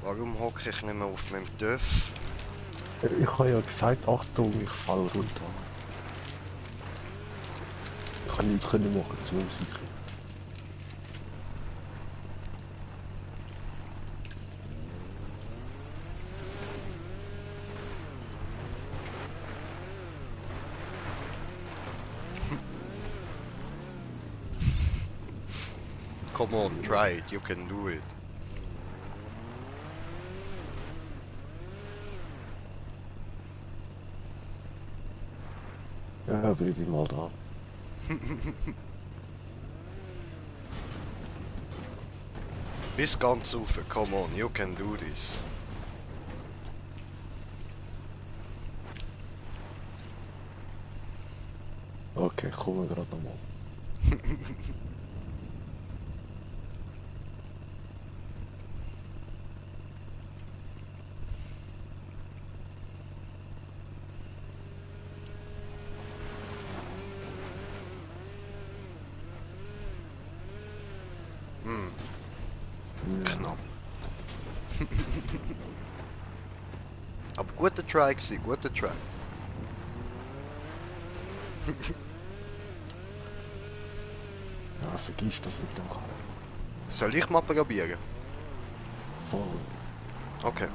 Warum hocke ich nicht mehr auf meinem TÜV? Ich habe ja gesagt, Achtung, ich fall runter. Ich kann nichts machen zu sicher. Come on, try it, you can do it. Ja, bin ich mal da. Bis ganz rauf, come on, you can do this. Okay, kommen wir gerade nochmal. Hm, Ja. knapp. Aber guter Try gewesen, guter Try. Ja, vergiss das mit dem Karren. Soll ich mal probieren? Voll. Okay.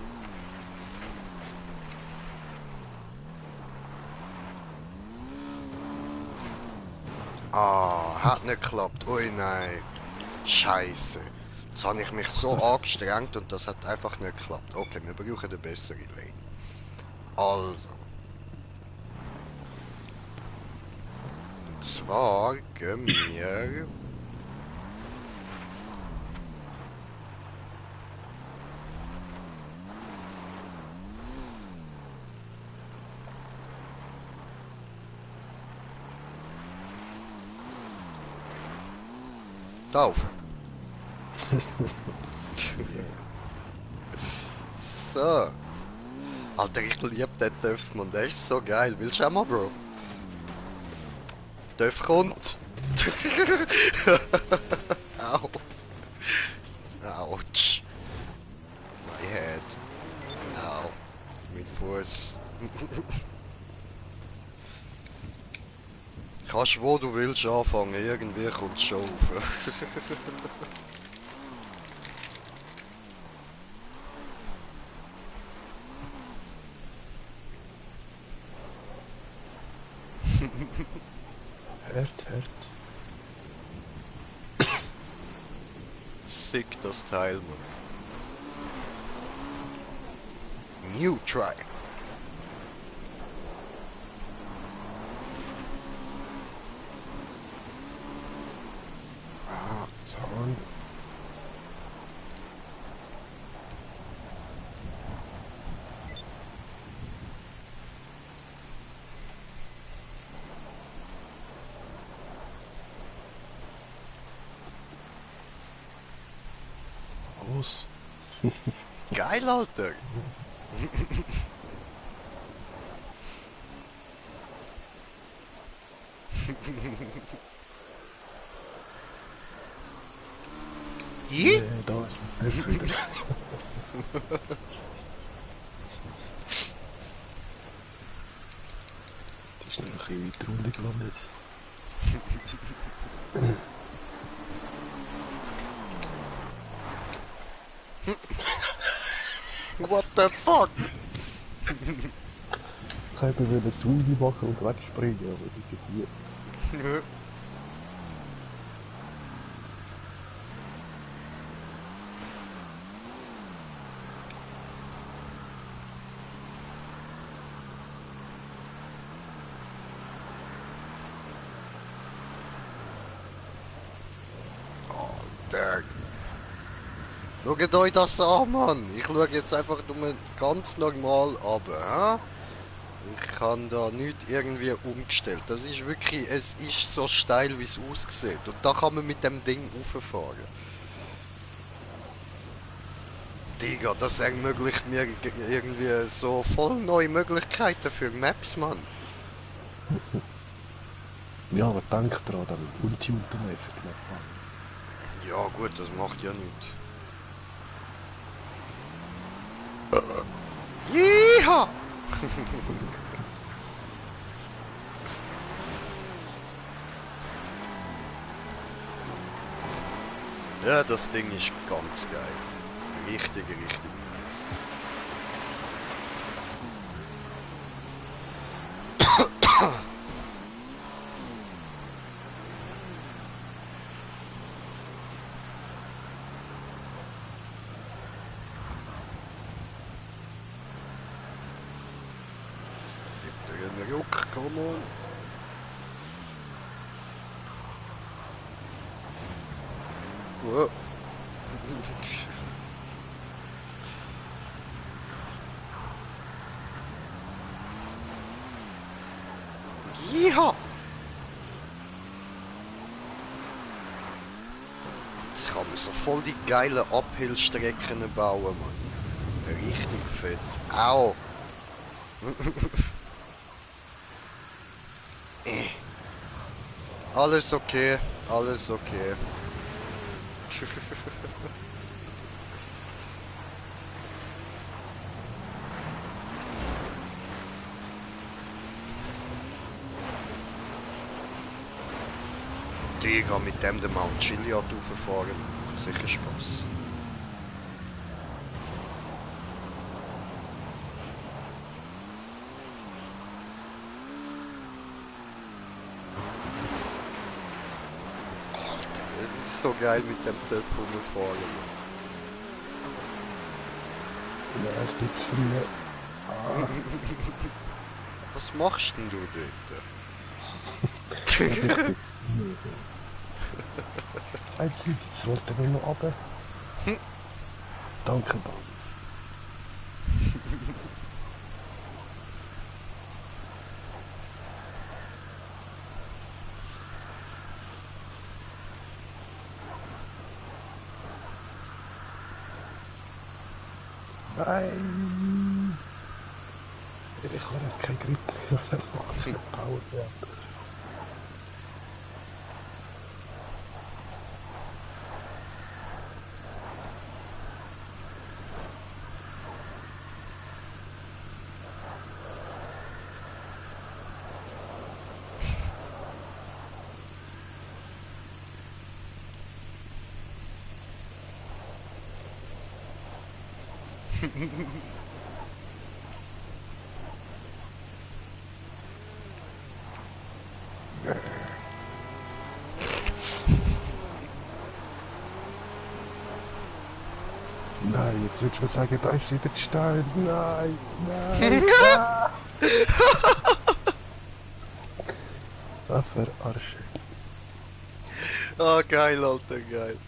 Ah, hat nicht geklappt. Ui nein. Scheiße. Jetzt habe ich mich so angestrengt und das hat einfach nicht geklappt. Okay, wir brauchen eine bessere Lane. Also. Und zwar gehen wir... da auf. So. Alter, ich liebe den Töff, Mann. Der ist so geil. Willst du auch mal, Bro? Töff kommt. Au. Autsch. My head. Au. Mein Fuß. Kannst wo du willst anfangen. Irgendwie kommt es schon auf. Hört, hört. Sick, das Teil, Mann. New try. Ah, Sound. Los. Geil, Alter. Hi? Da ist jetzt wieder. Die ist noch ein bisschen weiter runter gelandet. What the fuck? Ich hätte wieder ein Swingy machen und wegspringen, aber das geht nicht. Alter. Schaut euch das an, Mann. Ich schaue jetzt einfach nur ganz normal runter. Ich habe da nichts irgendwie umgestellt. Das ist wirklich, es ist so steil, wie es aussieht. Und da kann man mit dem Ding rauffahren. Digga, das ermöglicht mir irgendwie so voll neue Möglichkeiten für Maps, Mann. Ja, aber denk dran, dann Ulti-Effekt nicht machen. Ja gut, das macht ja nichts. Jeha! Ja, das Ding ist ganz geil. Richtig, richtig nice. Gibt er einen Ruck, come on. Wow. Jeha! Jetzt kann man so voll die geilen Uphill-Strecken bauen, Mann. Richtig fett. Au! Alles okay, alles okay. Digga, mit dem den Mount Chiliad rauffahren. Sicher Spaß. Alter, es ist so geil mit dem Töpf rumfahren. Ja, es geht früher. Was machst denn du dort? Eigentlich, ich wollte nur noch runter. Danke, Mann. Nein! Ich habe keinen Grip, ich habe Power, ja. Nein, jetzt würdest du mir sagen, da ist wieder der Stein. Nein, nein, nein. Ah, verarsche. Ah, geil, Alter, geil.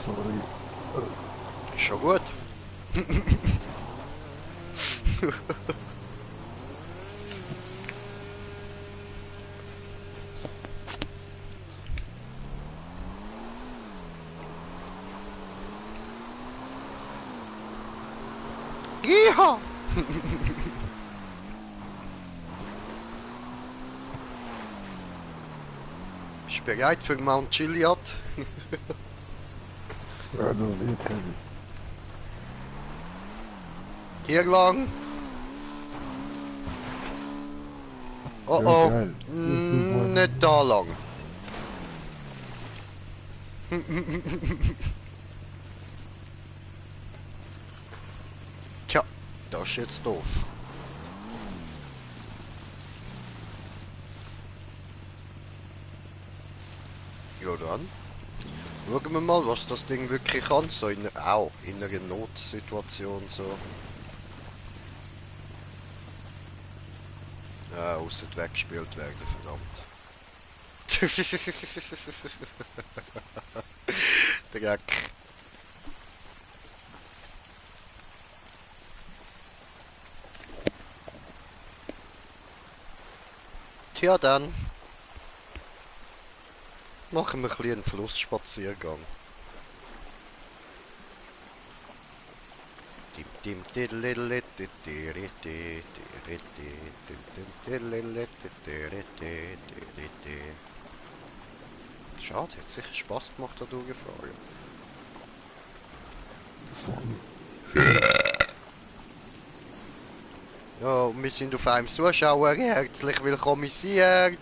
Sorry. Schon gut. Jeha! Bist du bereit für Mount Chiliad? Ja, das wird heavy. Hier lang. Oh Ja, oh. geil. Nicht da lang. Tja, das ist jetzt doof. Ja dann. Schauen wir mal, was das Ding wirklich kann, so in einer Notsituation so. Ja, ausser weggespielt werden, verdammt. Dreck. Tja dann. Machen wir ein bisschen einen Flussspaziergang. Die Schade, hat sicher Spaß gemacht, da durchgefahren. Ja, und wir sind auf einem Zuschauer herzlich willkommisiert.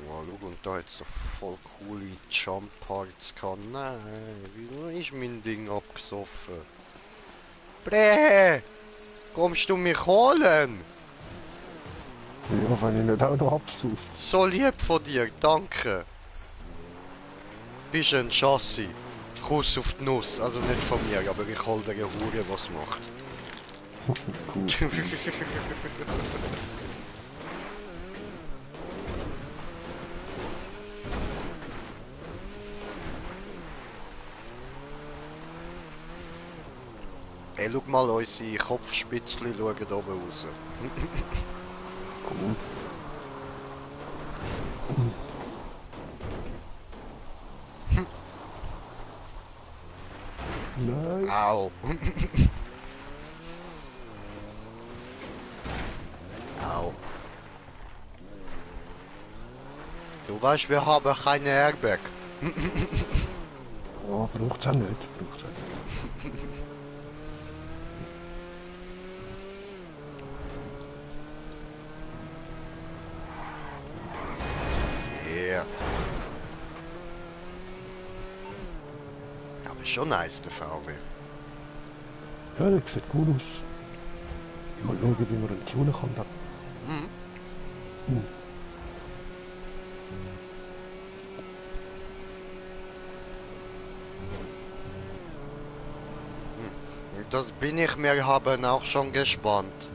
Oh, schau, und da hat es so voll coole Jump Parts gehabt. Nein, wieso ist mein Ding abgesoffen? Bre! Kommst du mich holen? Ja, wenn ich nicht auch noch absuche. So lieb von dir, danke. Bist ein Chassis. Kuss auf die Nuss, also nicht von mir, aber ich hol dir eine Hure, was macht. Gut. Ey, schau mal, unsere Kopfspitzchen schauen oben raus. Gut. Nein. Au. Au. Du weißt, wir haben keine Airbag. Ja, braucht's auch nicht. Braucht's auch nicht. Yeah. Aber schon nice, der VW. Ja, das sieht gut aus. Mal schauen, wie man ihn tunen kann. Dann. Mhm. Das bin ich, wir haben auch schon gespannt.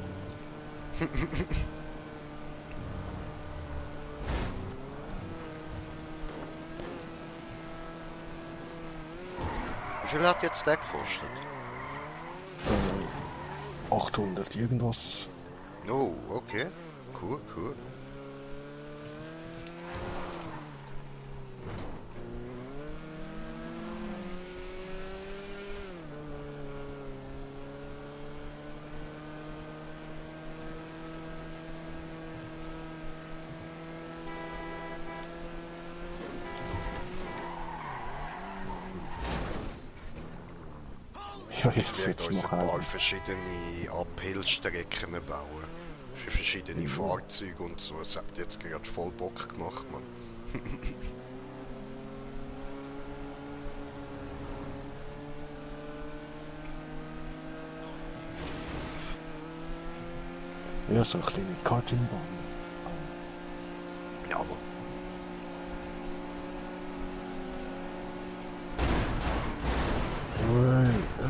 Wie viel hat jetzt der gekostet? 800 irgendwas. Oh, okay. Cool, cool. Ja, jetzt Ich werde wird's uns noch ein paar ein. verschiedene Uphill-Strecken bauen. Für verschiedene Fahrzeuge und so. Es hat jetzt gerade voll Bock gemacht, Mann. Ja, so eine kleine Kartingbahn. Ja, Mann.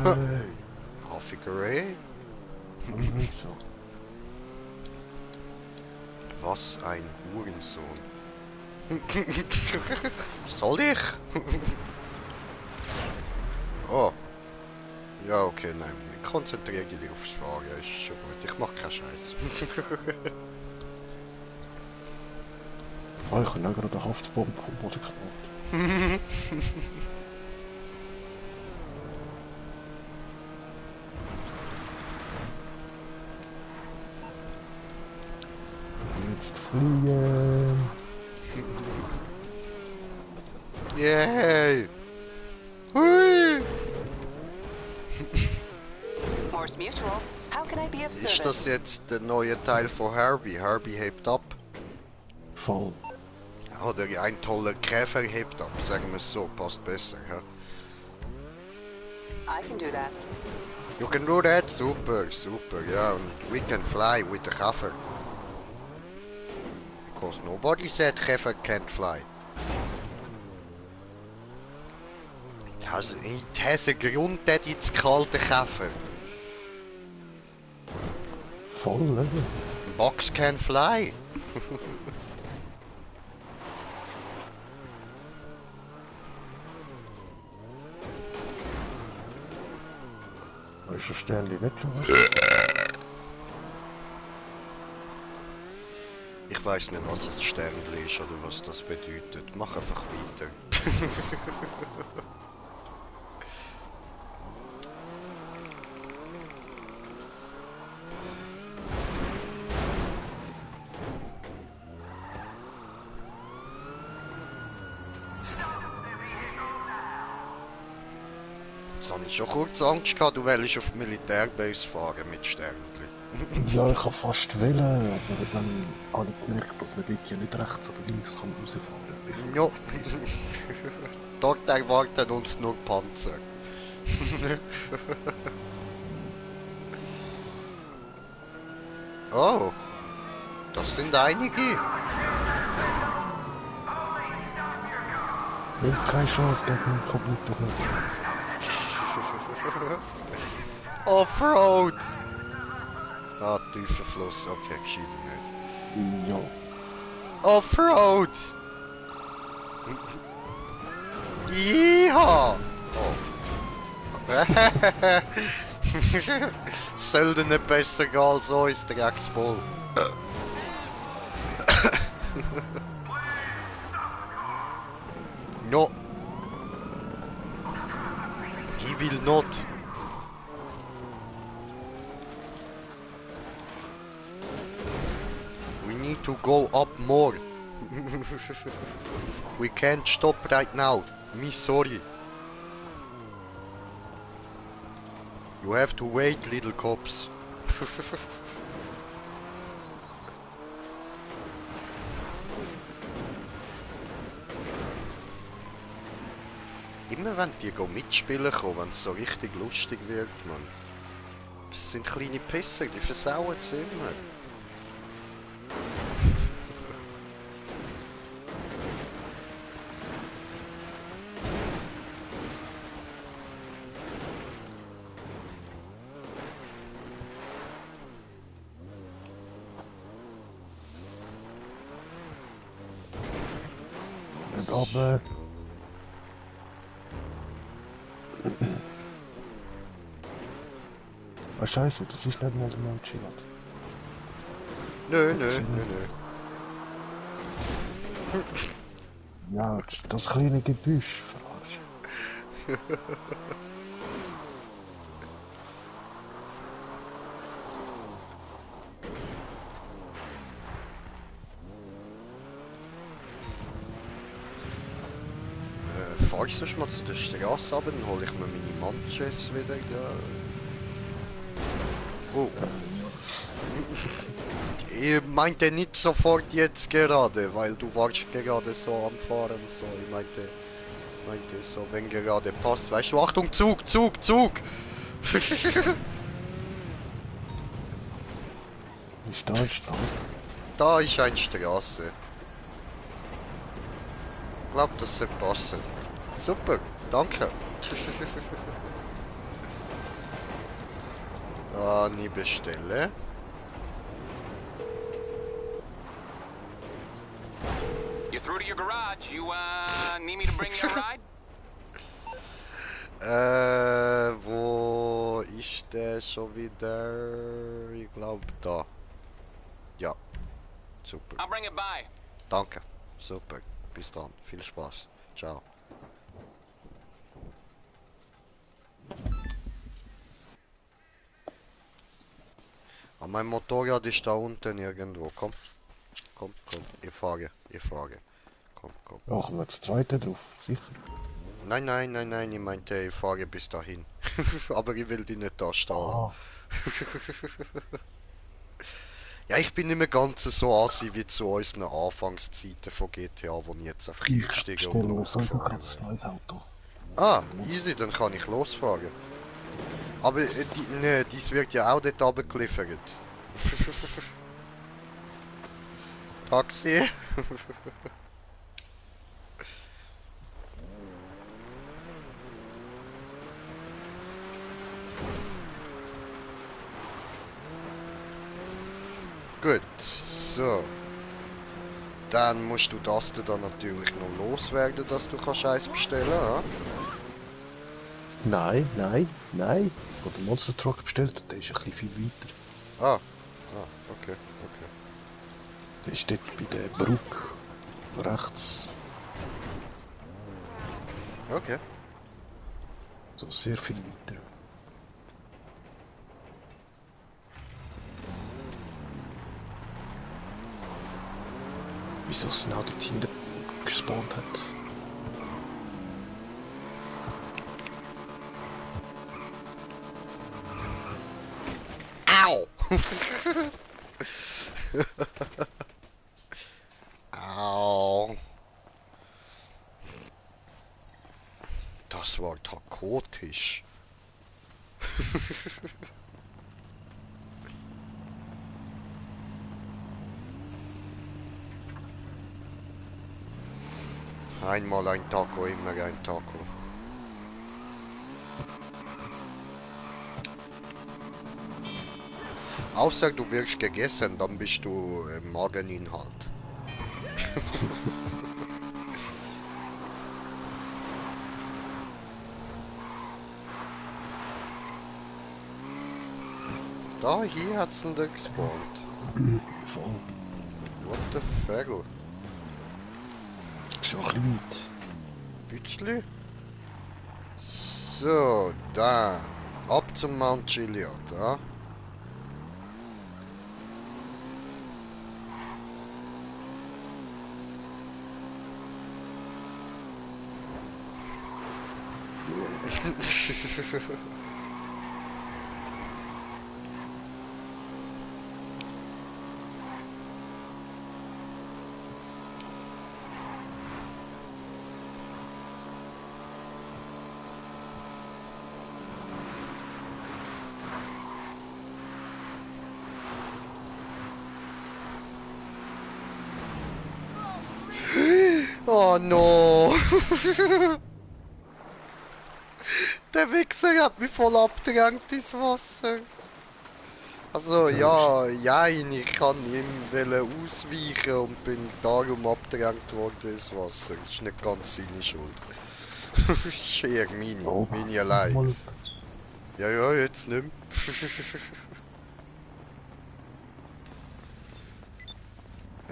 Hey. Haffigerei? Nicht so. Was ein Hurensohn. Soll ich? Oh. Ja, okay, nein. Konzentriere dich aufs Fahren, ist schon gut. Ich mach keinen Scheiß. Oh, ich habe auch gerade eine Haftbombe vom Boden gemacht. Jetzt fliegen. Yay! Hui! Morse Mutual. How can I be of Ist das service? jetzt der neue Teil von Herbie? Herbie hebt ab. Voll. Oder ein toller Käfer hebt ab, sagen wir es so, passt besser. Ja? I can do that. You can do that? Super, super, ja. And we can fly with the Käfer. Because nobody said Käfer can't fly. It has a Grund that it's called the Käfer. Voll, ne? Bugs can fly. Ist das Sternli nicht schon was? Ich weiß nicht, was ein Sternchen ist oder was das bedeutet. Mach einfach weiter. Jetzt habe ich schon kurz Angst gehabt, du willst auf die Militärbase fahren mit Sternchen. Ja, ich kann fast wählen, aber dann habe ich gemerkt, dass man dort ja nicht rechts oder links kann rausfahren kann. Ja. Dort erwarten uns nur Panzer. Oh, das sind einige. Ich habe keine Chance gegen einen kaputten Offroad! Ah, tiefer Fluss, okay, gescheiter nicht. Ja. Offroad! Yeehaw! Oh. Sollte nicht besser gehen als uns, der Drecksbull. No. He will not. We need to go up more. We can't stop right now. Me sorry. You have to wait, little cops. Immer wenn die mitspielen kommen, wenn es so richtig lustig wird, man. Das sind kleine Pisser, die versauen es immer. Und aber... Ah, scheiße, das ist nicht mal der Monchilat. Nö, nö, nö, nö. Ja, das kleine Gebüsch, verarsch. Fahr ich sonst mal zu der Straße runter, dann hole ich mir meine Manches wieder. Ja. Oh. Ich meinte nicht sofort jetzt gerade, weil du warst gerade so am Fahren. So. Ich meinte so, wenn gerade passt. Weißt du, Achtung, Zug, Zug, Zug! Ist da ein Stau? Da ist eine Straße. Ich glaube, das sollte passen. Super, danke. Nie bestelle. You're through to your garage. You, need me to bring you a ride? Wo ist der schon wieder? Ich glaube da. Ja, super. I'll bring it by. Danke, super. Bis dann, viel Spaß. Ciao. Ah, mein Motorrad ist da unten irgendwo. Komm, komm, komm. Ich fahre. Komm, komm. Ja, kommen wir das zweite drauf, sicher. Nein, nein, nein, nein, ich meinte, ich fahre bis dahin. Aber ich will die nicht da stehen. Ah, Ja, ich bin nicht mehr ganz so assi wie zu unseren Anfangszeiten von GTA, wo ich jetzt einfach ich eingestiegen bestelle und mir sowieso losgefahren gerade ein bin. neues Auto. Ah, easy, dann kann ich losfahren. Aber ne, dies wird ja auch dort abgeliefert. Taxi. Gut, so. Dann musst du das dann natürlich noch loswerden, dass du kannst eins bestellen, ja? Nein, nein, nein. Ich habe den Monster Truck bestellt, der ist ein bisschen viel weiter. Ah, okay, okay. Der ist dort bei der Brücke. Rechts. Okay. So sehr viel weiter. Wieso es genau dort hinten gespawnt hat. Au! Au! Das war takotisch. Einmal ein Taco, immer ein Taco. Außer du wirst gegessen, dann bist du Mageninhalt. Da, hier hat's ihn da gespawnt. Voll. What the fuck? Ist ja auch ein bisschen weit. Bütschli? So, dann. Ab zum Mount Chiliad, ja? Oh no! Der Wichser hat mich voll abgedrängt ins Wasser. Also ja, jein, ich kann ihm ausweichen und bin darum abgedrängt worden ins Wasser. Ist nicht ganz seine Schuld. Ist eher meine allein. Mal Ja, ja, jetzt nicht mehr.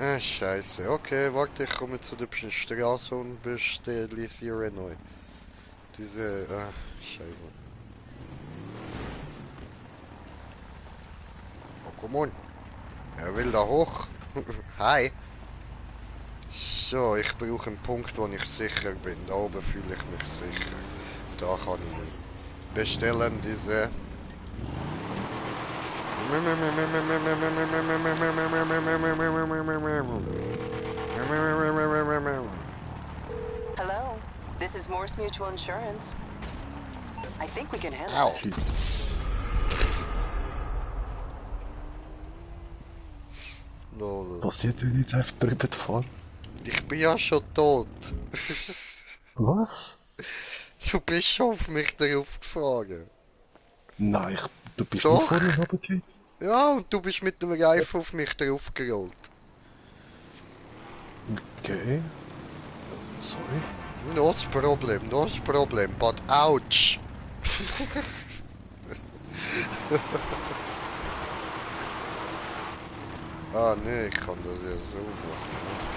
Ah, scheiße. Okay, warte, ich komme zu der Straße und bestelle neu. Diese, scheiße. Oh, komm on. Er will da hoch. Hi. So, ich brauche einen Punkt, wo ich sicher bin. Da oben fühle ich mich sicher. Da kann ich bestellen, diese... Hello, this is Morse Mutual Insurance. I think we can handle Au. it. Lol. passiert, wenn ich jetzt einfach drüber fahre? Ich bin ja schon tot. Was? Du bist schon auf mich drauf geflogen. Nein, du bist Doch. nicht vorne runtergefallen. Ja, und du bist mit dem Reifen auf mich drauf gerollt. Okay. Sorry. No problem, no problem, but ouch! Ah nee, ich kann das ja so machen.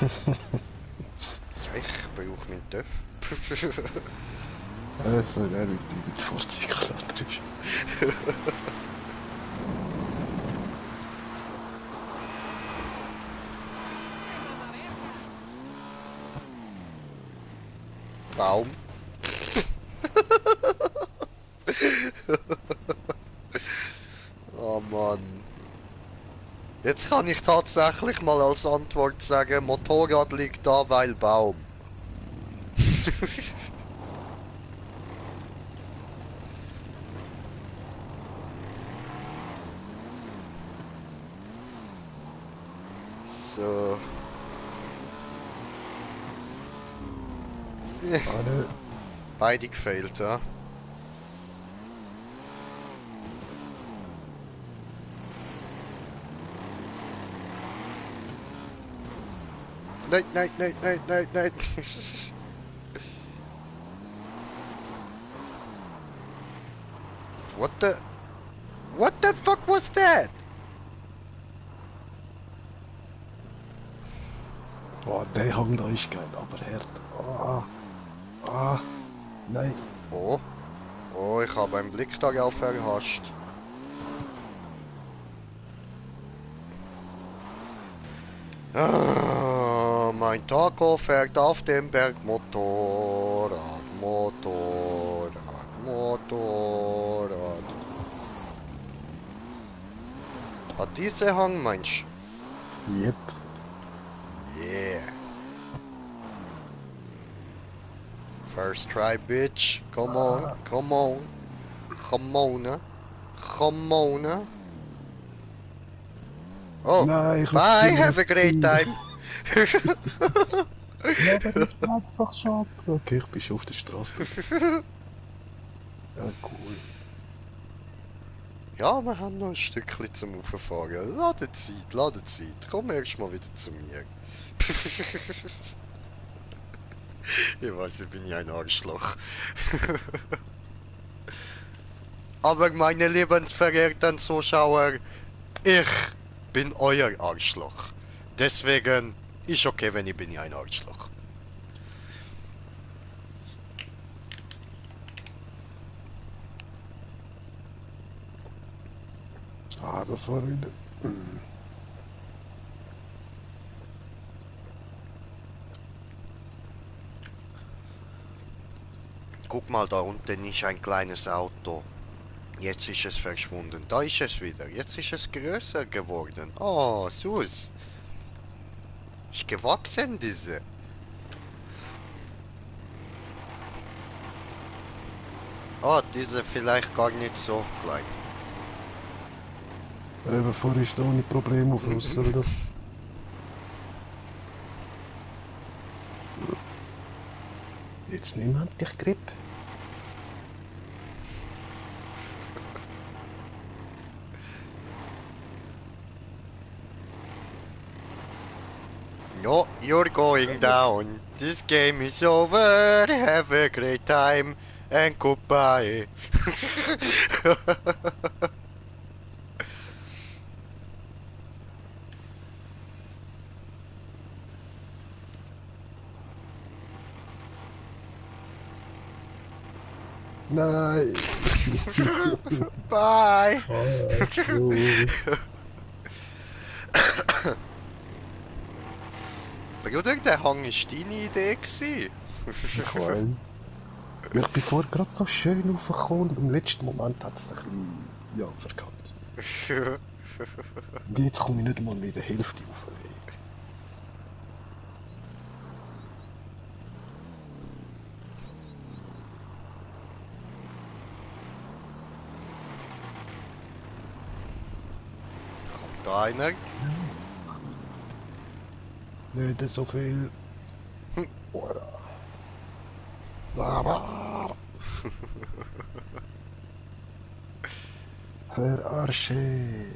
Ja, ich brauche meinen Töff. Also, der mit Fahrzeugklatter ist. Baum. Oh Mann. Jetzt kann ich tatsächlich mal als Antwort sagen, Motorrad liegt da, weil Baum. So. Alle. Beide gefailt, ja. Nein, nein, nein, nein, nein, nein. What the fuck was that? Oh, der Hang da ist geil, aber hart. Nein. Oh. Oh, ich habe einen Blick darauf erhascht. Ah, mein Taco fährt auf dem Berg Motorrad. Hat diese Hang, meinst Yep. du? Yeah. First try, bitch. Come on, come on. Come on. Come on. Oh, Nein, ich bye, hab's have a great time. Ja, das ist einfach schade. Okay, ich bin schon auf der Straße. Ja, cool. Ja, wir haben noch ein Stückchen zum Rauffahren. Ladezeit. Komm erst mal wieder zu mir. Ich weiß, ich bin ja ein Arschloch. Aber meine lieben verehrten Zuschauer, ich bin euer Arschloch. Deswegen ist okay, wenn ich bin ja ein Arschloch. Das war wieder. Guck mal, da unten ist ein kleines Auto. Jetzt ist es verschwunden. Da ist es wieder. Jetzt ist es größer geworden. Oh, süß. Ist gewachsen, diese. Oh, diese vielleicht gar nicht so klein. Bevor ich da ohne Probleme auf was soll das? Jetzt niemand dich Grip. No, you're going down. This game is over. Have a great time and goodbye. Nein. Bye. Bruder, der Hang war deine Idee gewesen. Ich weiß. Ja, ich bin vorher gerade so schön aufgekommen und im letzten Moment hat es ein bisschen, ja, verkackt. Und jetzt komme ich nicht mal mit der Hälfte auf den Weg. Kommt da einer? Nicht so viel. Verarsche.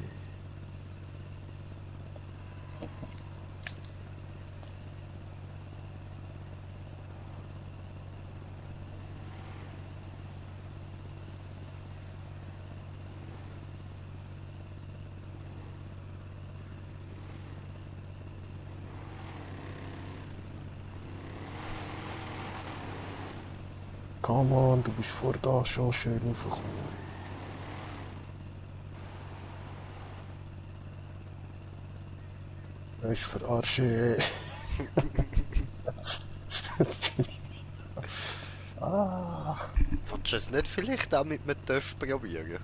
Come on, du bist vor da schon schön aufgekommen. Das ist verarsche. Willst du es nicht vielleicht auch mit einem TÜV probieren?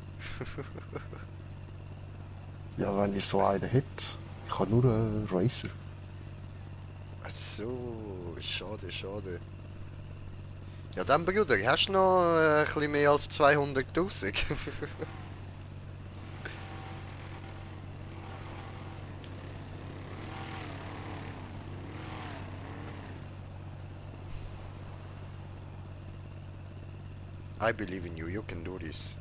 Ja, wenn ich so einen hätte. Ich habe nur einen Racer. Ach so, schade, schade. Ja dann Bruder, hast du noch ein bisschen mehr als 200.000? I believe in you, you can do this.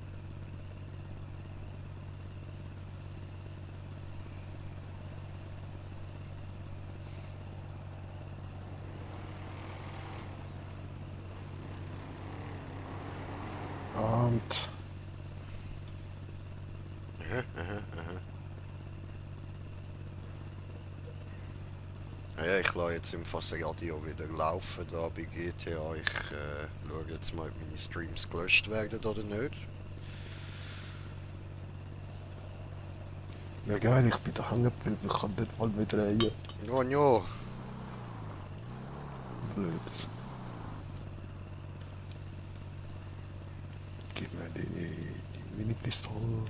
Und Ja, ich lasse jetzt im Radio wieder laufen da bei GTA. Ich schaue jetzt mal, ob meine Streams gelöscht werden oder nicht. Ja geil, ich bin da hängen geblieben, ich kann nicht mal mehr drehen. Oh ja, Blöd. Gib mir die Mini-Pistole.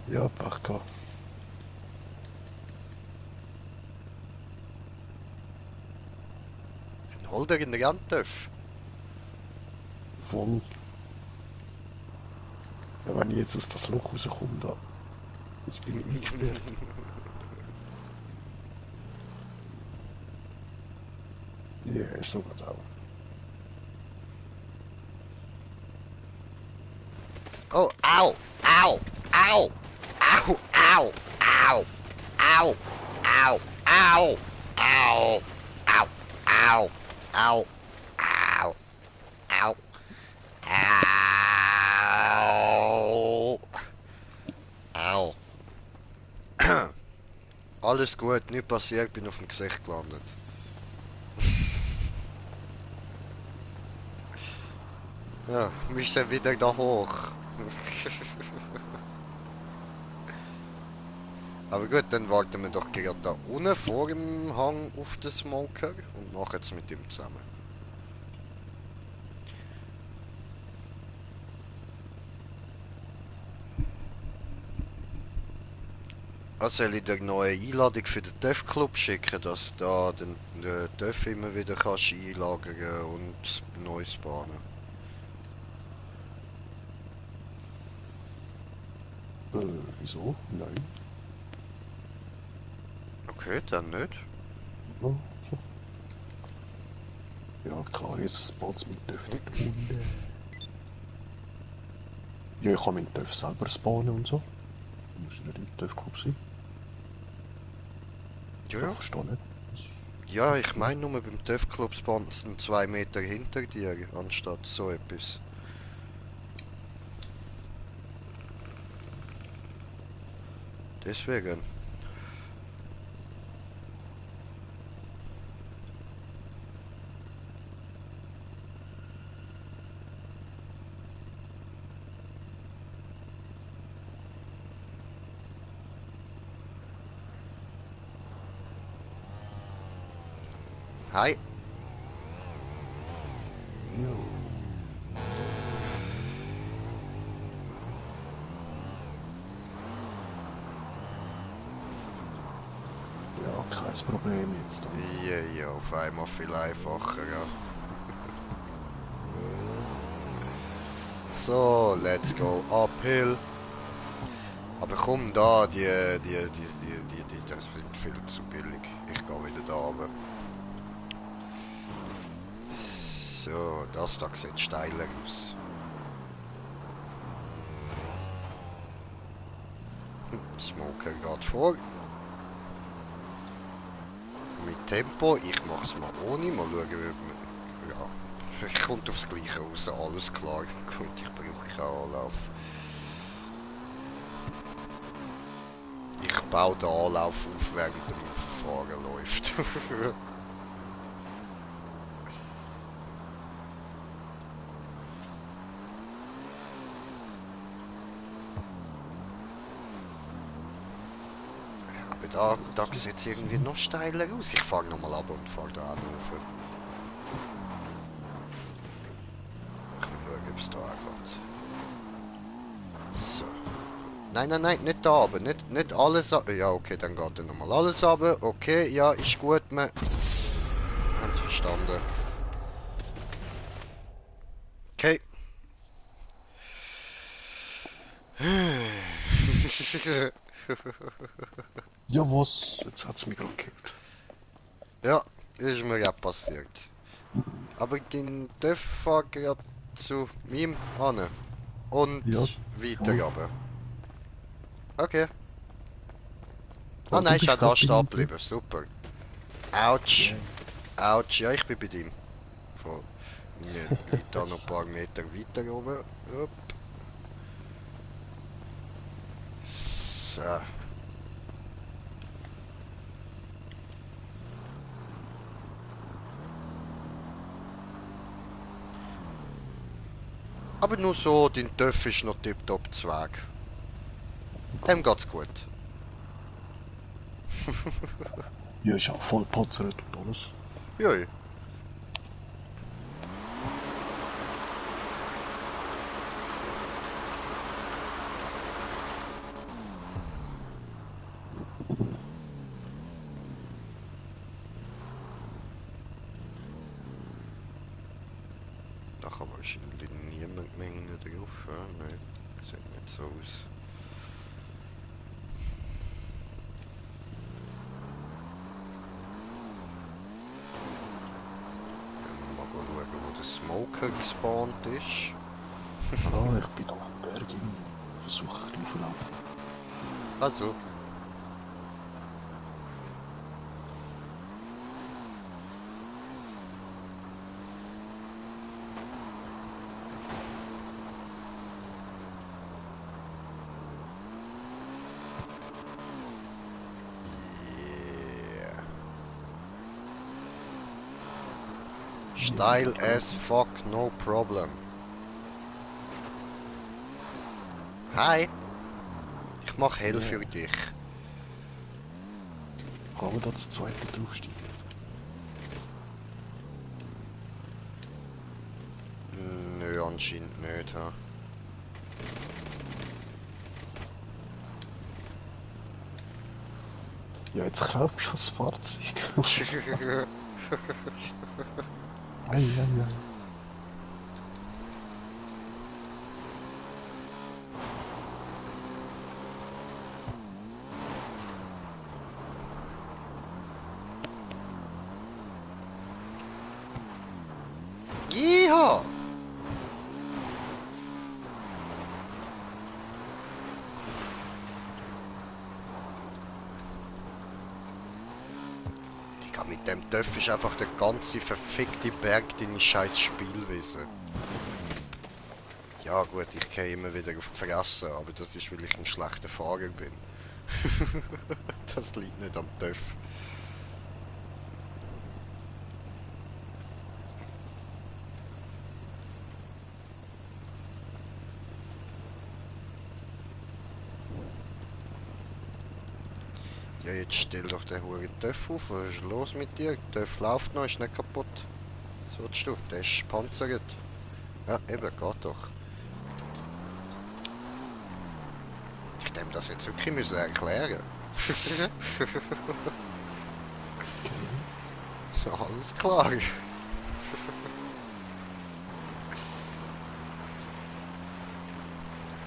Ja, Pech gehabt. hol dir in den Gantef. Voll. Ja, wenn ich jetzt aus das Loch rauskomme, da. Jetzt bin ich eingesperrt. Ja, so geht's auch. Oh, au, au, au, au, au, au, au, au, au, au, au, au, au, au, au, au, au. Alles gut, nichts passiert, bin auf dem Gesicht gelandet. Ja, müssen wieder da hoch. Aber gut, dann warten wir doch gerade da unten vor dem Hang auf den Smoker und machen es mit ihm zusammen. Also soll ich dir noch eine Einladung für den TÜV Club schicken, dass du da den TÜV immer wieder kannst einlagern und Neues bahnen. Wieso? Nein. Okay, dann nicht. Ja, so. Ja klar, jetzt spawnt mit TÜV nicht unten. Ja, ich kann meinen TÜV selber spawnen und so. Muss ich nicht im TÜV-Club sein. Ja, Ich ja. verstehe nicht. Ja, ich meine nur beim TÜV Club spawnt es 2 Meter hinter dir, anstatt so etwas. Deswegen. Hi. Ja. Ja, kein Problem jetzt. Ja, ja, auf einmal viel einfacher, ja. So, let's go uphill. Aber komm da, das wird viel zu billig. Ich gehe wieder da runter. So, das da sieht steiler aus. Smoker geht vor. Mit Tempo, ich mach's mal ohne, mal schauen, ob wir, ja, ich kommt aufs Gleiche raus, alles klar. Gut, ich brauche keinen Anlauf. Ich baue den Anlauf auf, während der Verfahren läuft. Aber da sieht es irgendwie noch steiler aus. Ich fahre nochmal ab und fahre da auch rauf. Ich will schauen, ob es da auch geht. So. Nein, nein, nein, nicht da aber nicht alles ab. Ja, okay, dann geht er nochmal alles ab. Okay, ja, ist gut, wir haben es verstanden. Okay. Ja, was? Jetzt hat's mich gerade gekillt. Ja, ist mir auch passiert. Aber den TÜV fährt gerade zu meinem an und Ja, weiter ja. runter. Okay. Ja, Ah du nein, bist ist auch da grad stehen bei- geblieben. Super. Autsch. Ja. Autsch, ja, ich bin bei ihm. Wir liegen da noch ein paar Meter weiter oben. Upp. So. Aber nur so, dein Töff ist noch tipptopp Zweig. Dem geht's gut. Ja, ist auch voll panzert und alles. Joi. Da kann wahrscheinlich niemand mengen drauf. Ja, nein, sieht nicht so aus. Mal schauen, wo der Smoker gespawnt ist. Ah, ich bin auf dem Berg irgendwo. Versuche ein bisschen aufzulaufen. Also. Yeah. Steil as fuck, no problem. Hi. Ich mach hell für dich. Kann man da zu zweit draufsteigen? Nö, anscheinend nicht. Ha. Ja, jetzt kaufst du das Fahrzeug. Ei. Yeehaw! Digga, mit dem Töff ist einfach der ganze verfickte Berg deine scheiß Spielwiese. Ja gut, ich gehe immer wieder auf die Fresse, aber das ist, weil ich ein schlechter Fahrer bin. Das liegt nicht am Töff. Ja, jetzt stell doch den Huren Töff auf. Was ist los mit dir? Der Töff läuft noch, ist nicht kaputt. Was willst du? Der ist panzert. Ja, eben, geht doch. Ich dem das jetzt wirklich müssen erklären. So, alles klar.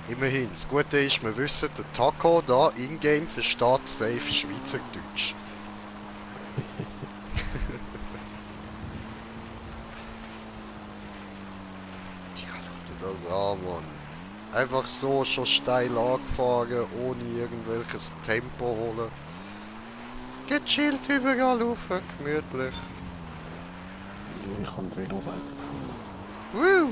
Immerhin, das Gute ist, wir wissen, der Taco da in-game versteht safe Schweizerdeutsch. Tja, schau dir das an, Mann. Einfach so schon steil angefahren, ohne irgendwelches Tempo holen. Gechillt überall rauf, gemütlich. Ja, ich kann Velo weiterfahren. Woo!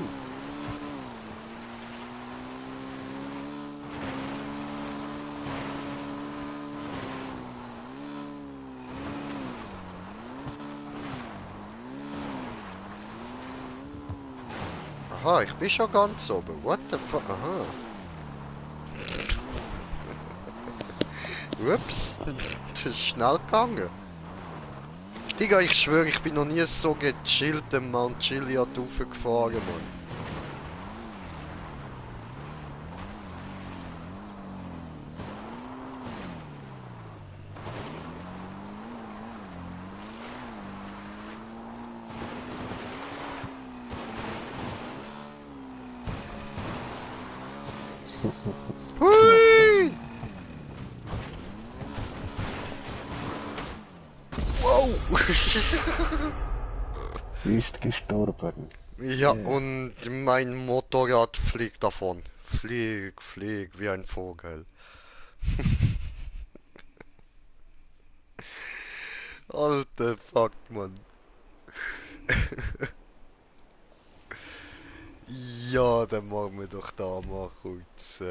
Aha, ich bin schon ganz oben. What the fuck? Aha. Ups. Das ist schnell gegangen. Digga, ich schwöre, ich bin noch nie so gechillt am Mount Chiliad raufgefahren, Mann. Hui! Wow! Ist gestorben. Ja, und mein Motorrad fliegt davon. Flieg, wie ein Vogel. Alter Fuck, Mann. Ja, dann machen wir doch da mal kurz.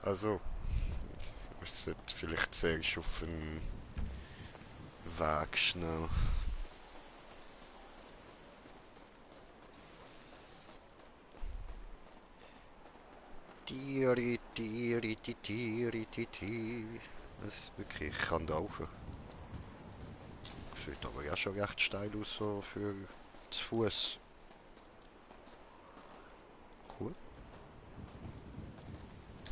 Also, ich sollte vielleicht zuerst auf den Weg schnell. Tieri, Tieri, Tieri, Tieri. Das ist wirklich, ich kann da rauf. Sieht aber ja schon recht steil aus, so für zu Fuß. Cool.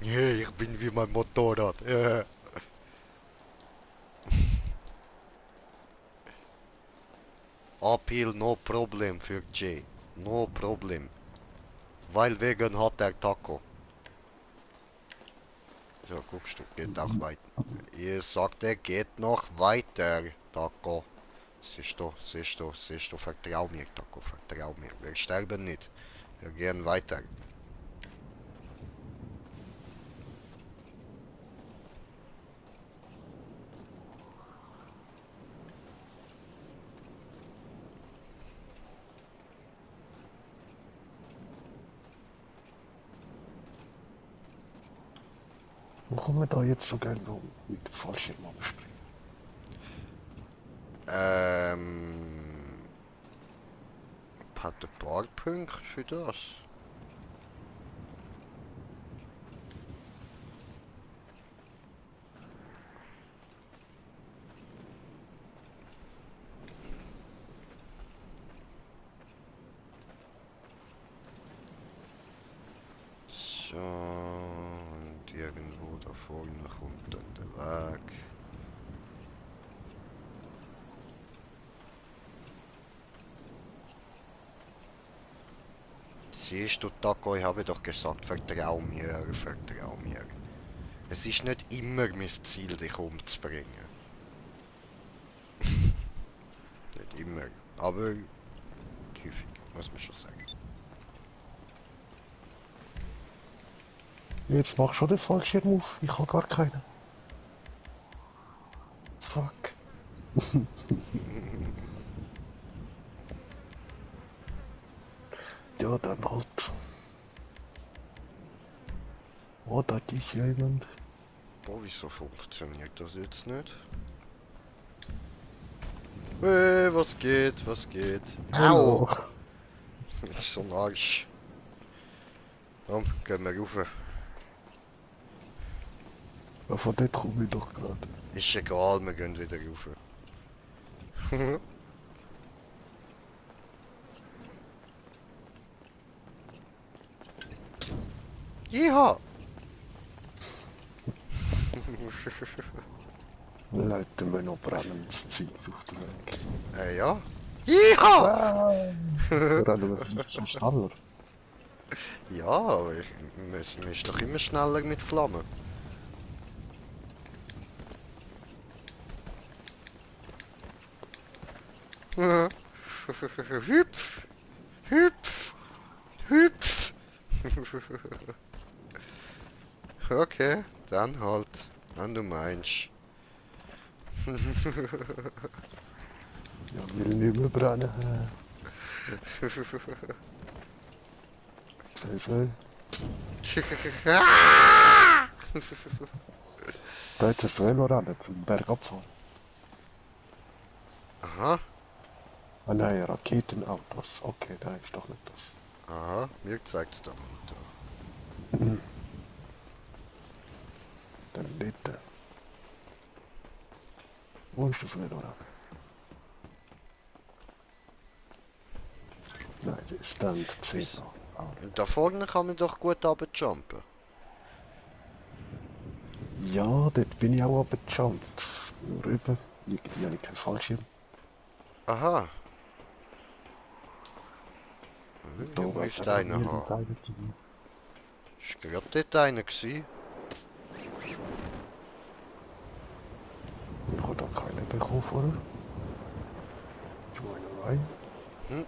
Yeah, ich bin wie mein Motorrad. Yeah. Uphill, no problem für Jay. No problem. Weil wegen hat er Taco. So, guckst du, geht auch weiter. Ihr sagt, er geht noch weiter, Taco. Siehst du, vertrau mir, Taco, vertrau mir. Wir sterben nicht. Wir gehen weiter. Wo kommen wir da jetzt so gerne noch mit dem Fallschirm abspringen? Hat ein paar Punkte für das. So, und irgendwo da vorne kommt dann der Weg. Siehst du, Taco, ich habe doch gesagt, vertrau mir, vertrau mir. Es ist nicht immer mein Ziel, dich umzubringen. Nicht immer, aber häufig, muss man schon sagen. Jetzt mach schon den Fallschirm auf, ich habe gar keinen. Fuck. Ja, dann halt. Oh, da ist jemand. Boah, wieso funktioniert das jetzt nicht? Was geht, was geht? Hallo. Au! So ein Arsch. Komm, gehen wir rauf. Ja, von dort komme ich doch gerade. Ist egal, wir gehen wieder rauf. Jeha! Leiten wir noch brennendes Zeugs auf den Weg. Ja. Jeha! Rennen wir vielleicht so schneller. Ja, aber man ist doch immer schneller mit Flammen. Hüpf! Hüpf! Hüpf! Okay, dann halt, wenn du meinst. Ja, will nicht mehr brennen. Schön. Da hat es Velo rennen zum Berg abfahren. Aha, Ah nein, Raketenautos. Okay, da ist doch nicht das. aha, mir zeigt's da runter. Dann dort. Wo ist das Velo rennen? Nein, der Stand 10. Ah. Da vorne kann man doch gut runterjumpen. Ja, dort bin ich auch abgejumpt. Nur eben, irgendwie habe ich keinen Fallschirm. Aha. Da Hier war müsste einer haben. Seite zu mir. Ist gerade dort einer gewesen. Ich habe da keinen bekommen vorher. Join rein. Hm.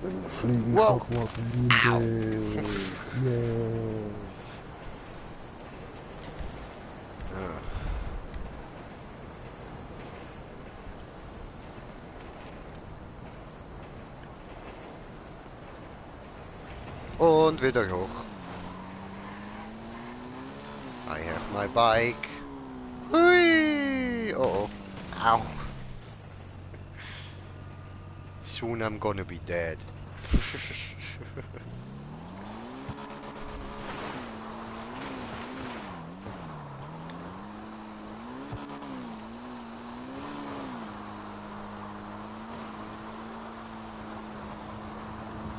Dann fliege ich Wow. doch mal Freunde. Yeah. Und wieder hoch. I have my bike. Hui! Oh oh. Ow. Soon I'm gonna be dead.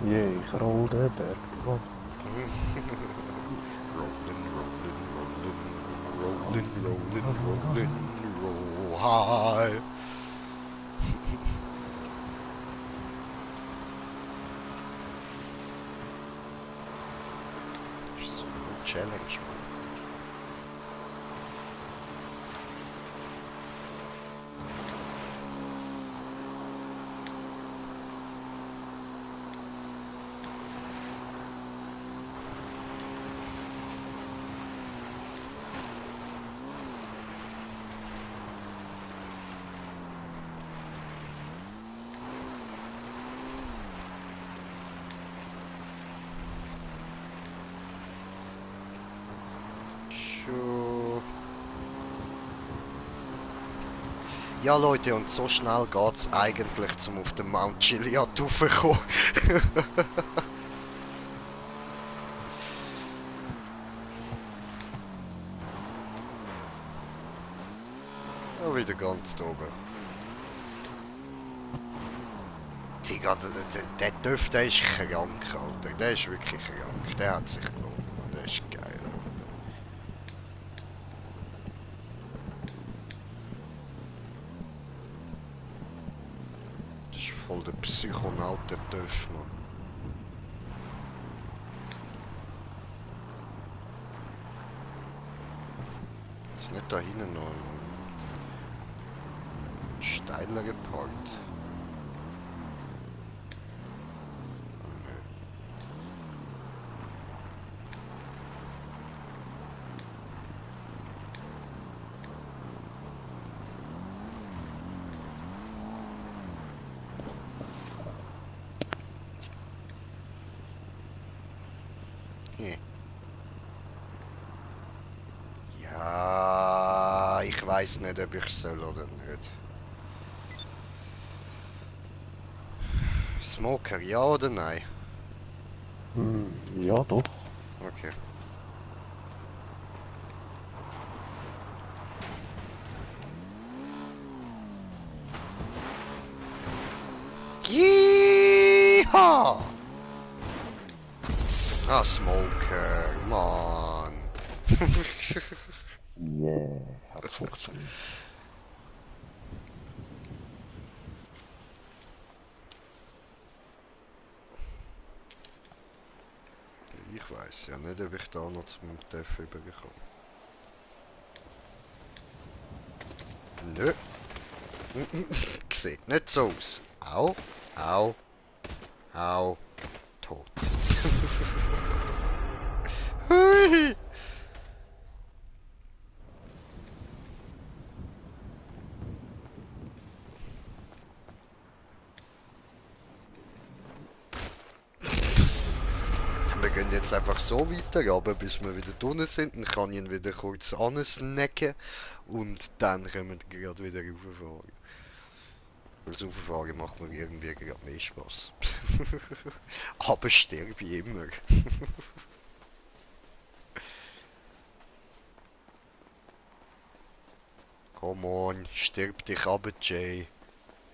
Yeah, ich roll den Berg. Oh. rolling, roll high. There's no challenge, man. Ja Leute, und so schnell geht's eigentlich, zum auf den Mount Chiliad raufkommen. Ja, wieder ganz da oben. Digga, der Duft, der ist krank, Alter. Der ist wirklich krank. Der hat sich gelohnt, Mann. Der ist geil, Alter. Das ist voll der Psychonaut, der Duft, Mann. Ist nicht da hinten noch ein steilerer Part? Ja, ich weiß nicht, ob ich soll oder nicht. Smoker, ja oder nein? Ja, doch. Okay. Yeehaw! Ah, Smoker, Mann. Yeah, hat funktioniert. Ich weiß ja nicht, ob ich da noch zum Def überkomme. Nö. Sieht nicht so aus. Au, au, au, tot. Hui! Wir gehen jetzt einfach so weiter, aber bis wir wieder drinnen sind, dann kann ich ihn wieder kurz ansnacken und dann können wir gerade wieder rauffahren. Weil das Rauffahren macht mir irgendwie gerade mehr Spaß. Aber sterbe ich immer. Come on, stirb dich ab, Jay.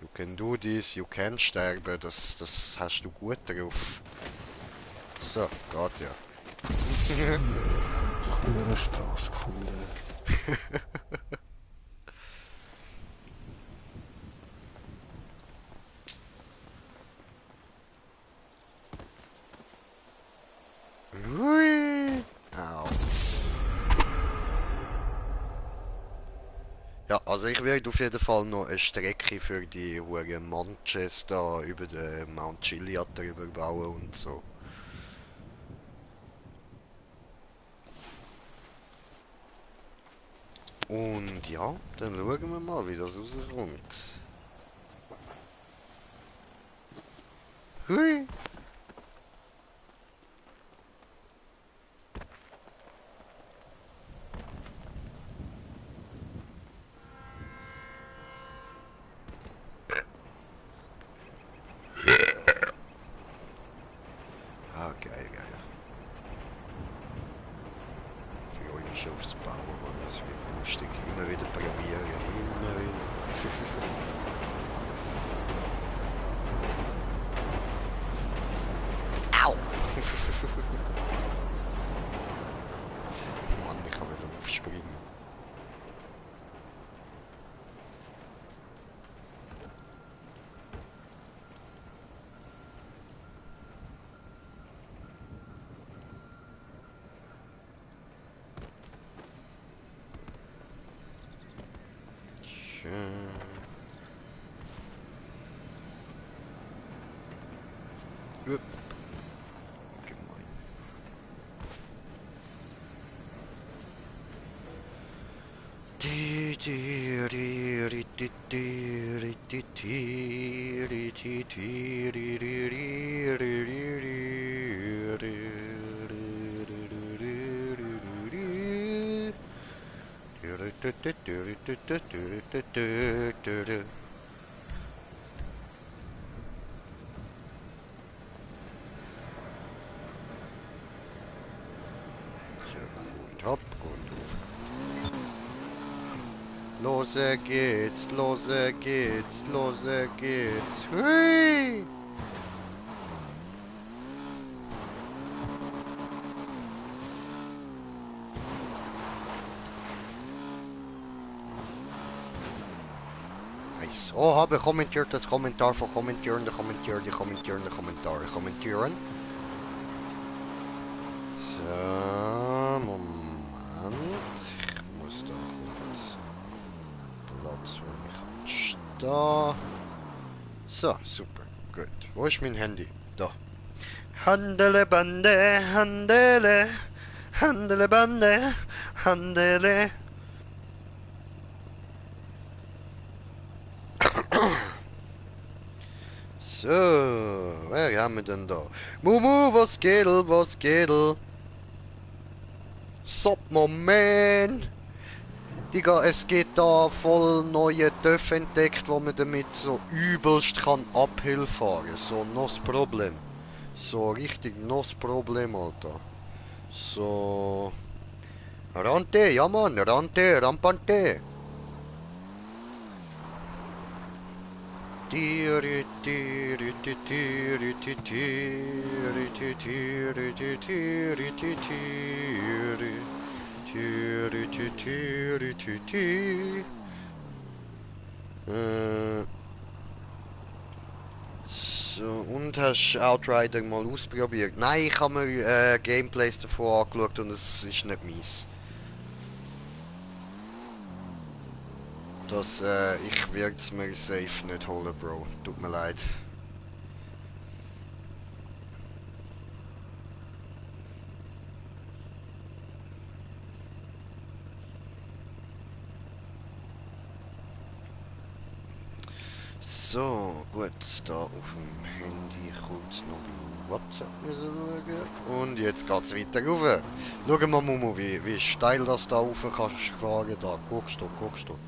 You can do this, you can sterben, das hast du gut drauf. So, geht ja. Ich habe eine Straße gefunden. Hui. Au. Ja, Also ich werde auf jeden Fall noch eine Strecke für die hohen Manchester über den Mount Chiliad drüber bauen und so. Und ja, dann schauen wir mal, wie das rauskommt. Hui! Ah, geil, geil. Ich freue mich aufs Bauen, Mann. Das wird lustig. Immer wieder probieren, immer wieder. Au! Mann, ich kann wieder aufspringen. Schön. Upp. Gemein. Und hopp und auf. Lose geht's, lose geht's, lose geht's. Hui! Nice. Oh, habe kommentiert das Kommentar von kommentieren, kommentieren, kommentieren, Kommentare, kommentieren. So, Moment. Ich muss da kurz Platz, wo ich kann stehen. So, super, gut. Wo ist mein Handy? Da. Handele Bande, Handele, Handele Bande, Handele. So, wer haben wir denn da? Mumu, was geht, was geht? Sup, Moment. Digga, es geht da voll neue Dörf entdeckt, wo man damit so übelst kann Uphill fahren. So, nos Problem. So, richtig nos Problem, Alter. So. Rante, ja Mann, Rante, Rampante. So, und hast Outrider mal ausprobiert? Nein, ich habe mir Gameplays davor angeschaut und es ist nicht mies. Das, ich werde es mir safe nicht holen, Bro. Tut mir leid. So, gut, da auf dem Handy kurz noch bei WhatsApp müssen schauen. Und jetzt geht's weiter rauf. Schau mal, Mumu, wie steil das da rauf kannst fahren. Da, guckst du, guckst du.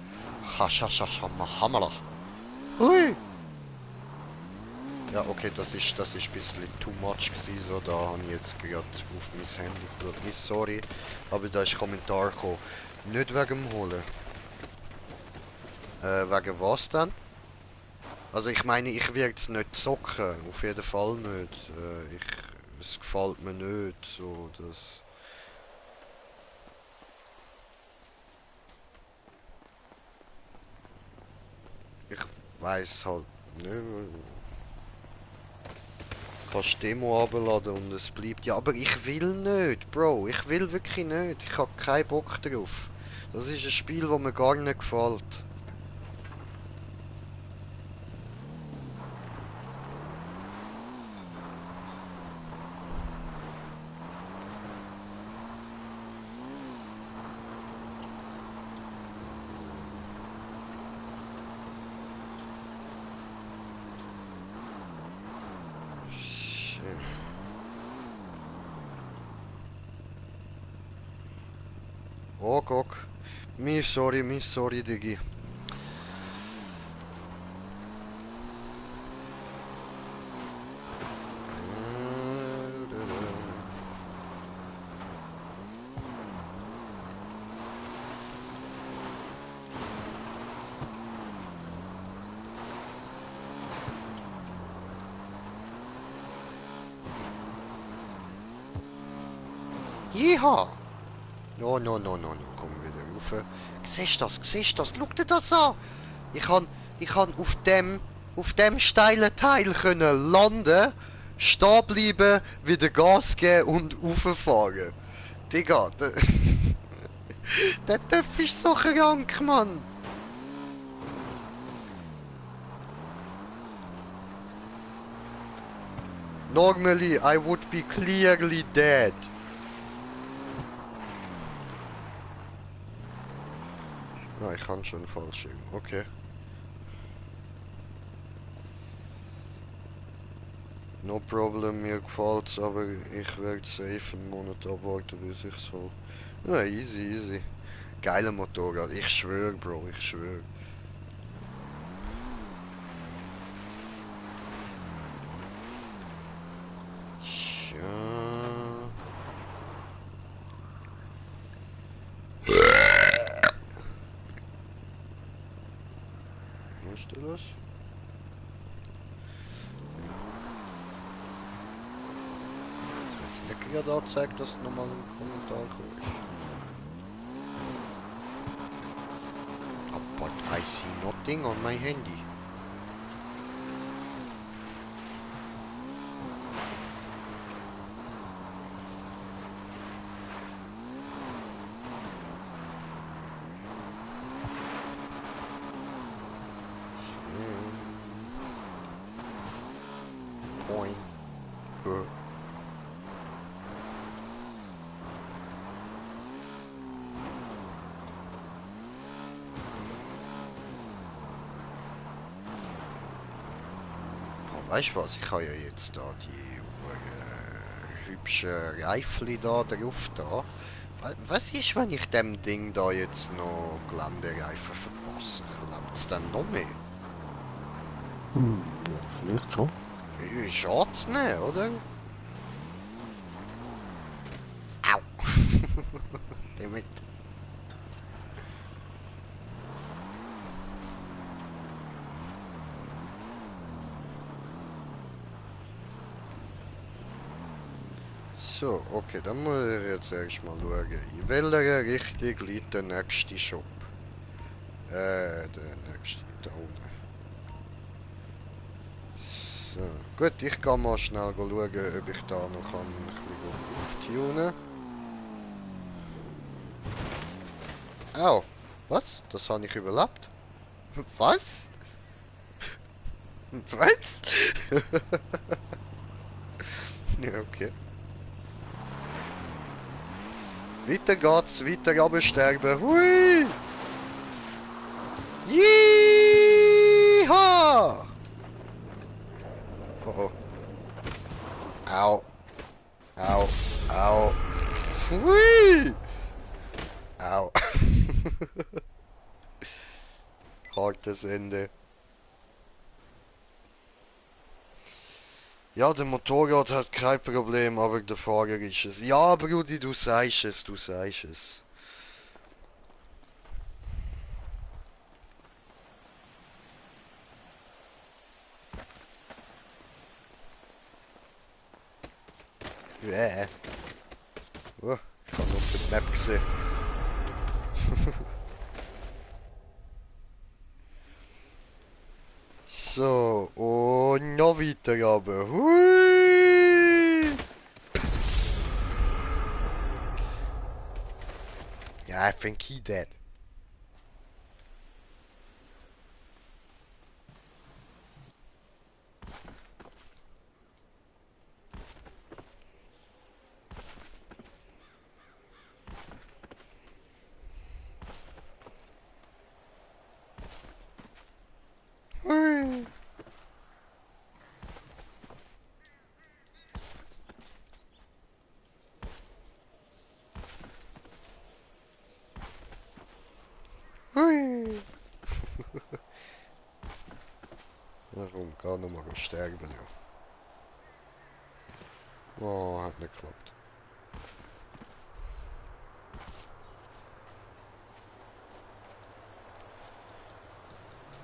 Hammerla. Hui! Ja, okay, das ist ein bisschen too much gewesen, so, da habe ich jetzt gerade auf mein Handy geschaut. Sorry, aber da ist Kommentar gekommen. Nicht wegen dem Holen. Wegen was denn? Also ich meine, ich werde es nicht zocken, auf jeden Fall nicht. Es gefällt mir nicht, so, das... Ich weiß halt nicht. Kannst Demo runterladen und es bleibt. Ja, aber ich will nicht, Bro. Ich will wirklich nicht. Ich habe keinen Bock drauf. Das ist ein Spiel, das mir gar nicht gefällt. Ok. Mi sorry, Digi. Jiha! No, komm wieder rauf. Siehst du das? Schau dir das an! Ich kann auf dem steilen Teil können landen, stehen bleiben, wieder Gas geben und rauffahren. Digga, der Töpf ist so krank, Mann! Normally, I would be clearly dead. Ah, ich kann schon Fallschirm, okay. No problem, mir gefällt's, aber ich werde safe einen Monat abwarten, bis ich's hol. Ja, easy. Geiler Motorrad, ich schwör, Bro, ich schwör. Tja. Weißt du das? Jetzt wird's nicht gerade angezeigt, dass du nochmal einen Kommentar kommst. But I see nothing on my handy. Point. Weißt du was, ich habe ja jetzt da die hübschen Reifli da drauf da. Was ist, wenn ich dem Ding da jetzt noch Geländereifen verpasse? Klemmt's dann noch mehr? Ja, vielleicht schon. Schade's nicht, oder? Au! Damit. So, okay, dann muss ich jetzt erstmal schauen. In welcher Richtung liegt der nächste Shop? Der nächste da unten. So, gut, ich kann mal schnell schauen, ob ich da noch ein bisschen auftunen. Au, was? Das habe ich überlebt? Was? Was? Ja, okay. Weiter geht's, weiter absterben. Hui! Yeehaw! Oh oh. Au. Au. Hui! Au. Hartes Ende. Ja, der Motorrad hat kein Problem, aber der Fahrer ist es. Ja, Brudi, du sagst es. Oh, ich habe auf der Map gesehen. So, und noch weiter runter. Hui! Ja, I think he dead. Hui! gar noch mal sterben, ja. Oh, hat nicht geklappt.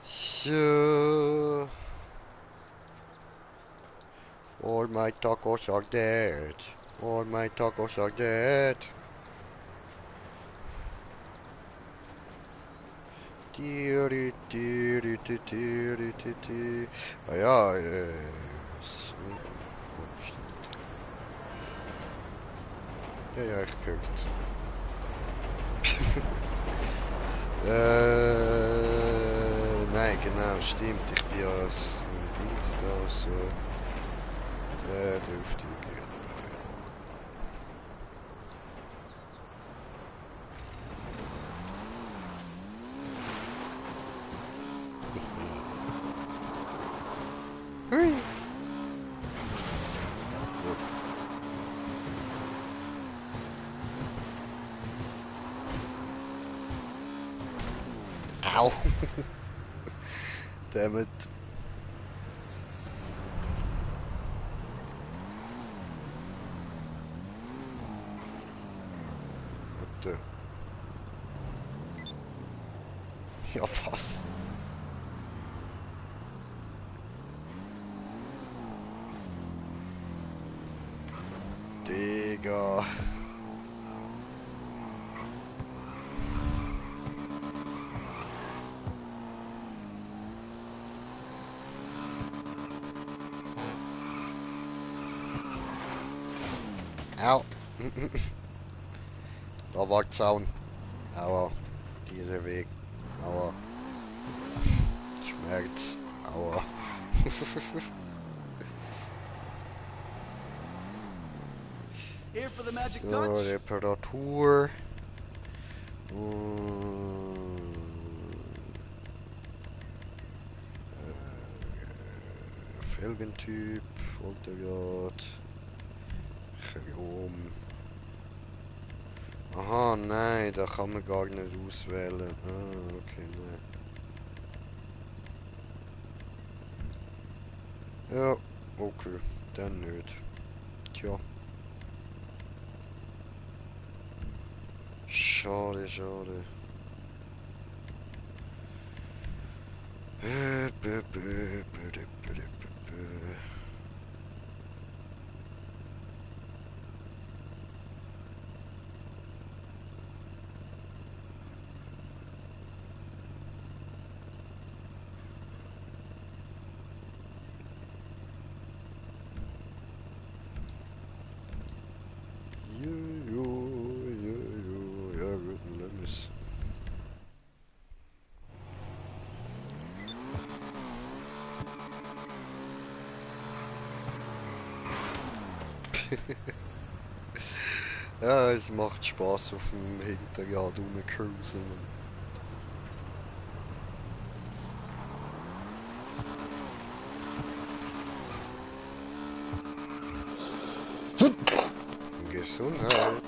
So. All my tacos are dead. All my tacos are dead. Ah ja, ja, ja, ich gehört. Nein, genau, stimmt. Ich bin ja als Dings da, so. Der dürfte gerade. Hui! Au! Damn it. Warte. Ja, was? Digga. Au. Da war Zaun. Aua. Dieser Weg. Aua. Schmerz. Aua. Here for the magic So, touch. Reparatur. Felgentyp. Voltograd. Chrom. Aha, nein, da kann man gar nicht auswählen. Ah, okay, nein. Ja, okay, dann nicht. Tja. Schade, schade. Bö, bö, bö, bö, bö, bö, bö. Ja, guten Lemmis. Ja, es macht Spaß auf dem Hinterrad rumcruisen. Gesundheit.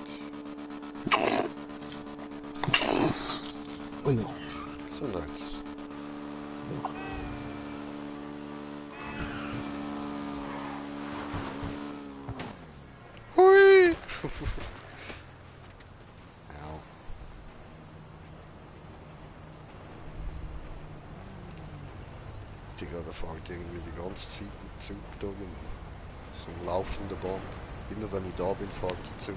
Oh ja. Gesundheit. Hui! Au. Digga, da fährt irgendwie die ganze Zeit ein Zug da rum. So ein laufender Band. Immer wenn ich da bin, fährt der Zug.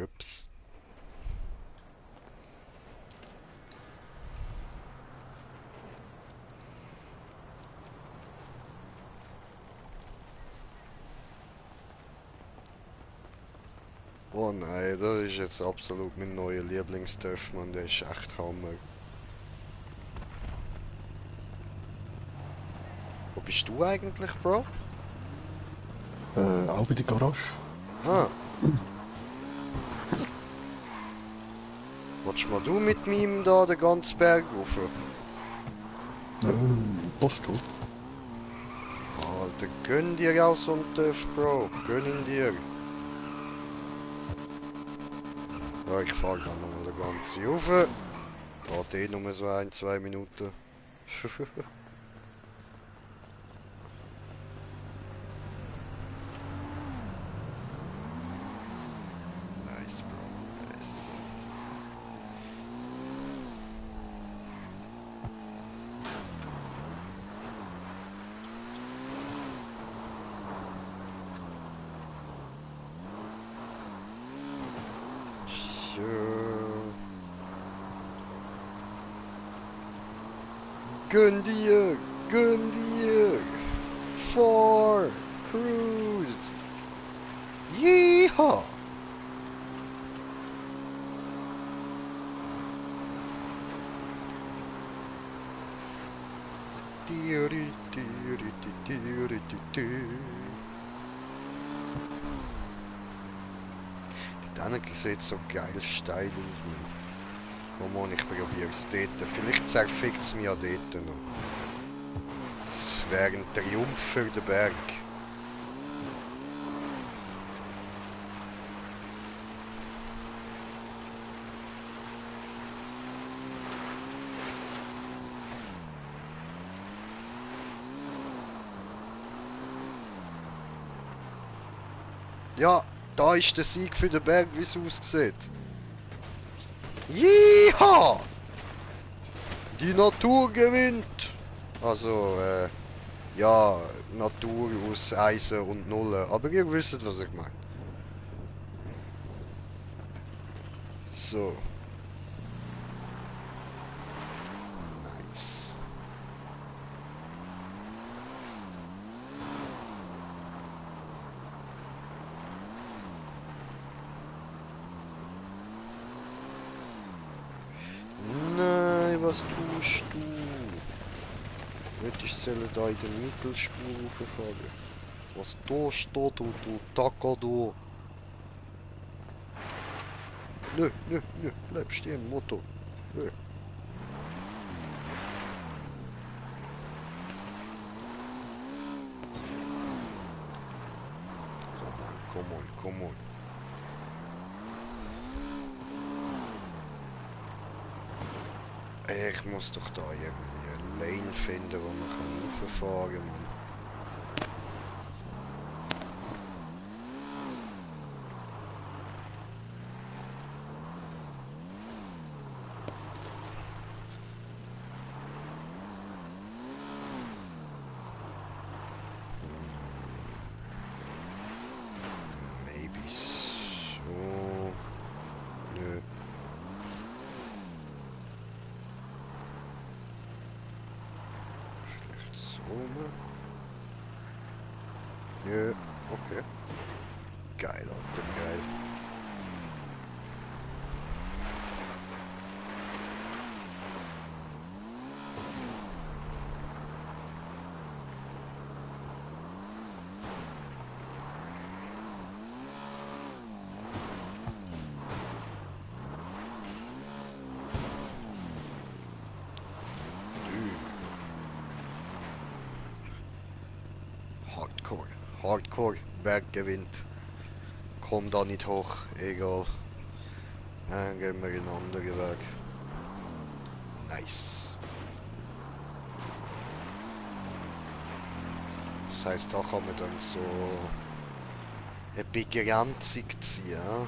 Ups. Oh nein, das ist jetzt absolut mein neuer Lieblingsdörf, man, der ist echt Hammer. Wo bist du eigentlich, Bro? Auch bei der Garage. Ah. Willst mal du mit mir da den ganzen Berg rauf? Passt schon. Alter, gönn dir auch so einen TÜV, Bro. Gönn ihn dir. Ja, ich fahr dann nochmal eine ganze Ufe. Geht eh nur so 1-2 Minuten. Nice, Bro. Nice. Schön. Gönn dir! Gönn dir! For Cruise! Yeehaw! Die Tanne sieht so geil steil aus. Oh Mann, ich probiere es dort. Vielleicht zerfickt es mich ja dort noch. Es wäre ein Triumph für den Berg. Ja, da ist der Sieg für den Berg, wie es aussieht. Jeha! Die Natur gewinnt! Also, ja, Natur aus Eisen und Nullen. Aber ihr wisst, was ich meine. So. Nice. Nein, was tust du? Ich soll da in der Mittelspur rauffahren. Was da steht, du Tacker, du. Nö, nö, nö, bleib stehen, Motto. Nö. Come on, come on. Ich muss doch da irgendwie eine Lane finden, wo man rauffahren kann. Maybe so. Nö. Vielleicht so mal. Nö. Okay. Geil, Alter, geil. Hardcore. Hardcore. Berg gewinnt. Komm da nicht hoch. Egal. Dann gehen wir einen anderen Weg. Nice. Das heisst, da kann man dann so eine Begrenzung ziehen. Ja?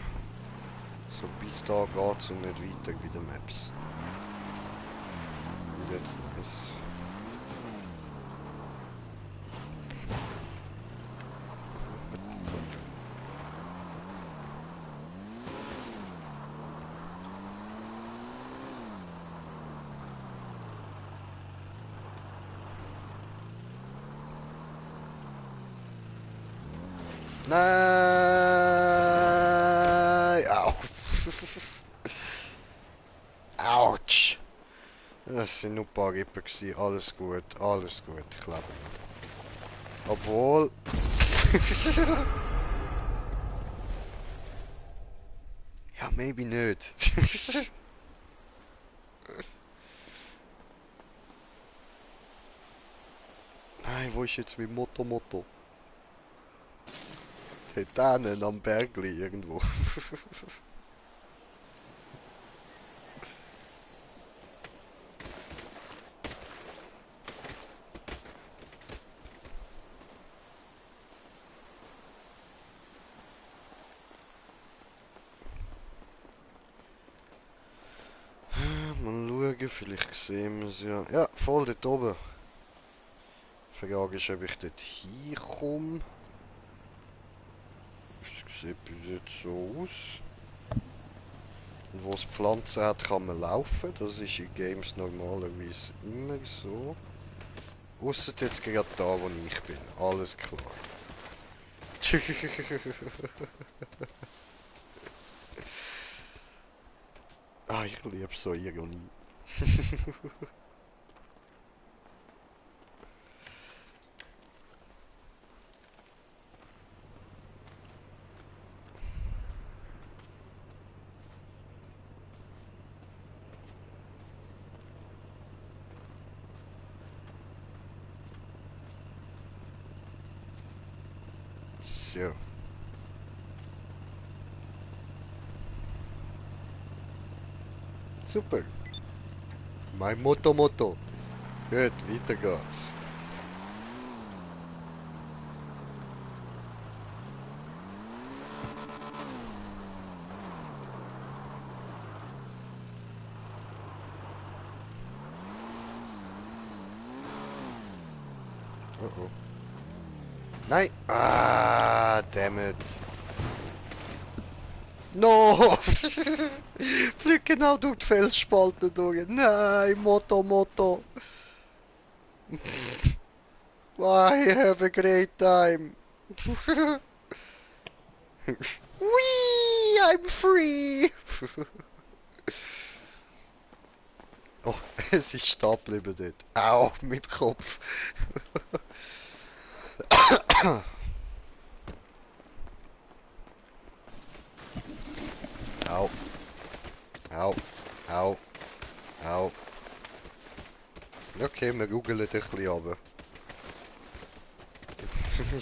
So bis da geht's und nicht weiter wie die Maps. Und jetzt nice. Nein! Au! Autsch! Das sind nur ein paar Rippen gewesen. Alles gut, ich lebe noch. Obwohl... ja, maybe nicht. Nein, wo ist jetzt mein Motto? Da hinten am Bergli irgendwo. Mal schauen, vielleicht sehen wir es ja. Ja, voll dort oben. Die Frage ist, ob ich dort hinkomme. Es sieht bis jetzt so aus. Und wo es Pflanzen hat, kann man laufen. Das ist in Games normalerweise immer so. Ausser jetzt gerade da, wo ich bin. Alles klar. Ah, ich liebe so Ironie. So. Super. Mein Motto. Gut, weiter geht's. Oh oh. Nein! Ah, damn it. No! Flieg genau durch die Felsspalte durch. Nein, Motto. I have a great time. Whee! I'm free! Oh, es ist stehen geblieben dort. Au, mit Kopf. Au. Au. Okay, wir googeln ein bisschen runter.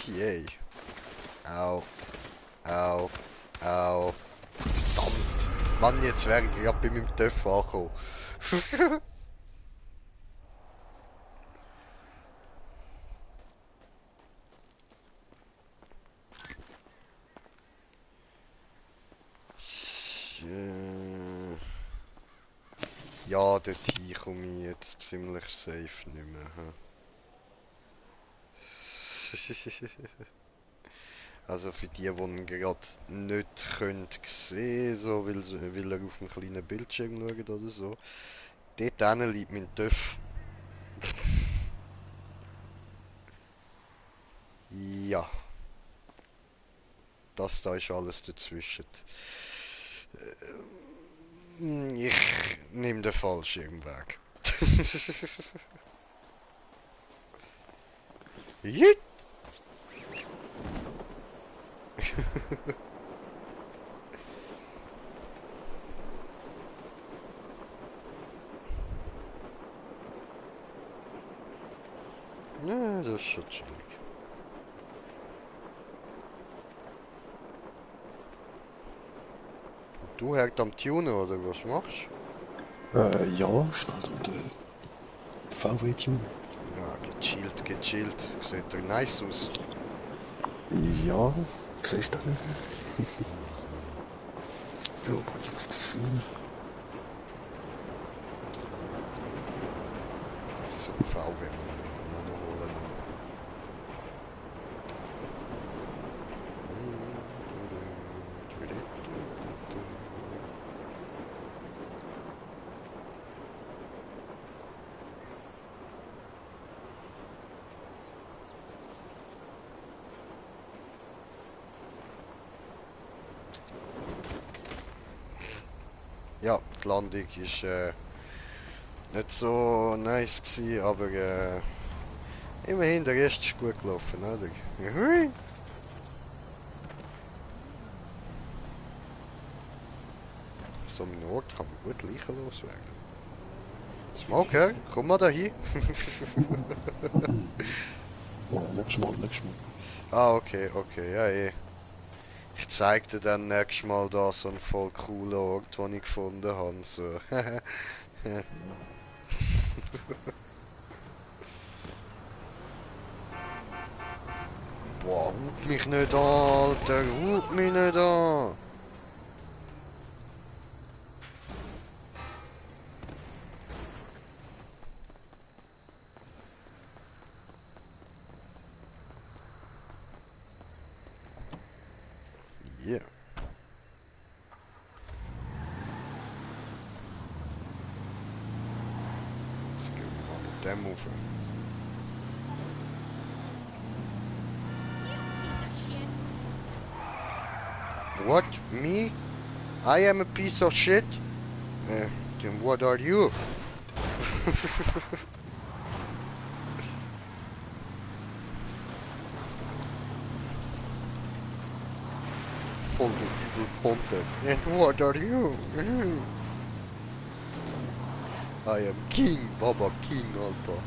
Yay. Au. Verdammt. Mann, jetzt wäre ich gerade bei meinem Töpf angekommen. Ja, dort komme ich jetzt ziemlich safe nicht mehr. Also für die ihn gerade nicht könnt sehen, so, weil er auf einem kleinen Bildschirm schaut oder so. Dort hinten liegt mein Töff. Ja. Das da ist alles dazwischen. Ich nehme den Fallschirmweg. Jit! Ja, das ist schon chillig. Du hängt am Tunen oder was machst Ja, schnell um den VW-Tune. du? Ja, gechillt. Sieht doch nice aus. Ja, siehst du nicht? Ja, aber jetzt zu viel. So, VW muss ich noch holen. Ja, die Landung ist nicht so nice gewesen, aber immerhin der Rest ist gut gelaufen, oder? Hui. So einem Ort kann man gut Leichen loswerden. Smoker, komm mal da hin. Ja, nächstes Mal, nächstes Mal. Ah, okay, okay, ja eh. Ich zeig dir dann nächstes Mal da so einen voll coolen Ort, den ich gefunden habe. So. Boah, hut mich nicht an, Alter, hut mich nicht an. Yeah. Jetzt gehen wir mal mit dem rauf. What? Me? I am a piece of shit? Then what are you? Voll der übel Content. And what are you? I am King, Baba King, Alter.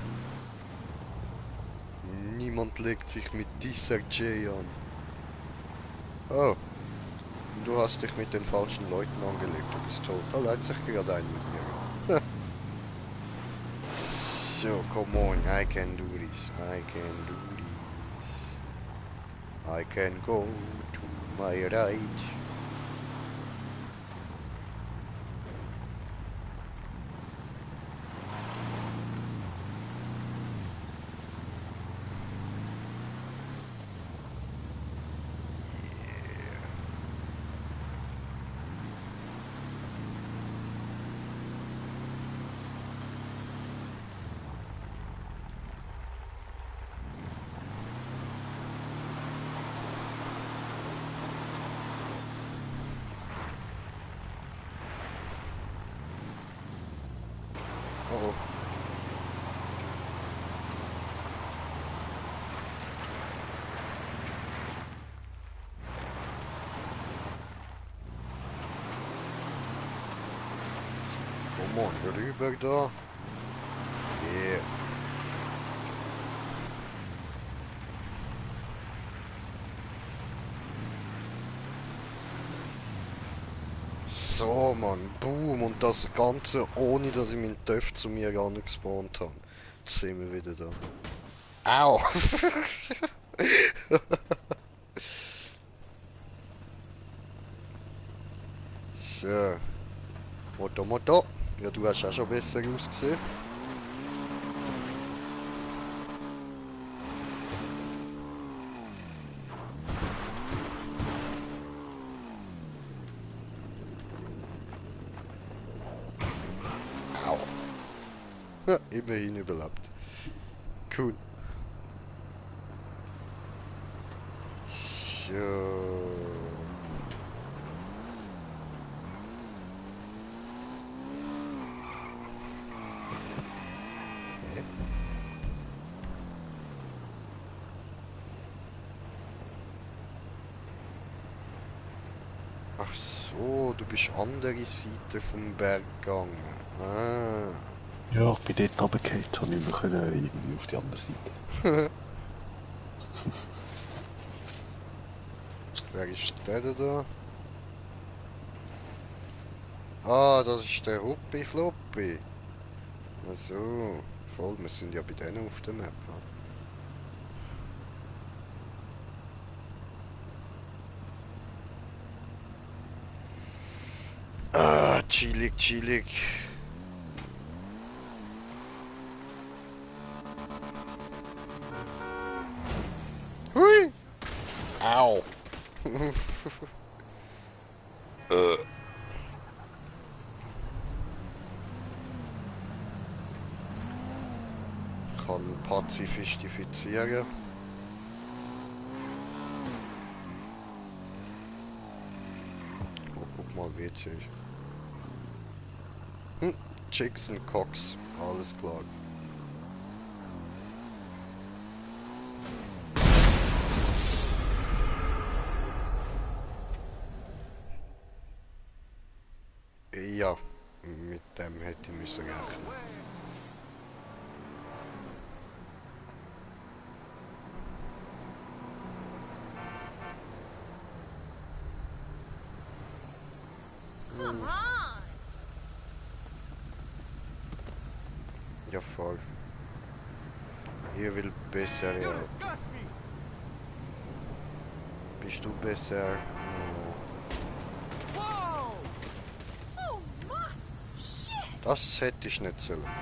Niemand legt sich mit dieser J an. Oh, du hast dich mit den falschen Leuten angelegt. Du bist total einzig gerade ein mit mir. So, come on, I can do this. I can do this. I can go to my right. Oh, come on, rüber da. Yeah. So, Mann, boom, und das Ganze ohne, dass ich meinen Töpf zu mir gespawnt habe. Jetzt sind wir wieder da. Au! So, Motto, Motto. Ja, du hast auch schon besser ausgesehen. Au! Ja, immerhin überlebt. Cool. So. Hä? Ach so, du bist andere Seite vom Berg gegangen. Ah. Ja, ich bin dort runtergefallen, habe nicht mehr können, irgendwie auf die andere Seite. Wer ist der da? Ah, das ist der Huppi Floppi. Ach so, voll, wir sind ja bei denen auf der Map. Ah, chillig, chillig. Hui! Au! Ich kann pazifistifizieren. Oh, guck mal, WC. Chicks und Cox, alles klar. Ja, mit dem hätte ich müssen rechnen. Come on! Ja, voll. Ihr will besser, You ja. disgust me. Bist du besser? Whoa! Oh my! Shit! Das hätte ich nicht sollen machen.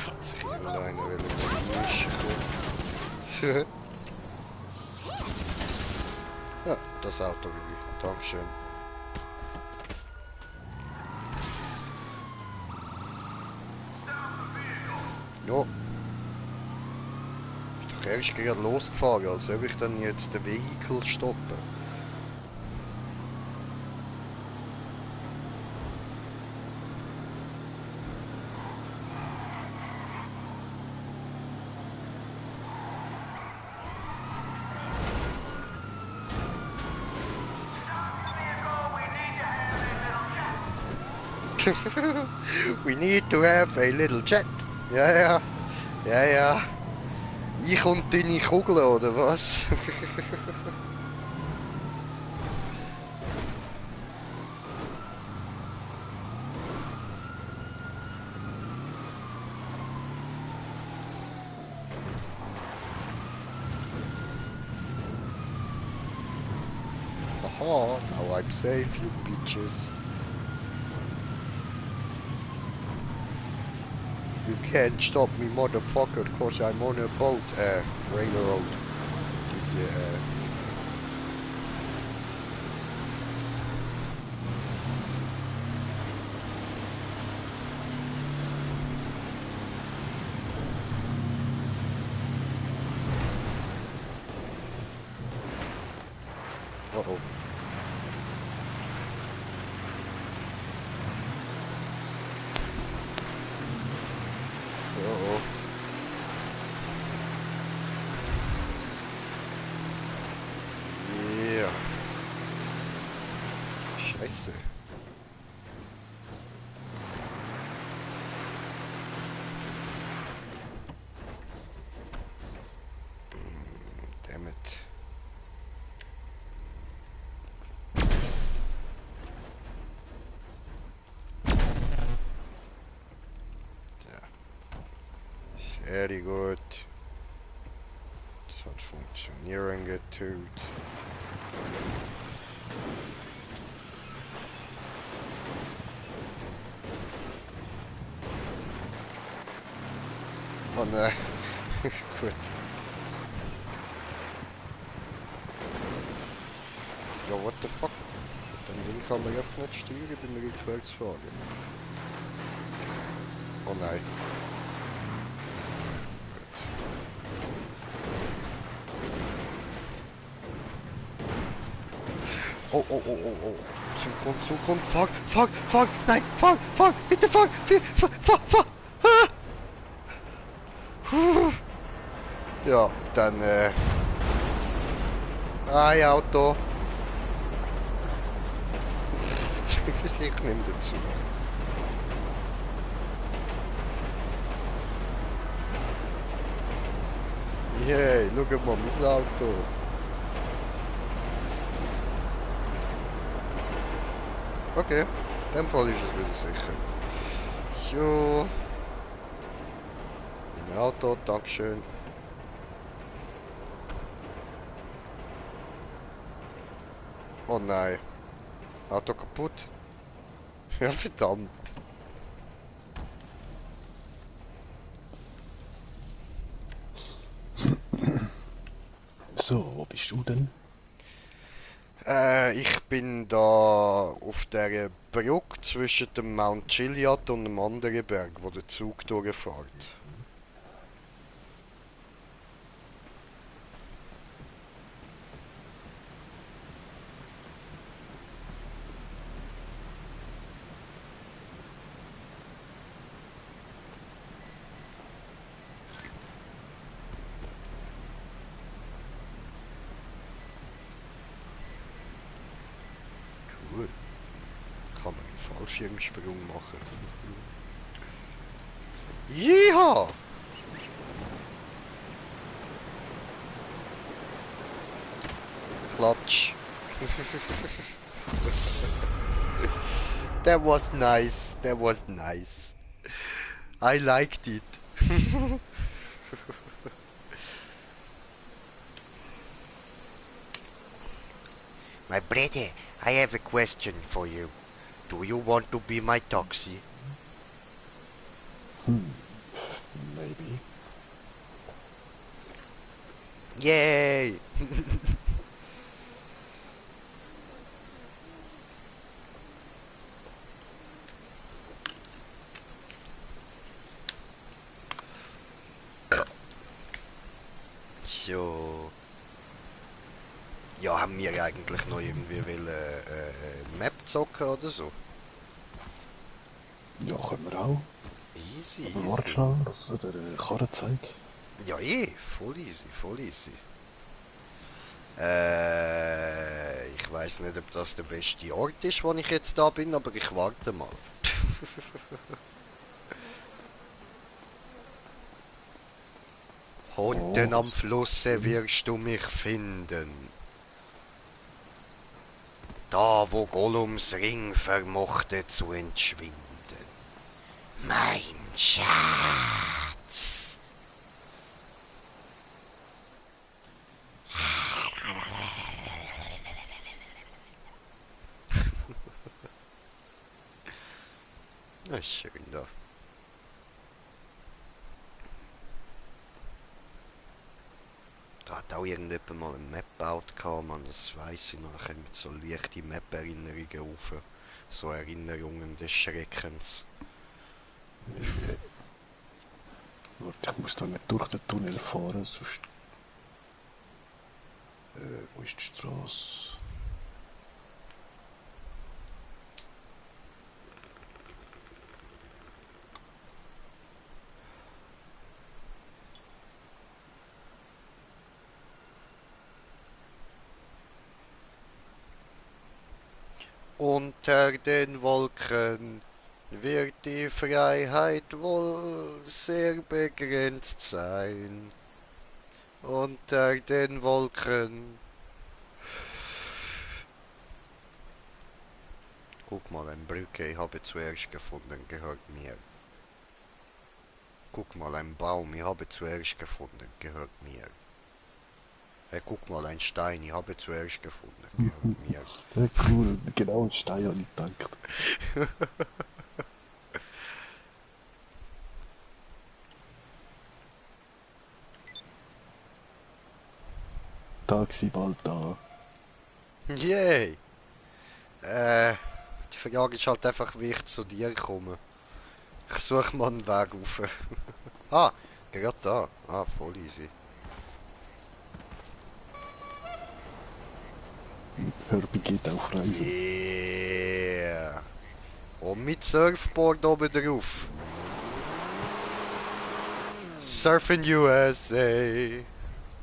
Hat sich irgendeiner will mischen. Ja, das Auto will ich. Dankeschön. Ja. Ist doch erst gerade losgefahren, als ob ich dann jetzt den Vehikel stoppen. We need to have a little chat. Ja, ja. Ja, ja. Ich und deine Kugel, oder was? Haha, now I'm safe, you bitches. You can't stop me, motherfucker, cause I'm on a boat, railroad. Diese, oh. Oh. Yeah. Scheiße. Damn it. Sehr gut. Das hat funktionieren getut. Oh nein. Gut. Ja, what the fuck? Dann Ding kann man einfach nicht steuern beim Rückwärtsfahren. Oh nein. Oh, oh, oh, oh, oh. Zukunft, fuck, nein, fuck, bitte fuck, fuck. Ah! Puh. Ja, dann, ein Auto. Ich nehme dazu. Yay, schau mal, mein Auto. Okay, in dem Fall ist es wieder sicher. Jo. Im Auto, dankeschön. Oh nein. Auto kaputt. Ja, verdammt. So, wo bist du denn? Ich bin da auf der Brücke zwischen dem Mount Chiliad und einem anderen Berg, wo der Zug durchfährt. Fallschirmsprung machen. Jeha! Klatsch. That was nice. That was nice. I liked it. My brother, I have a question for you. Do you want to be my taxi? Maybe. Yay! So. Ja, haben wir eigentlich noch irgendwie Map zocken oder so? Ja, können wir auch. Easy, Aber warte easy. schnell, dass ich dir eine Karre zeige. Ja, voll easy, voll easy. Ich weiß nicht, ob das der beste Ort ist, wo ich jetzt da bin, aber ich warte mal. Unten am Flusse wirst du mich finden. Da, wo Gollums Ring vermochte zu entschwinden. Mein Schatz. Na schön da. Da hat auch irgendjemand mal eine Map gebaut, man, das weiss ich noch. Da kommen so leichte Map-Erinnerungen auf. So Erinnerungen des Schreckens. Warte, ich muss da nicht durch den Tunnel fahren, sonst... wo ist die Straße? Unter den Wolken wird die Freiheit wohl sehr begrenzt sein. Unter den Wolken. Guck mal, eine Brücke, ich habe zuerst gefunden, gehört mir. Guck mal, ein Baum, ich habe zuerst gefunden, gehört mir. Hey, guck mal, ein Stein, ich habe zuerst gefunden, gehört mir. Ja, cool, genau ein Stein habe ich gedacht. Taxi bald da. Yay! Die Frage ist halt einfach, wie ich zu dir komme. Ich suche mal einen Weg rauf. Ah, gerade da. Ah, voll easy. Herbie geht auf Reisen. Yeah! Und mit Surfboard oben drauf. Surfing USA!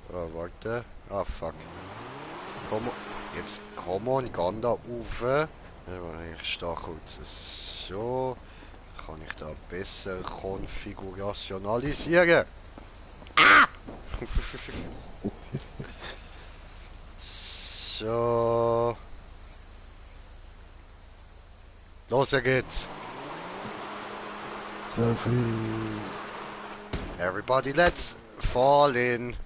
Oh, warte. Ah, fuck. Komm, jetzt komm on, geh da rauf. Ja, ich stehe kurz so. Kann ich da besser konfigurationalisieren? Ah! So. Los geht's. Surfing. Everybody, let's fall in.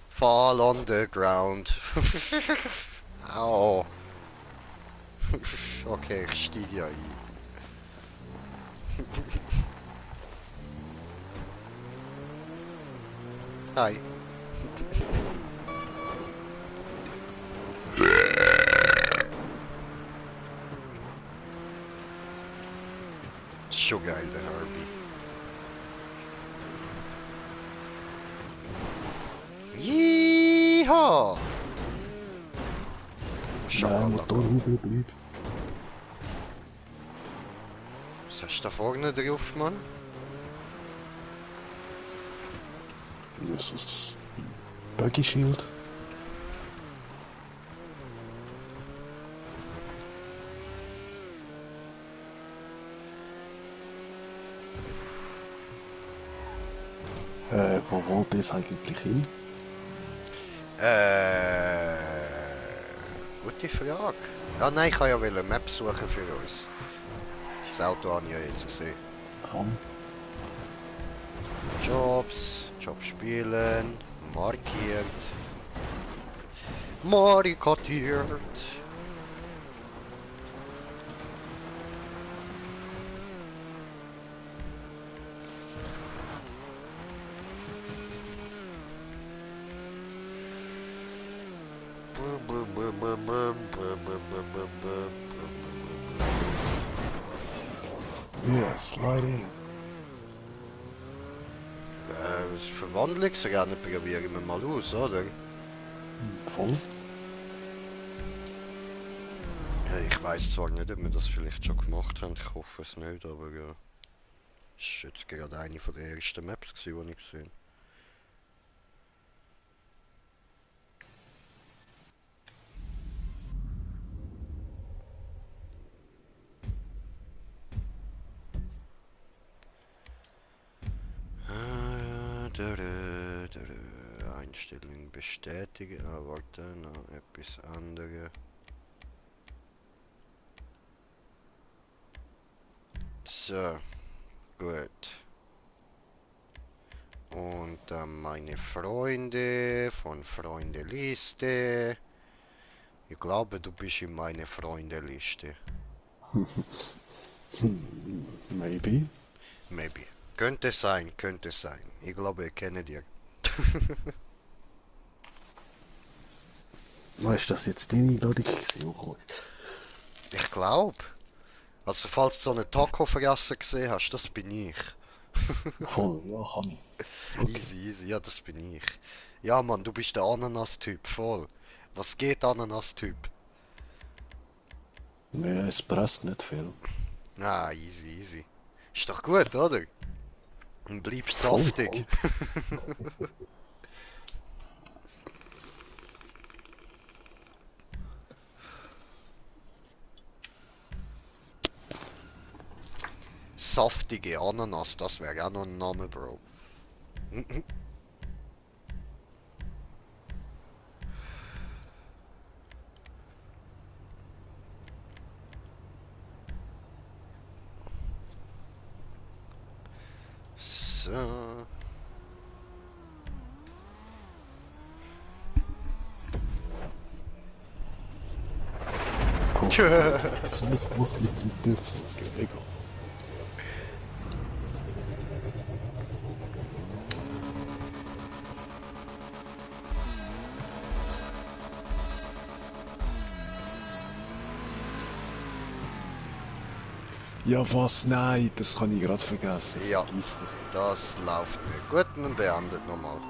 Fall on the ground. Au. Okay, ich stieg ja ein. Hi. Schon geil, der Herbie. Yeehaw! Nein, Motorhupe bleibt. Was hast du da vorne drauf, Mann? Jesus. Buggy Shield. Wo wollt ihr es eigentlich hin? Gute Frage. Ja, nein, ich kann ja eine Map suchen für uns. Das Auto habe ich ja jetzt gesehen. Komm. Jobs, Job spielen, markiert. Marikatiert. Yeah, sliding. Das Verwandlungsrennen probieren wir mal aus, oder? Voll. Ja, ich weiß zwar nicht, ob wir das vielleicht schon gemacht haben, ich hoffe es nicht, aber ja. Das ist jetzt gerade eine von den ersten Maps gewesen, die ich gesehen habe. Einstellung bestätigen. Ah, warte, noch etwas anderes. So, gut. Und dann meine Freunde von Freundeliste. Ich glaube, du bist in meiner Freundeliste. Maybe. Maybe. Könnte sein, könnte sein. Ich glaube, ich kenne dir. Ist das jetzt deine Einladung gewesen, Roy? Ich glaube. Also falls du so einen Taco vergessen gesehen hast, das bin ich. Voll, ja, kann ich. Okay. Easy, easy, ja, das bin ich. Ja, Mann, du bist der Ananas-Typ, voll. Was geht, Ananas-Typ? Ja, es presst nicht viel. Ah, easy, easy. Ist doch gut, oder? Und bleibst Voll, saftig. Saftige Ananas, das wäre auch noch ein Name, Bro. So. Scheiß, was liegt in der Folge? Egal. Ja, was? Nein, das kann ich gerade vergessen. Ja. Vergiss Das läuft nicht. Gut, man beendet nochmal.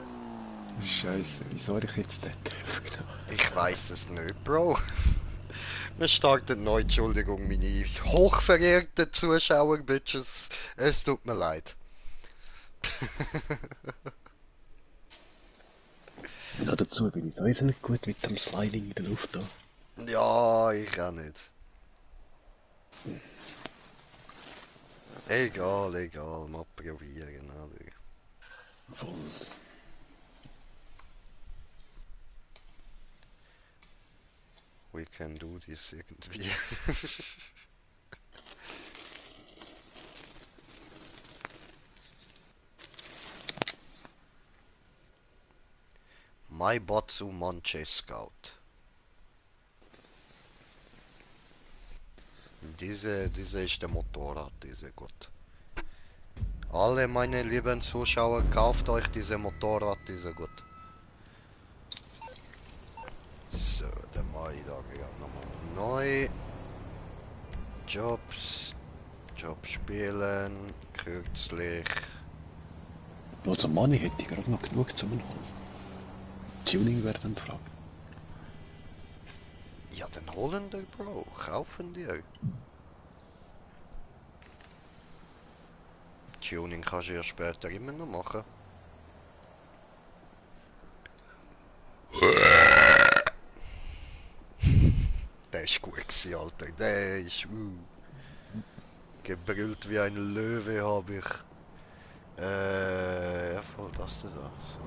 das. Scheiße, wieso habe ich jetzt den Treffer genommen? Ich weiß es nicht, Bro. Wir starten neu, Entschuldigung, meine hochverehrten Zuschauer, Bitches. Es tut mir leid. Ja, dazu bin ich sowieso nicht gut mit dem Sliding in der Luft da. Ja, ich auch nicht. Egal, egal, mal probieren, oder? Voll. We can do this irgendwie. My Batsu Manche Scout. Diese ist der Motorrad, diese gut. Alle meine lieben Zuschauer, kauft euch diese Motorrad, diese gut. So, dann mache ich da gerade nochmal neu. Jobs, Job spielen, kürzlich. Also Money hätte ich gerade noch genug zum Holen. Tuning wäre dann die Frage. Ja, dann holen die, Bro, kaufen die. Tuning kannst du ja später immer noch machen. Der ist gut gewesen, Alter. Der ist gebrüllt wie ein Löwe, habe ich. Ja voll, das ist das.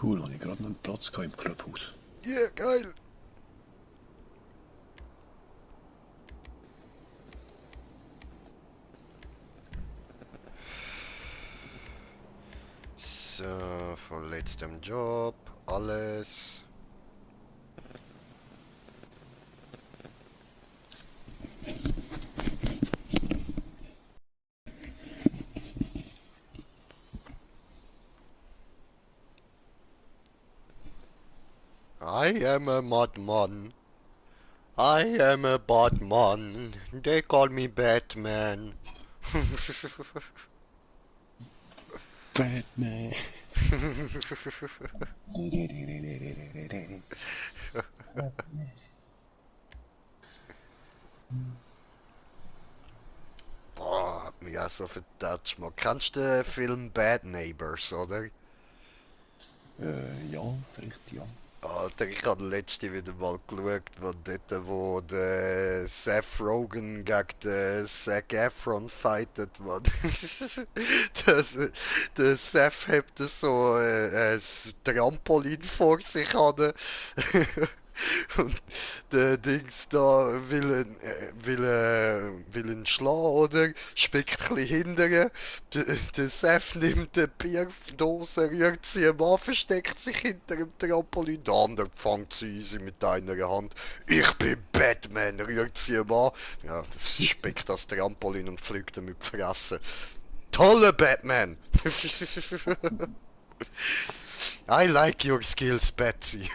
Cool, habe ich gerade noch einen Platz gehabt im Clubhaus. Ja, geil! So, von letztem Job, alles. I am a madman. I am a Batman. They call me Batman. Batman. Boah, hat mich auch so vertatscht, man. Kennst du den Film Bad Neighbors, oder? Ja, vielleicht ja. Alter, ich habe letzte wieder mal geschaut, wo der Seth Rogen gegen den Zac Efron fightet, man. das, der Seth hat so ein Trampolin vor sich an. Und der Dings da will ihn schlagen, oder? Spickt ein bisschen hinterher. Der Seth nimmt die Bierdose, rührt sie ihm an, versteckt sich hinter dem Trampolin. Der andere fängt sie easy mit einer Hand. Ich bin Batman, rührt sie ihm an. Ja, das spickt das Trampolin und fliegt ihm in die Fresse. Toller Batman! I like your skills, Betsy.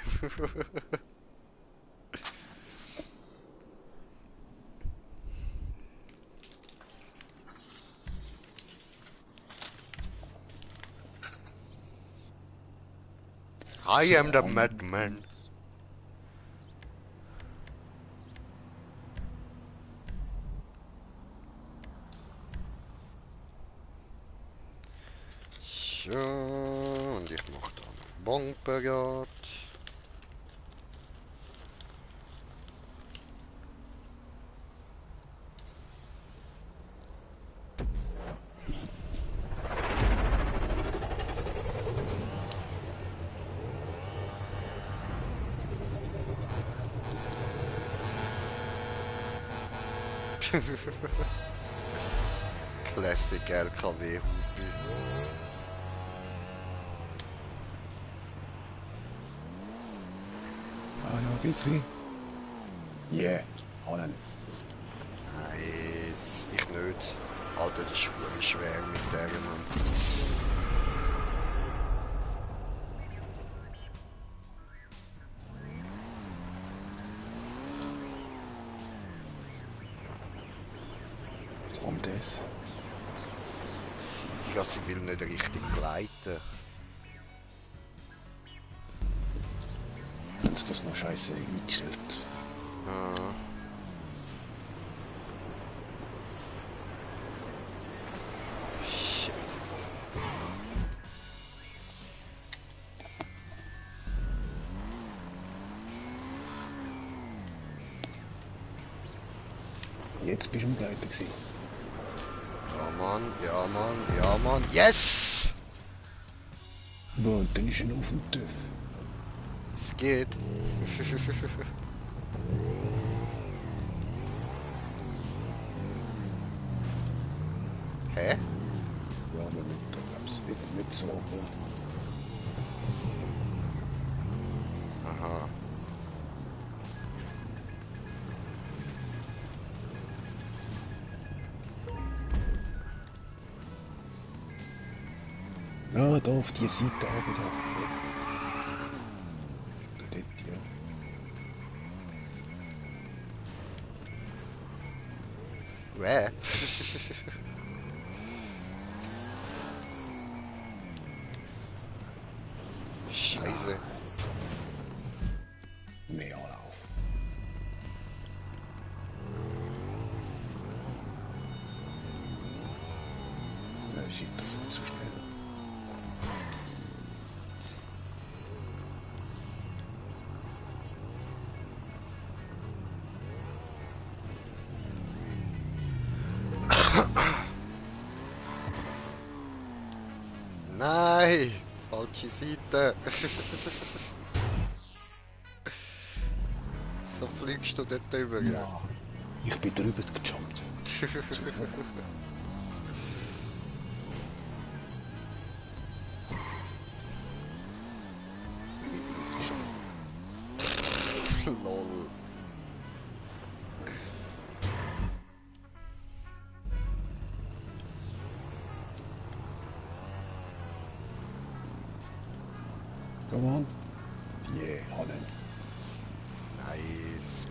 I am the madman. So, und ich mach da noch Bonparat. Classic LKW. Ah ja, bisschen. Yeah, Holland. Nice. Ich nicht. Alter, das ist wirklich schwer mit der, Mann. Was kommt das? Die Gasse will nicht richtig gleiten. Jetzt das noch scheiße eingestellt. Ah. Shit. Jetzt bist du am Gleiten gewesen. Ja Mann, ja Mann, ja Mann. Yes! Boah, und dann ist er noch auf dem TÜV. Es geht. Hä? Ja, aber nicht so. Aha. Ja, da auf die Seite oben da. Dort, ja. Wer? Scheiße. Mehr Anlauf. shit, das ist so schnell. Nein! Falsche Seite! So fliegst du dort drüber, gell? Ja. Ich bin drüber gejumpt. Lol. Come on. Yeah, Holland. Nice.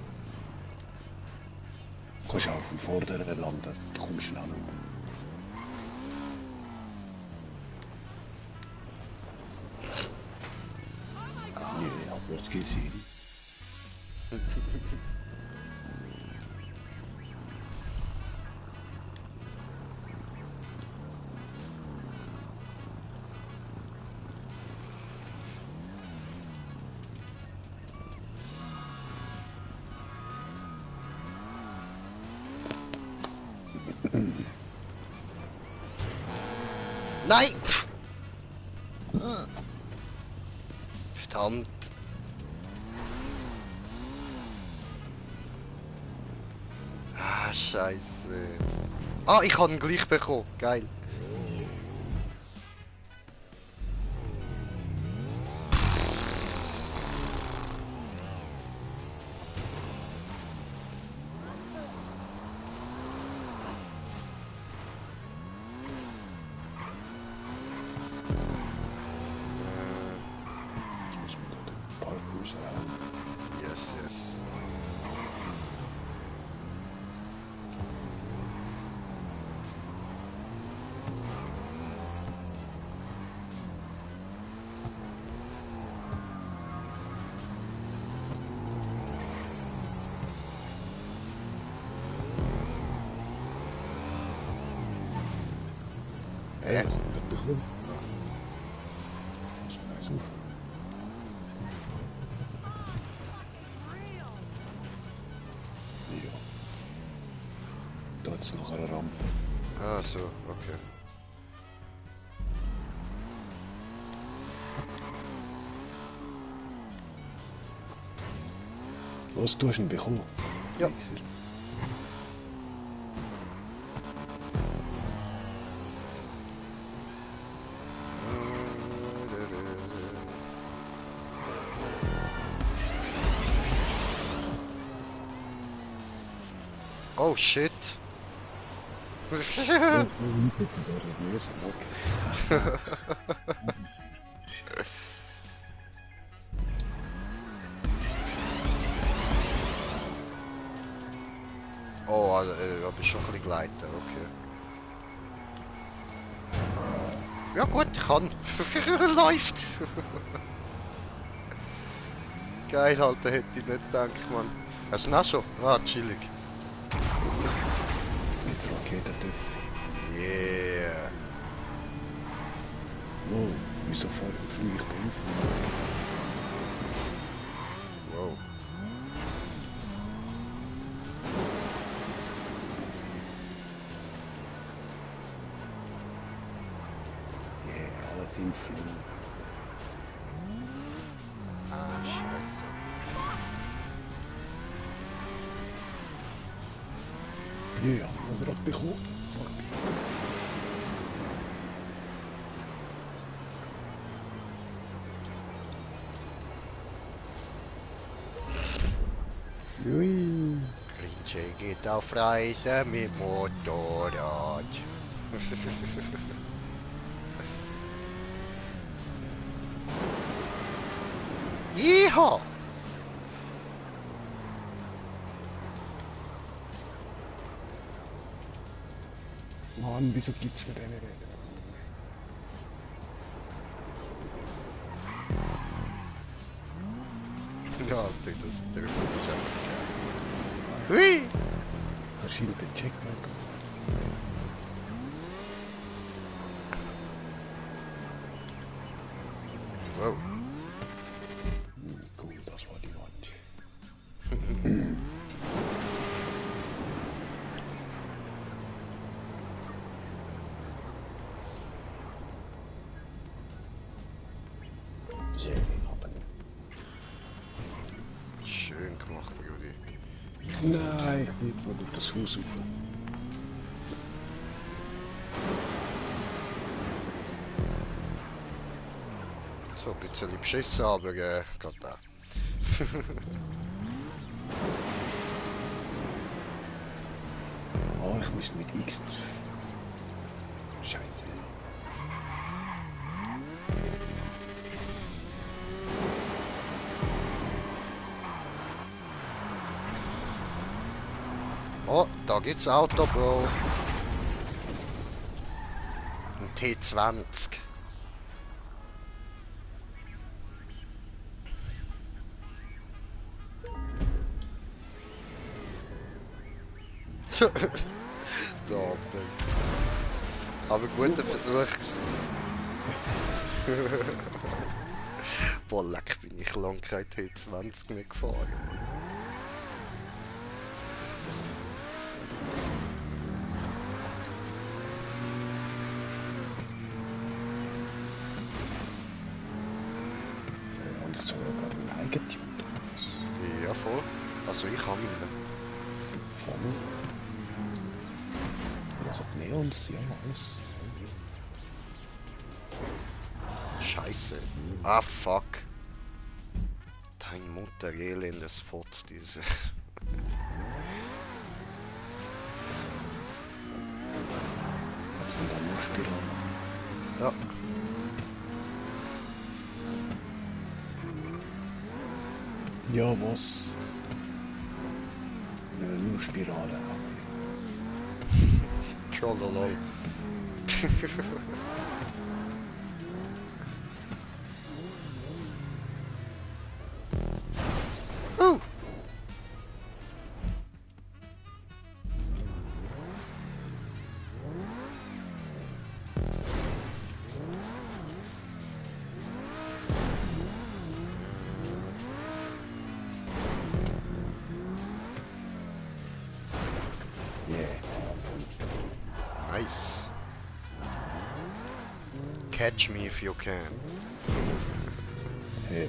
Du kannst auch auf dem Vorderen landen, du kommst schnell rum. Yeah, abwärts geht's hin. Nein! Verdammt. Ah, Scheiße. Ah, ich habe ihn gleich bekommen. Geil. Jetzt muss man da den Park raus. Yes, yes. Ja, ich hab das bekommen. Muss man eins auf. Ja. Da hat's noch eine Rampe. Ah, so, okay. Was, du hast ihn bekommen? Ja. Weiser. Oh shit. Ja, so lieb hätte ich da gewesen, okay. Oh, also, aber schon ein bisschen gleiten, okay. Ja gut, ich kann. Läuft. Geil, Alter, hätte ich nicht gedacht, Mann. Hast du ihn auch schon? Ah, chillig. Mit Raketentöpfen. Yeah. Wow, wieso fliege ich da auf? Wow. Yeah, alles im Flug. Ah, scheiße. Ja, haben wir gerade bekommen. Ui. Grinche geht auf Reise mit Motorrad. Yeehaw! Mann, wieso gibt's mir denn Ja, Alter, das dürfte ich einfach gerne. Hui! verschiedelte Checkpoint? Nein, ich bin jetzt nicht auf das Haus rauf. So, ein bisschen beschissen, aber geht auch. Oh, ich muss mit X. Scheiße. Oh, da gibt's Auto, Bro. Ein T20. Da, aber guter Versuch gewesen. Boah, leck, bin ich lang kein T20 mehr gefahren. Und ich soll gerade einen Eigentümer. Ja, voll. Also ich habe ihn. Voll. Macht Neons, ja, alles. Scheiße. Ah, fuck. Dein Mutter, elendes Fotz, diese. Was sind da nur Spiralen? Ja. Ja, was? Ja, nur Spirale. Trollolol. Oh. Yeah. Nice. Catch me if you can. Hey,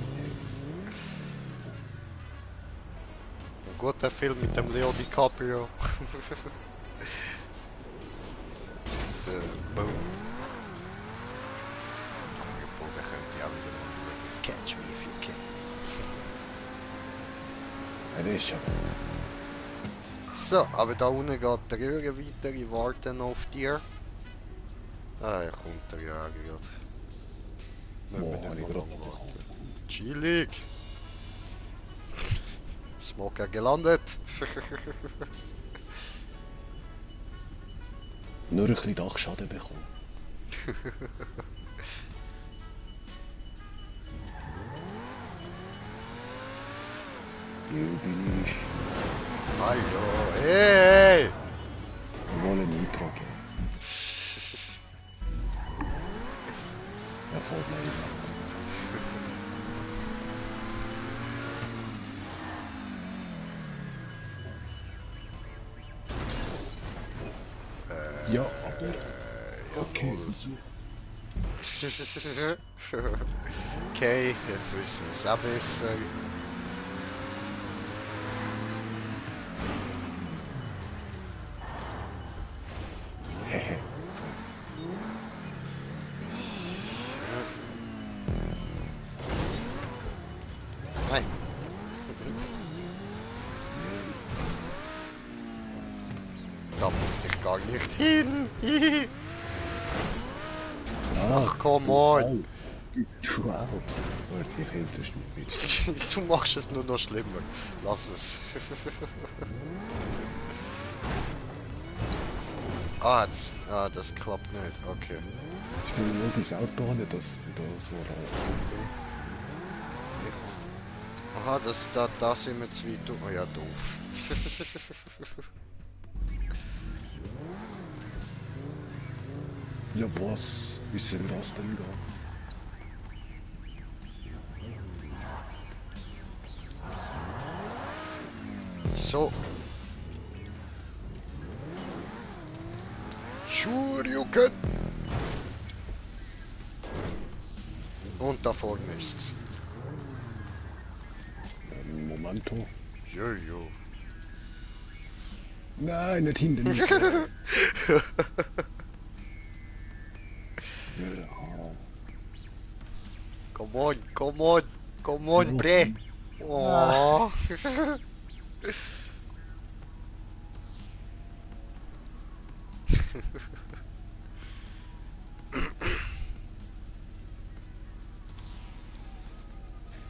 Ein guter Film mit dem Leo DiCaprio. So, boom. Obwohl, da könnte ich auch wieder mal schauen. Catch me if you can. hey. Das ist ja. So, aber da unten geht der Röhre weiter, ich warte noch auf dir. Ah, er kommt der Jäger gerade. Boah, Müssen wir habe nicht ich noch gerade lang warten. gekommen. Chillig! Smoker gelandet! Nur ein bisschen Dachschaden bekommen. Hier bin ich. Hallo, hey! Wir wollen Nitro geben. Ja, voll leise. Ja, aber. Okay, Okay, jetzt wissen wir es auch besser. hehe. Nein. Da musste ich gar nicht hin. Ach, come on. Du auch. Warte, ich helfe dir nicht mit. Du machst es nur noch schlimmer. Lass es. Das klappt nicht. Okay. Stell dir mal das Auto an, das da so rauskommt. Aha, da sind wir zu weit. Oh ja, doof. Ja, was? Wie soll das denn gehen? So. Shoryuken! Und da vorne ist's. Momento. Jojo. Nein, nicht hinten. Nicht. Ja. Come on, come on, come on, bre. Oh.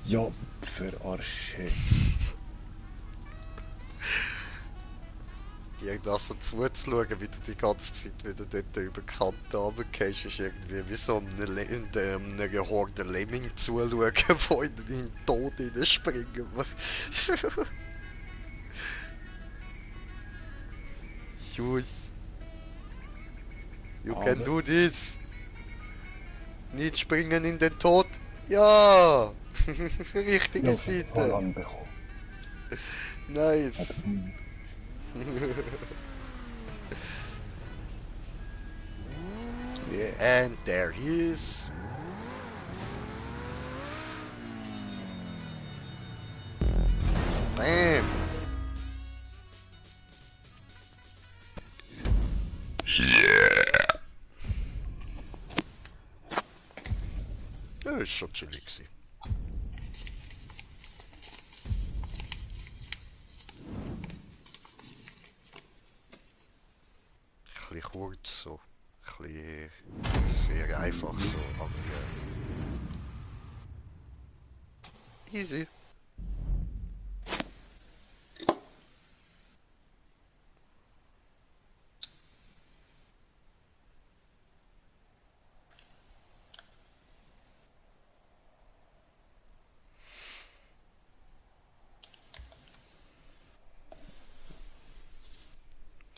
Ja, verarsche. Irgendwas so zuzuschauen, wie du die ganze Zeit wieder dort über die Kante runtergehst, ist irgendwie wie so einer Horde Lemming zuschauen, wo in den Tod springen. Schuss. You can Aber- do this. Nicht springen in den Tod. Ja. Richtige Ja, Seite. voll anbekommen. Nice. Yeah. And there he is. Bam. Ja, ist schon chillig gewesen. Ein bisschen kurz so. Ein bisschen sehr einfach so, aber easy.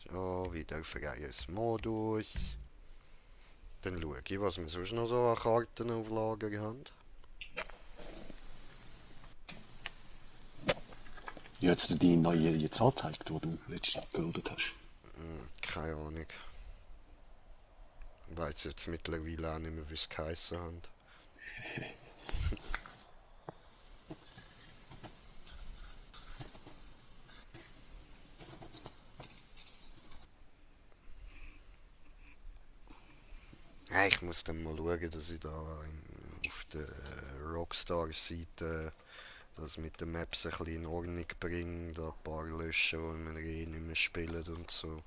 So, wieder freies Modus. Dann schaue ich, was wir sonst noch so an Karten auf Lager haben. Wie hat dir die neue jetzt angezeigt, die du letztens geloadet hast? Keine Ahnung. Ich weiß jetzt mittlerweile auch nicht mehr, wie es geheissen hat. Ja, ich muss dann mal schauen, dass ich da auf der Rockstar-Seite das mit den Maps ein bisschen in Ordnung bringe, da ein paar löschen, die wir eh nicht mehr spielen und so.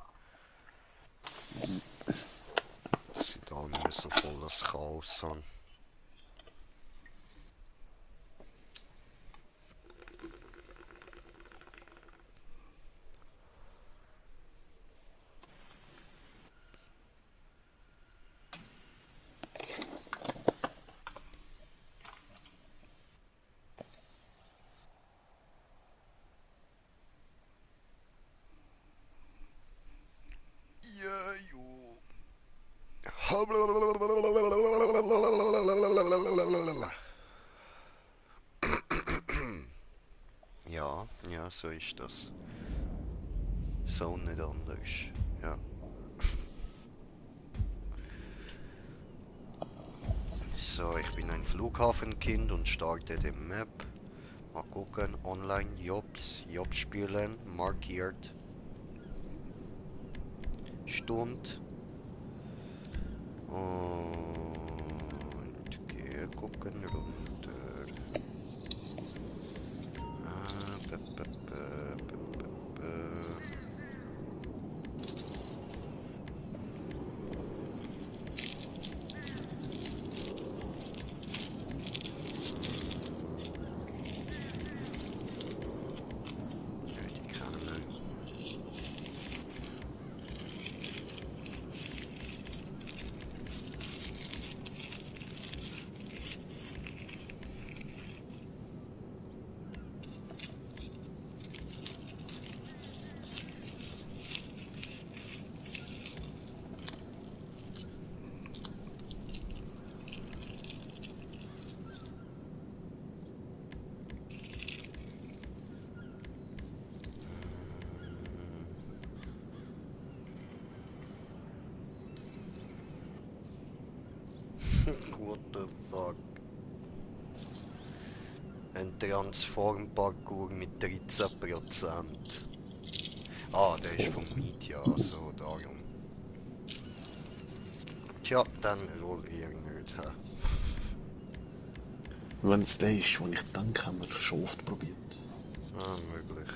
Dass ich da nicht mehr so volles Chaos habe. Ja, jo. Ja, ja, so ist das. So nicht anders. Ja. So, ich bin ein Flughafenkind und starte den Map. Mal gucken, online Jobs, Jobs spielen, markiert. Stund. Und gehe gucken runter. Ba, ba, ba, ba, ba, ba. Ja, die Kanne. What the fuck? Ein Transform-Parkour mit 13%. Ah, der ist vom Mietjahr, so darum. Tja, dann wohl eher nicht. Hä? Wenn es der ist, den ich denke, haben wir schon oft probiert. Ah, möglich.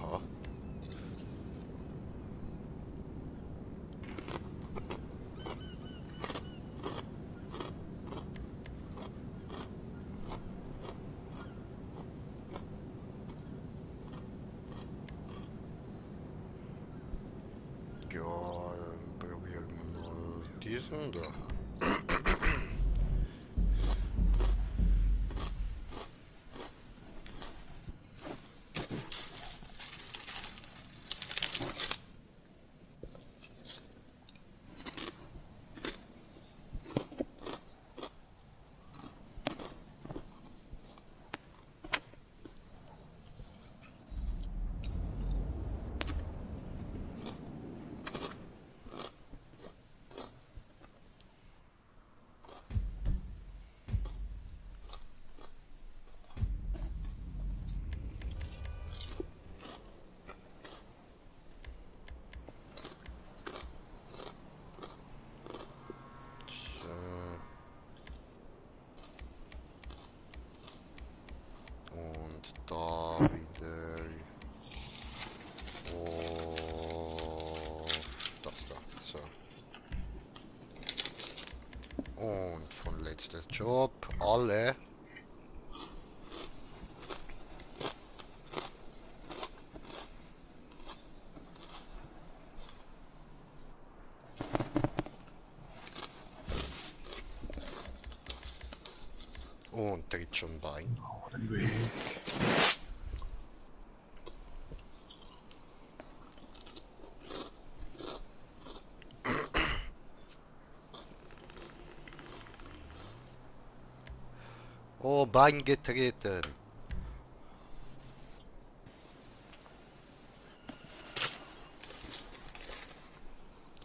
Aha. Ja, dann probieren wir mal diesen da. So. Und da wieder auf das da. So. Und von letztes Job alle. Und tritt schon bei. Auf den Weg. Oh, Bein getreten.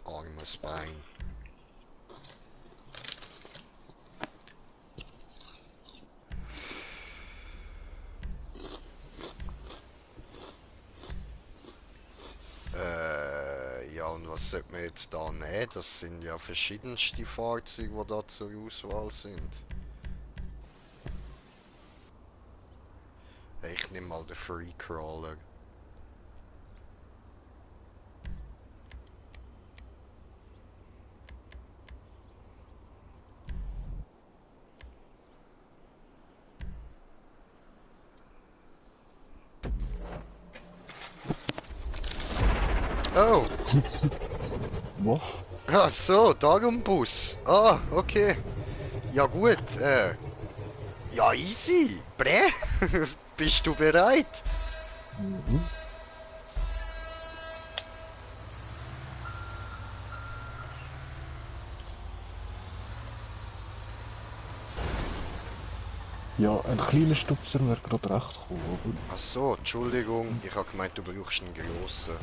Armes Bein. Ja, und was sollte man jetzt da nehmen? Das sind ja verschiedenste Fahrzeuge, die da zur Auswahl sind. Ich nehme mal den Freecrawler. Oh, Was? ach so, darum Bus. Ah, okay. Ja gut, ja easy. Bre, bist du bereit? Mhm. Ja, ein kleiner Stupser wäre gerade recht cool, aber Ach so, Entschuldigung, ich habe gemeint, du brauchst einen grossen.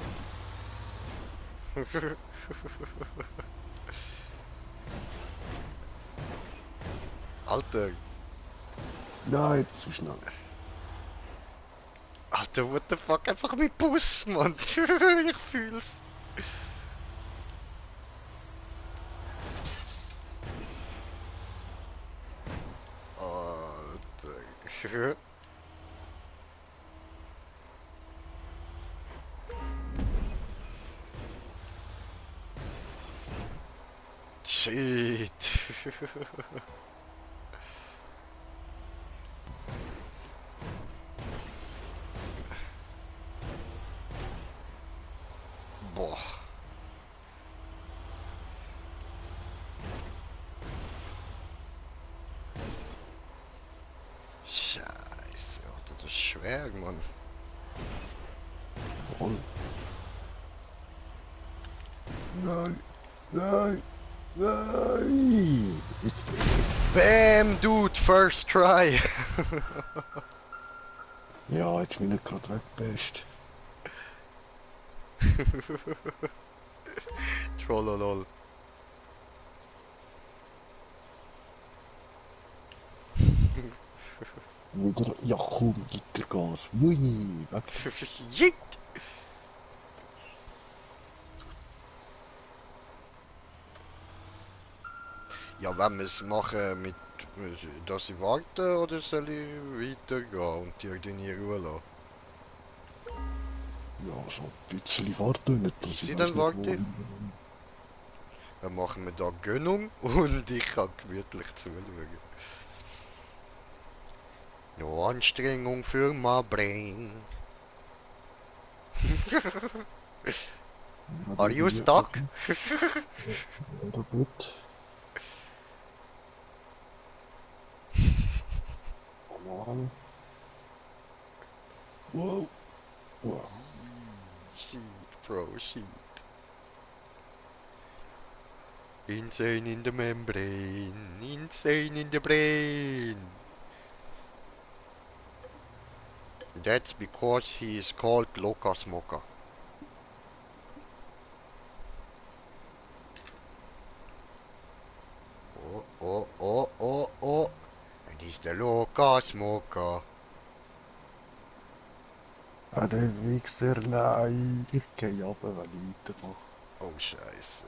Alter, ja, jetzt zu schnell. Alter, what the fuck, einfach mit Bus, Mann. Ich fühl's. Alter. Shit. Boah. Scheiße, Alter, das ist schwer, Mann. Voll. Nein, nein, nein! Jetzt, Bam, dude, first try. ja, jetzt bin ich gerade wegbest. Trollolol. Wieder, ja komm, Gittergas. Ui, weg. Yeet. Ja, wenn wir es machen mit, dass ich warte, oder soll ich weitergehen und die in ihre Ruhe lassen? Ja, so ein bisschen warten, nicht, dass Easy, ich dann weiss nicht, wo warte ich. Dann machen wir da Gönnung und ich kann gemütlich zuschauen. No Anstrengung für mein Brain. Are you stuck? Oder gut. Mann. Wow. Wow. Shit, bro, shit. Insane in the membrane. Insane in the brain. That's because he is called Lucas Mocha. Oh, oh, oh, oh, oh. And he's the Lucas Mocha. Ah, der Wichser, nein. Ich geh runter, wenn ich weitermache. Oh, Scheiße.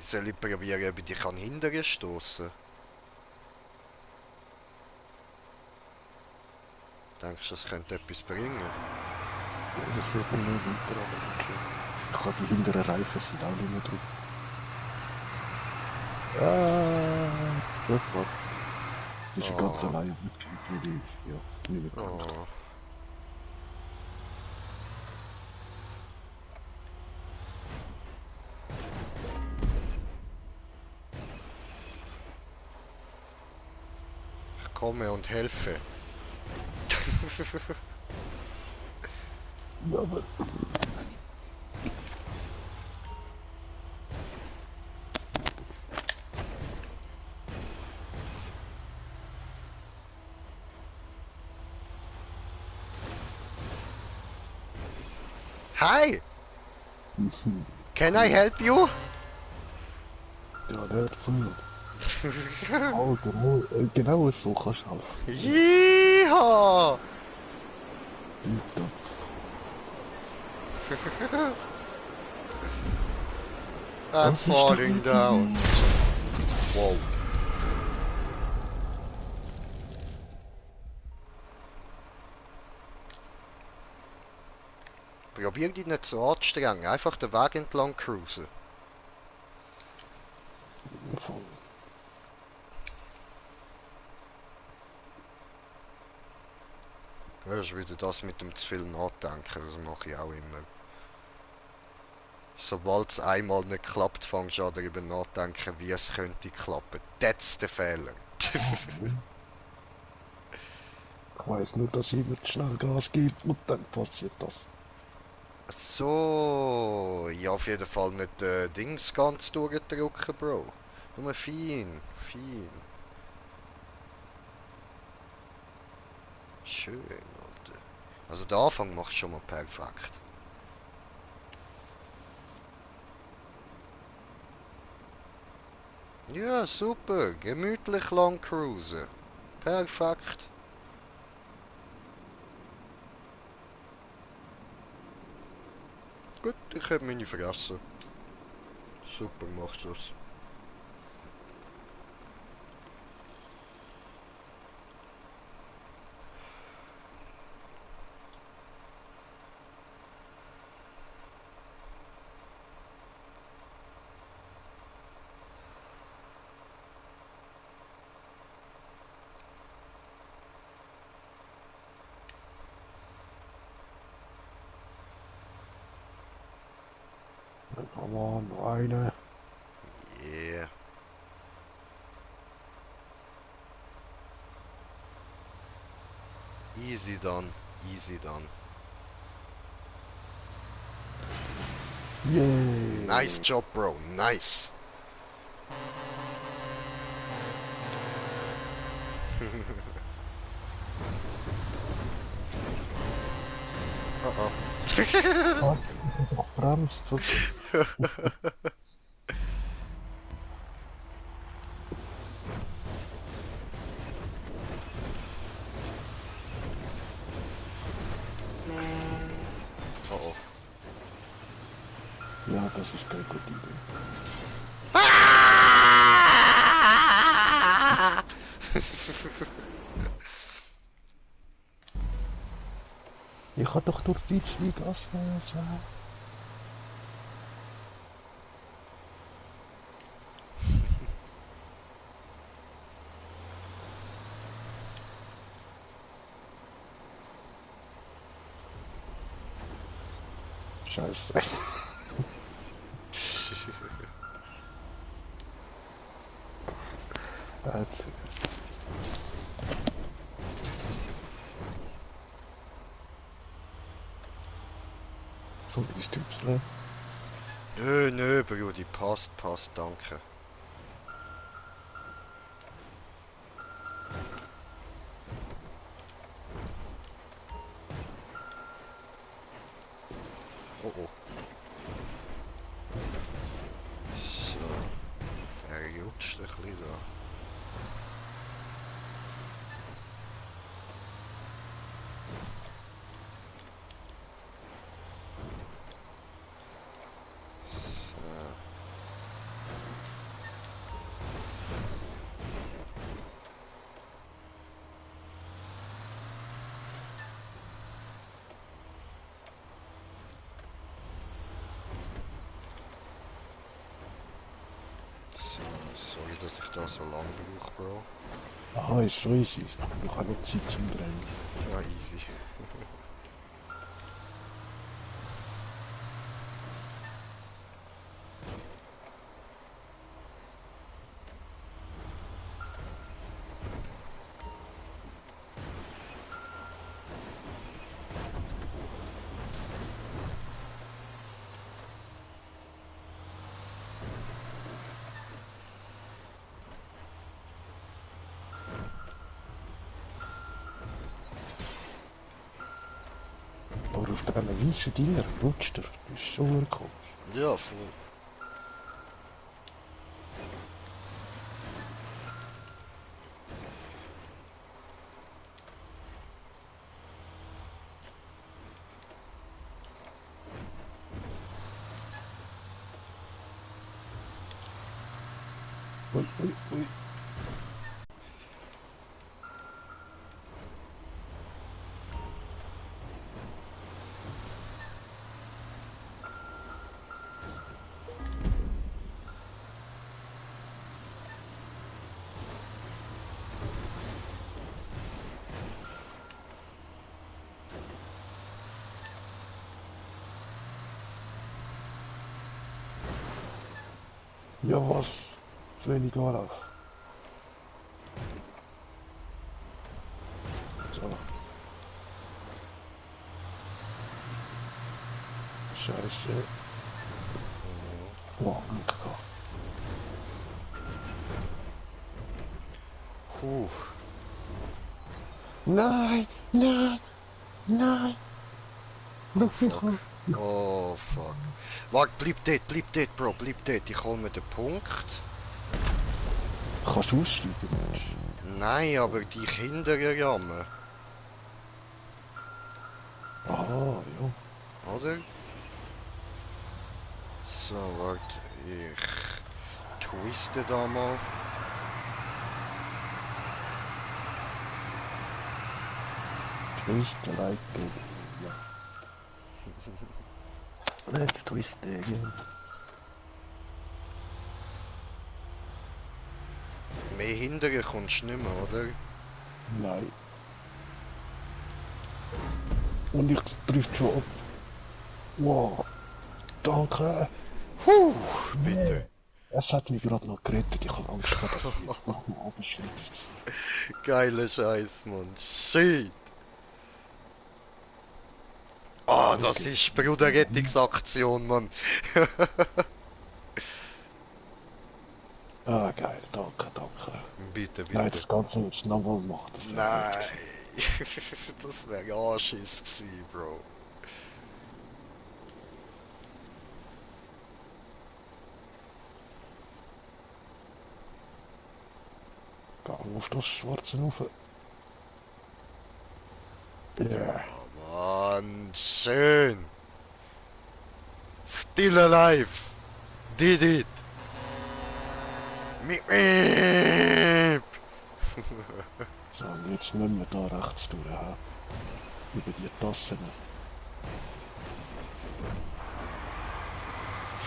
Soll ich probieren, ob ich dich hinterher stoßen? Denkst du, das könnte etwas bringen? Das wird mir nicht weiter, aber okay. Ich kann die hinteren Reifen sind auch nicht mehr drauf. Das war. Das ist ganz Oh, allein mitgekriegt, wie die, ja, nicht mehr gebraucht. oh. Ich komme und helfe. Ja, aber. Hi! Can I help you? Ja, der hat voll. Oh, genau so kannst du helfen. Yeehaw! Tipptopp. I'm Das ist doch falling ein down. Wow. Probier dich nicht so anzustrengen, einfach den Weg entlang cruisen. Voll. Das ist wieder das mit dem zu viel Nachdenken, das mache ich auch immer. Sobald es einmal nicht klappt, fängst du an darüber nachdenken, wie es könnte klappen. That's der Fehler. Ich weiss nur, dass ich mit schnell Gas gebe und dann passiert das. So, ja, auf jeden Fall nicht Dings ganz durchdrücken, Bro. Nur fein, fein. Schön, Alter. Also der Anfang machst du schon mal perfekt. Ja, super. Gemütlich lang cruisen. Perfekt. Gut, ich habe meine Fresse. Super machst du das. Come on, noch eine. Yeah. Easy done, easy done. Yay! Nice job, bro, nice. Oh Fuck, ich hab doch bremst. Was? oh. Oh Ja, das ist keine gute Idee. Ich kann doch durch die zwei Gassen fahren. Scheiße. Jetzt. So, die Stüpsel. Nö, nö, Brudi, passt, passt, danke. Oh oh. So. Er jutscht ein bisschen da. Sorry, dass ich da so lange brauche, Bro. Aha, ist schon easy. Ich habe nicht Zeit zum Drehen. Ja, easy. Aber auf diesen weißen Dinger rutscht er. Das ist schon komisch. Ja, voll. Ui, ui, ui. Ja, was? Zu wenig Anlauf. So. Scheiße. Boah, Anker. Puh. Nein, nein, nein. Lauf mich Fuck. an. Oh, fuck. Warte, bleib dort, Bro, bleib dort. Ich hol mir den Punkt. Kannst du aussteigen, Mensch? Nein, aber die Kinder jammer. Ah, ja. Oder? So, warte, ich twiste da mal. Twist like ja. Let's twist again. Mehr hindern kommst du nicht mehr, oder? Nein. Und ich trifft schon ab. Wow. Danke. Puh, bitte. Es hat mich gerade noch gerettet, ich habe Angst gehabt, dass ich jetzt noch mal abschwitzt. Geiler Scheiß, Mann. Shit. Ah, das ist Bruderrettungsaktion, Mann. Ah, geil, danke, danke. Bitte, Nein, bitte. das Ganze jetzt nochmal machen, das wäre Nein. gewesen. Das wäre Anschiss gewesen, Bro. Geh auf das Schwarze rauf. Ja. Mann, schön. Still alive. Did it. Miep, miep. So, und jetzt müssen wir da rechts durch, ha? Über die Tassen.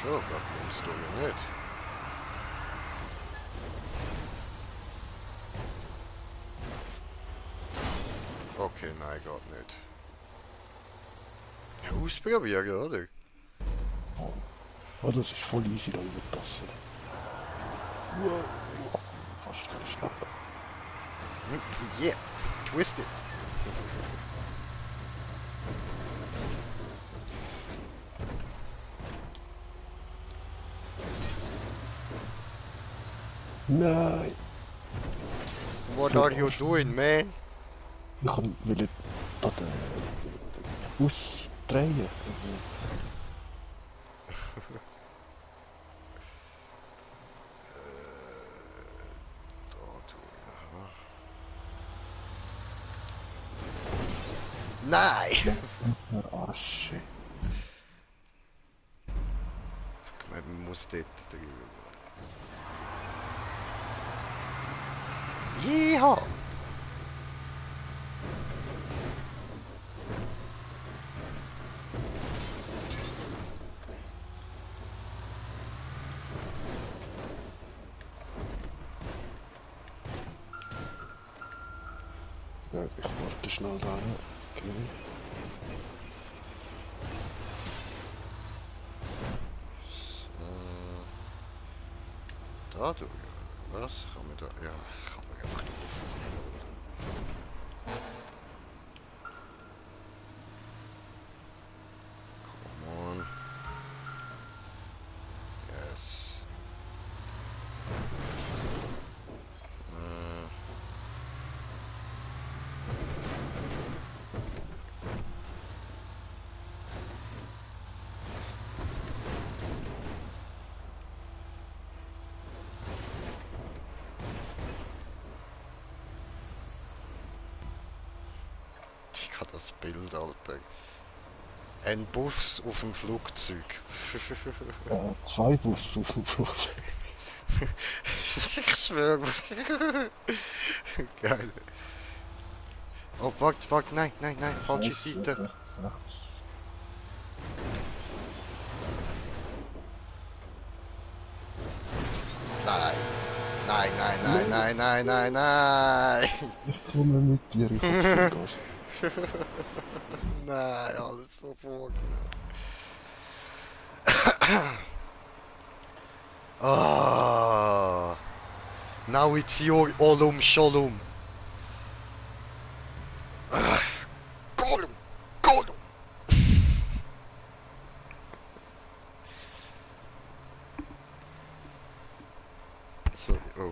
Schon, das nimmst du ja nicht. Okay, nein, geht nicht. Ja, ausprobieren, oder? Oh, das ist voll easy da über die Tassen. Wow. Fast geschnappt. Yeah, twist it. Nein! What are you doing, man? Ich will da den Bus drehen. Nein! Der Arsch. Man muss dort drüber. Jeha! Ja, ich warte schnell da. Okay. Da durch. Was? Kann man da. Ja, kann man einfach drauf. Come on. Yes. Ich kann das Bild, Alter. Ein Bus auf dem Flugzeug. 2 Busse auf dem Flugzeug. Ich schwöre. Geil. Oh, warte, nein, falsche Seite. Rechts, rechts. Nein. Ich komme mit dir, ich hab's Vollgas. Nein, alles verfolgt. Ah, now it's your Olum Sholum. Gollum.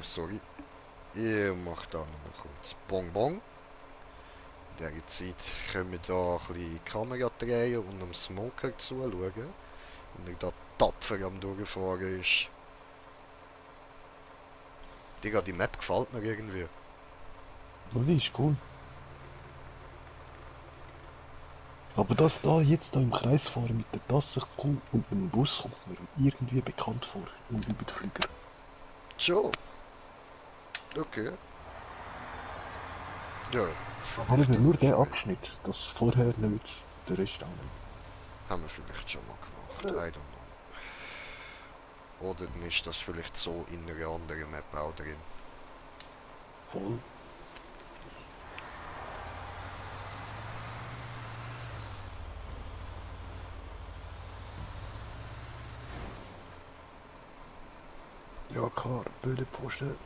Sorry. Ich mach da noch mal kurz Bonbon. In dieser Zeit können wir da ein bisschen die Kamera drehen und dem Smoker zuschauen. Wenn er da tapfer am Durchfahren ist. Digga, die Map gefällt mir irgendwie. Oh, die ist cool. Aber das da jetzt da im Kreis fahren mit der Tasse und dem Bus kommt mir irgendwie bekannt vor. Und über die Flüger. Schon. Okay. Ja, Aber eben nur der Abschnitt, das vorher nicht, der Rest auch nicht. haben wir vielleicht schon mal gemacht. I don't know. Oder dann ist das vielleicht so in einer anderen Map auch drin. Voll. Ja klar, blöde Pfosten.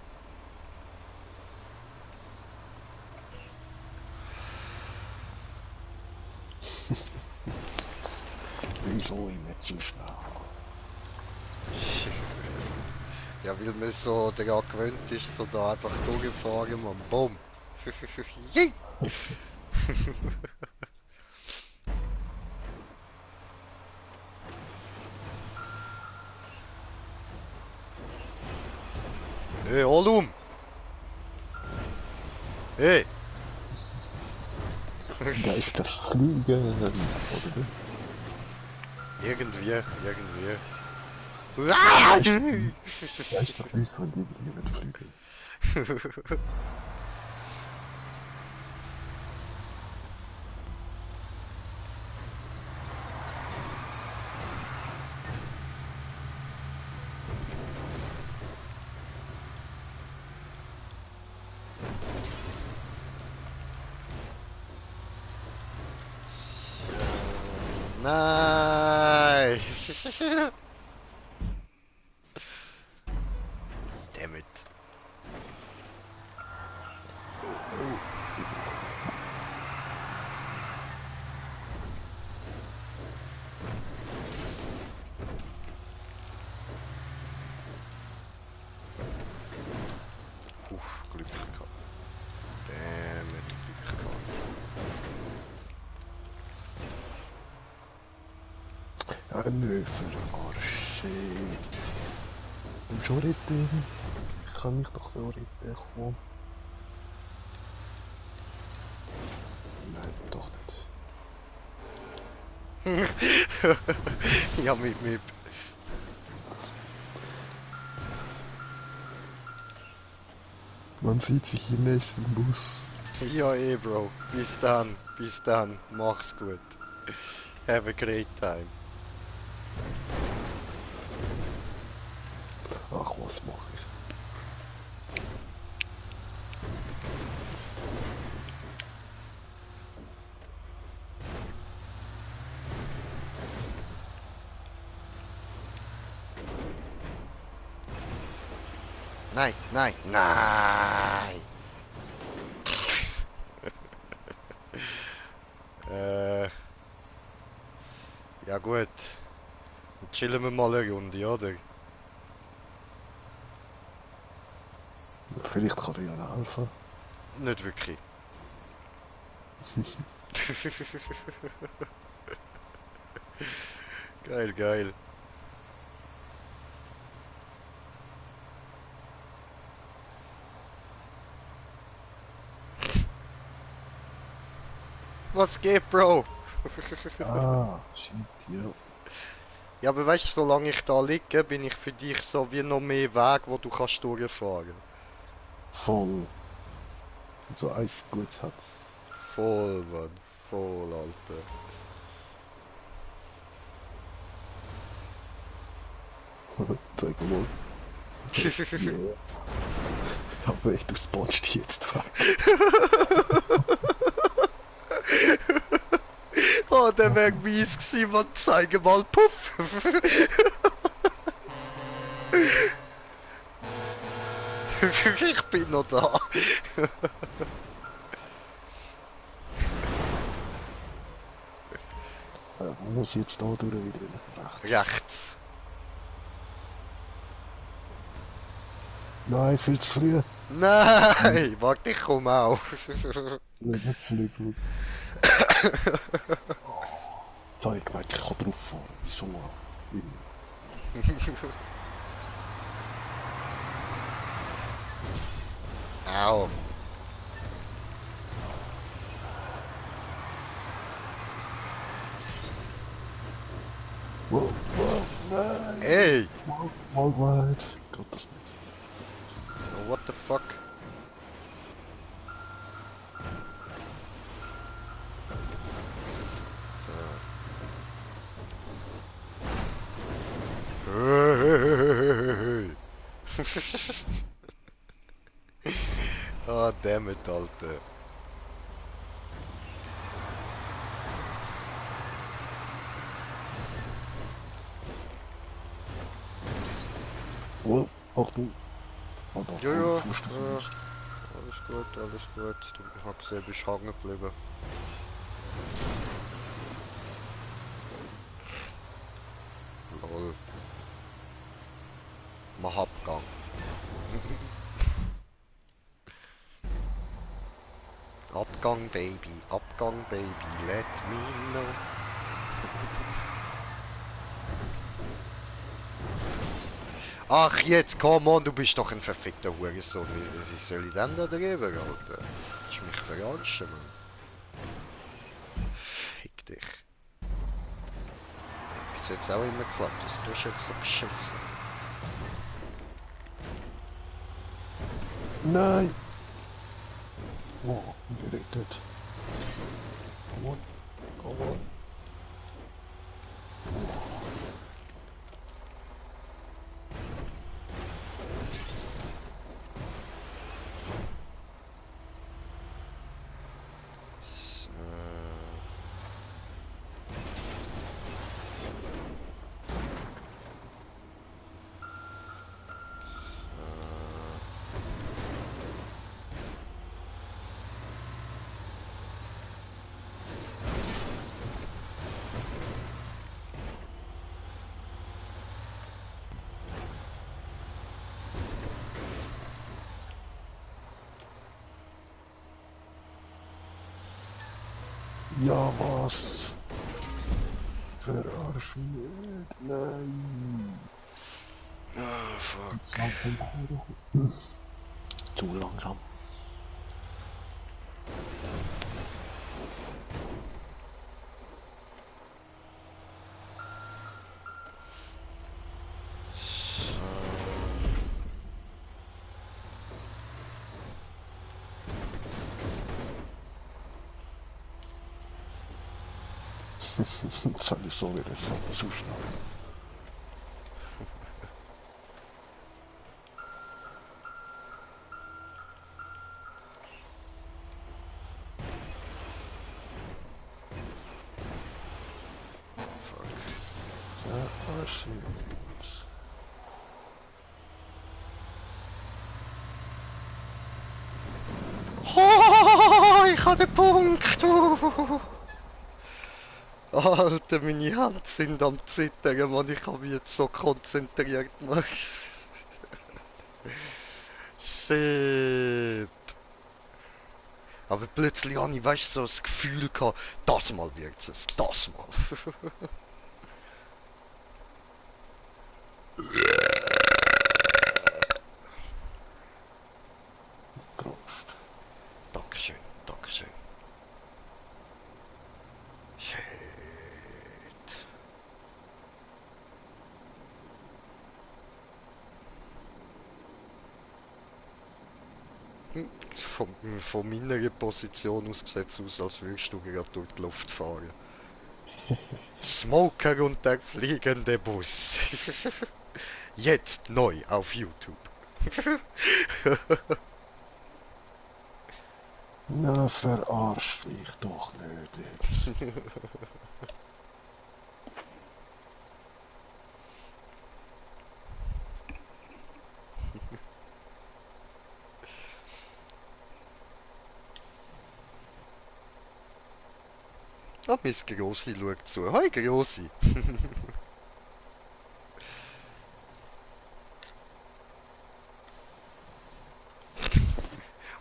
Wieso immer zu schnell? Ja, weil man so daran gewöhnt ist, so da einfach durchgefahren, man. Bumm. Jing. Hey, Allum! Hey! Geister fliegen, oder? Irgendwie. Geister fliegen, die nicht fliegen. Nein! Damn it. Glück gehabt. Damn it, Glück gehabt. Ja, nö, verarsche. Komm schon retten. Ich kann mich doch so retten, komm. Nein, doch nicht. Ja, mit. Man sieht sich im nächsten Bus. Ja, Bro. Bis dann. Mach's gut. Have a great time. Ach, was mach ich? Nein! Ja gut. Dann chillen wir mal eine Runde, oder? Vielleicht kann ich ja helfen. Nicht wirklich. Geil. Was geht, Bro? Ah, shit, ja. Ja, aber weißt du, solange ich da liege, bin ich für dich so wie noch mehr Weg, wo du kannst durchfahren. Voll. So eins Gutes hat's. Voll, Mann. Voll, Alter. Zeig mal. Ja. Aber echt, du spawnst jetzt weg. Oh, der wäre mies gewesen, man. Zeige mal, puff. Ich bin noch da. Man muss jetzt da durch wieder rechts. Rechts. Nein, viel zu früh. Nein, warte, ich komme auch. Nicht fliegen. Zeig mal, ich kann drauf fahren. Wieso? Au. Wow, nein! Ey! Mal weit. Gott, das nicht. Oh, what the fuck? Oh, damn it, Alter. Wow, Achtung. Oh, da, Ja, ja, Fuß, alles gut, alles gut. Du hast gesehen, bist hängen geblieben. Lol. Mach Abgang. Abgang, Baby, let me know. Ach, jetzt, come on, du bist doch ein verfickter Hurensohn. Wie soll ich denn da drüber, Alter? Willst du mich verarschen, Mann? Fick dich. Bis jetzt auch immer geklappt, das tust du jetzt so beschissen. Nein! Oh, gerettet. Come on, come on. Ja, was? Verarsch mich nicht. Nein. Oh, fuck. Jetzt langsam hoch. Zu langsam. Jetzt habe ich so wieder so zu schnell. Fuck. Verarsch mich. Oh, ich habe den Punkt! Alter, meine Hände sind am Zittern, Mann. Ich habe mich jetzt so konzentriert, Mann. Shit. Aber plötzlich habe ich, weißt, so das Gefühl gehabt, das mal wird es, das mal. Prost. Dankeschön, Dankeschön. Shit. Von meiner Position aus sieht es aus, als würdest du gerade durch die Luft fahren. Smoker und der fliegende Bus. Jetzt neu auf YouTube. Na, verarsch mich doch nicht jetzt. Ah, Miss Grossi schaut zu. Hi Grossi.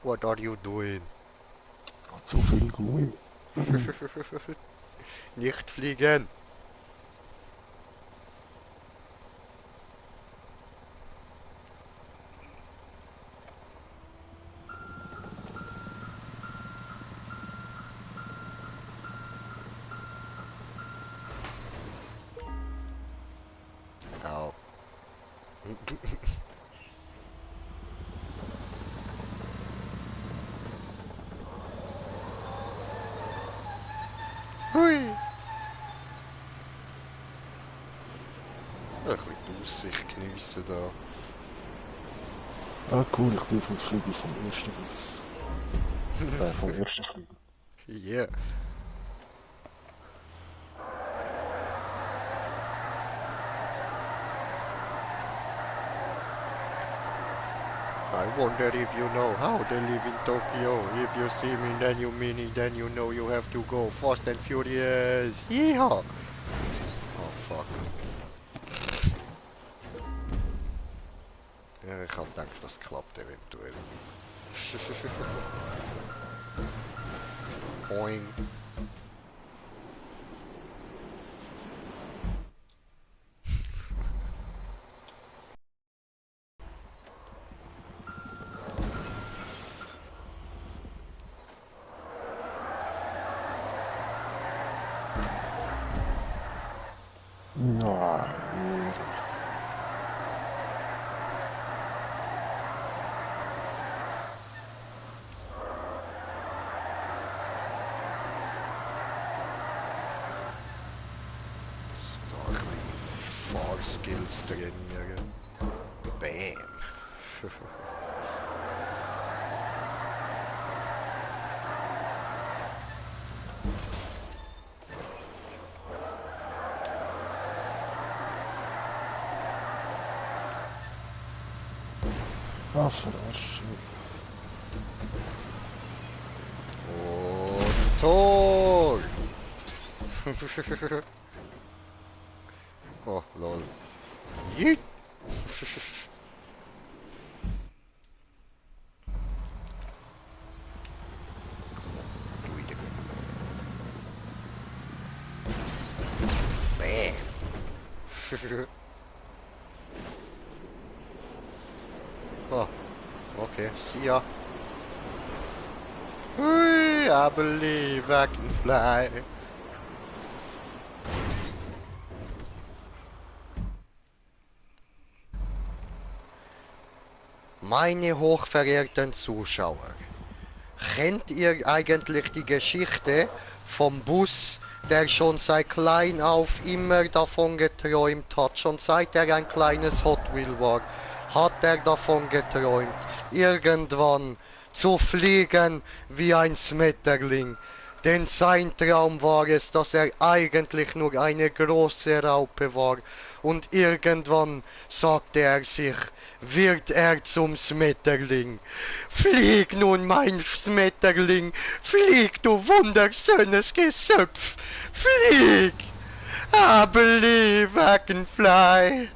What are you doing? Hat so viel Gummi. Nicht fliegen. Au. Hui. Ein bisschen die Aussicht geniessen da. Ah, cool, ich bin vom Flügel vom ersten Fuß. Vom ersten Flügel. Yeah. I wonder if you know how they live in Tokyo. If you see me, then you mean it, then you know you have to go fast and furious. Yeehaw! Oh fuck. Ja, ich hab gedacht, das klappt eventuell. Boing. Nein. Da ein bisschen Fahrskills trainieren. Bam. Was verarschen. Und Tor! Oh, lol. Yeet! Bam! Oh, okay, see ya. Hui, I believe I can fly. Meine hochverehrten Zuschauer, kennt ihr eigentlich die Geschichte vom Bus, der schon seit klein auf immer davon geträumt hat? Schon seit er ein kleines Hot Wheel war, hat er davon geträumt, irgendwann zu fliegen wie ein Schmetterling. Denn sein Traum war es, dass er eigentlich nur eine große Raupe war. Und irgendwann, sagte er sich, wird er zum Schmetterling. Flieg nun, mein Schmetterling, flieg, du wunderschönes Geschöpf, flieg! I believe I can fly.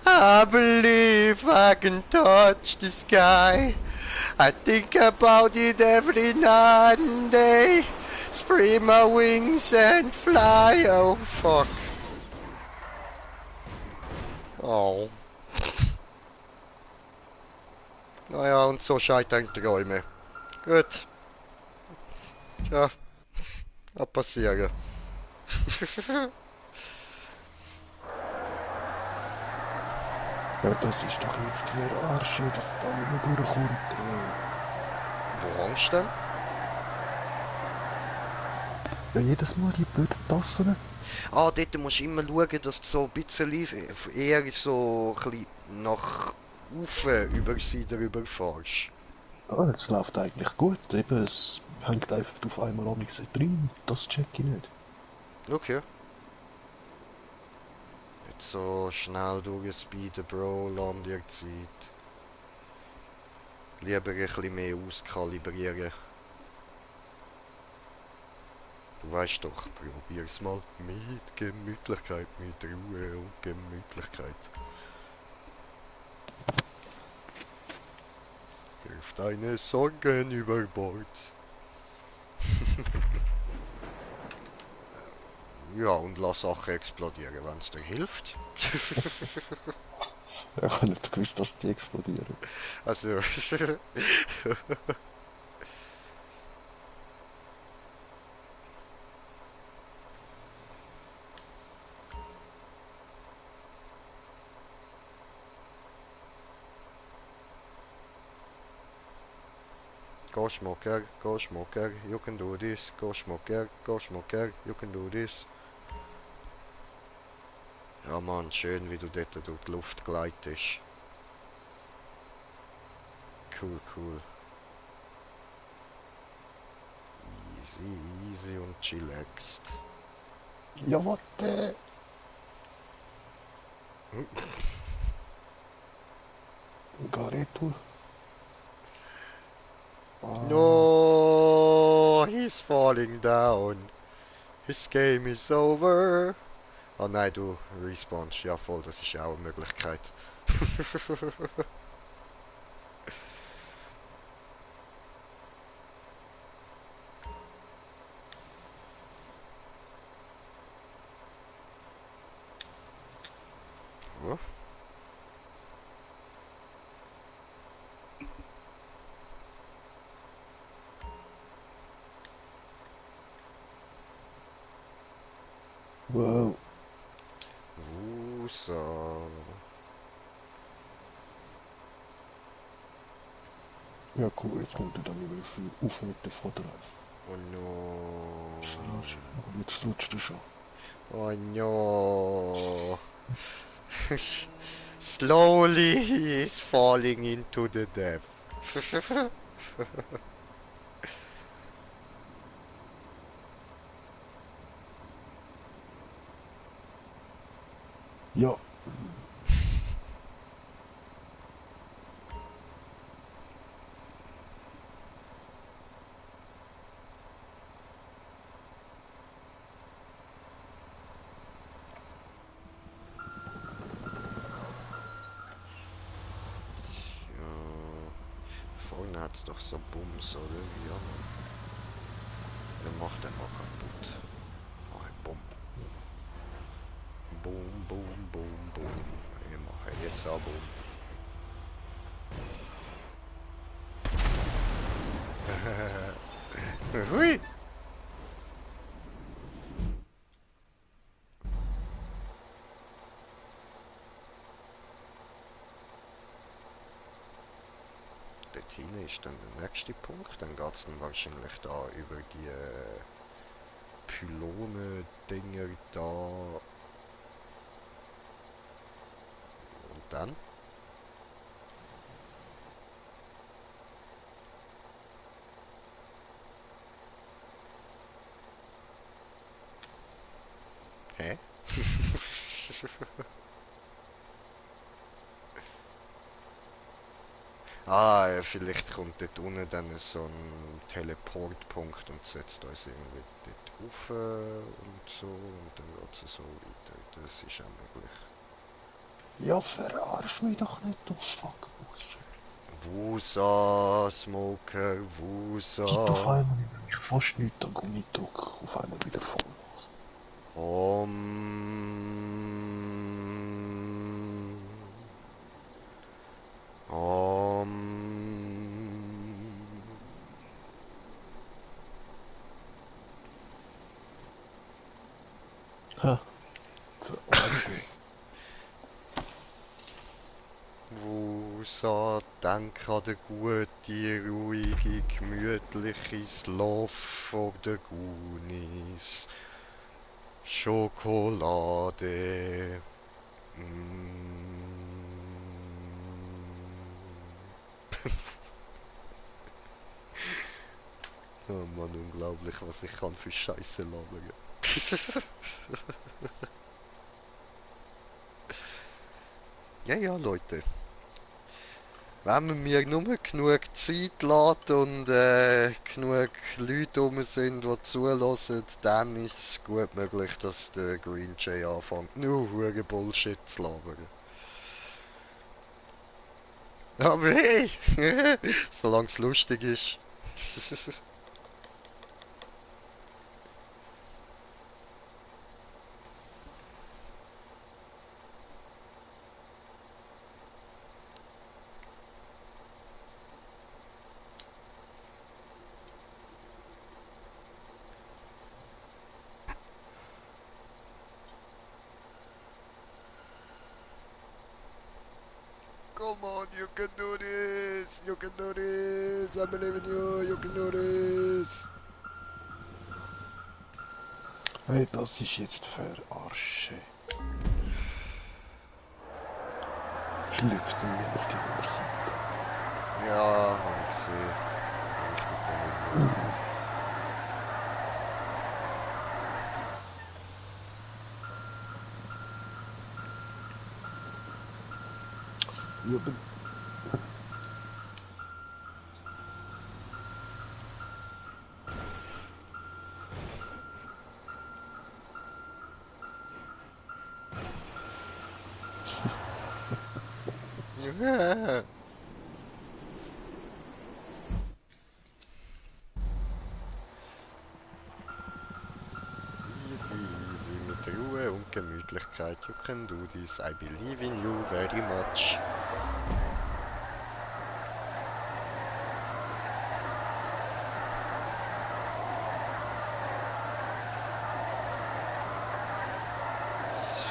I believe I can touch the sky. I think about it every night and day. Spread my wings and fly. Oh fuck. Oh. Naja, und so scheitern Träume. Gut. Tja. Kann passieren. Ja, das ist doch jetzt verarsche, dass da nicht durchkommt. Wo hängst du denn? Ja, jedes Mal die blöden Tassen. Ah, dort musst du immer schauen, dass du so ein bisschen eher so ein bisschen nach oben über sie drüber fährst. Ja, es läuft eigentlich gut. Eben, es hängt einfach auf einmal an mich drin. Das check ich nicht. Okay. Jetzt so schnell durchspeeden, Bro, lass dir Zeit. Lieber ein bisschen mehr auskalibrieren. Du weißt doch, probier's mal mit Gemütlichkeit, mit Ruhe und Gemütlichkeit. Wirf deine Sorgen über Bord. Ja, und lass Sachen explodieren, wenn es dir hilft. Ich habe nicht gewusst, dass die explodieren. Also. Go smoker, you can do this. Go smoker, you can do this. Ja Mann, schön wie du dort durch die Luft gleitest. Cool, cool. Easy, easy und chillaxed. Ja, warte! Geh retour. No, he's falling down. His game is over. Oh nein, du respawnst. Ja voll, das ist ja auch eine Möglichkeit. Oh. Wow. So. Ja cool, jetzt kommt er dann über viel auf mit der Vorderreifen. Oh no. Jetzt lutscht er schon. Oh no. Slowly he is falling into the depth. Ja. Ja. Vorne hat's doch so Bums, oder? Ja. Dann macht er mal kaputt. Oh, Bumm. Boom, boom, boom, boom. Ich mache jetzt auch Boom. Hui! Dort hinten ist dann der nächste Punkt. Dann geht es dann wahrscheinlich da über die Pylone-Dinger da. Und dann? Hä? Ah, ja, vielleicht kommt dort unten dann so ein Teleportpunkt und setzt uns irgendwie dort rauf und so und dann geht es so weiter. Das ist auch möglich. Ja, verarsch mich doch nicht, du Fuckbullshit. Wusa, Smoker, Gibt auf Wusa. einmal nämlich fast nichts an Gummidruck, auf einmal wieder voll los. Om. Ha, verarsche. Wusa, denk an den guten, ruhige, gemütliche Schlaf vor den Goonies. Schokolade. Oh Mann, unglaublich, was ich kann für Scheiße labern. Ja, ja, Leute. Wenn man mir nur genug Zeit lässt und genug Leute rum sind, die zulassen, dann ist es gut möglich, dass der Green Jay anfängt, nur hure Bullshit zu labern. Aber hey, solange es lustig ist. Come on, you can do this! You can do this! I believe in you! You can do this! Hey, das ist jetzt verarsche. Schlüpft mir auf die andere Seite. Ja, hab ich gesehen. Richtig cool. Ja, aber Easy, easy, mit Ruhe und Gemütlichkeit. You can do this. I believe in you very much.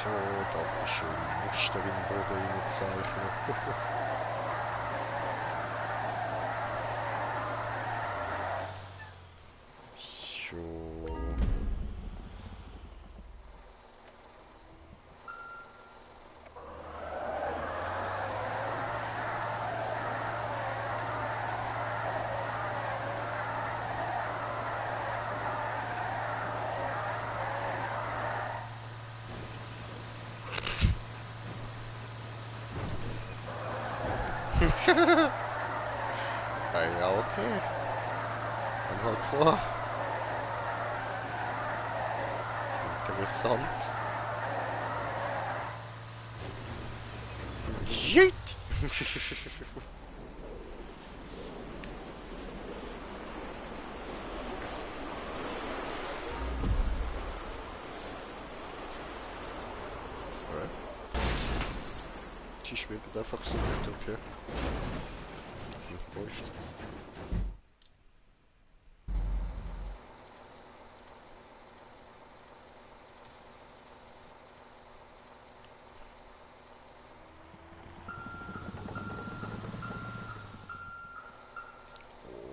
So, da schön Muster im Boden reinzeichnen. So. Ja, okay. Dann halt so. Interessant. Shit! Die schwebt einfach so mit, okay. Läuft.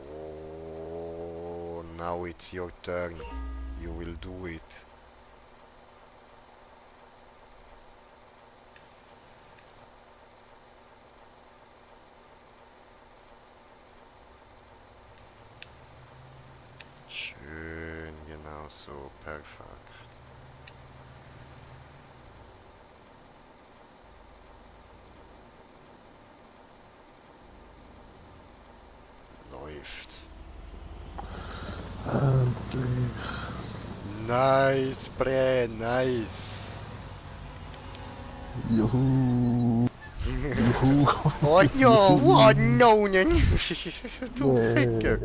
Oh, now it's your turn. You will do it. Schön, genau so, perfekt. Läuft. Endlich. Nice, Bre, nice. Juhu. Juhu. Oh ja, oh no, du Ficker.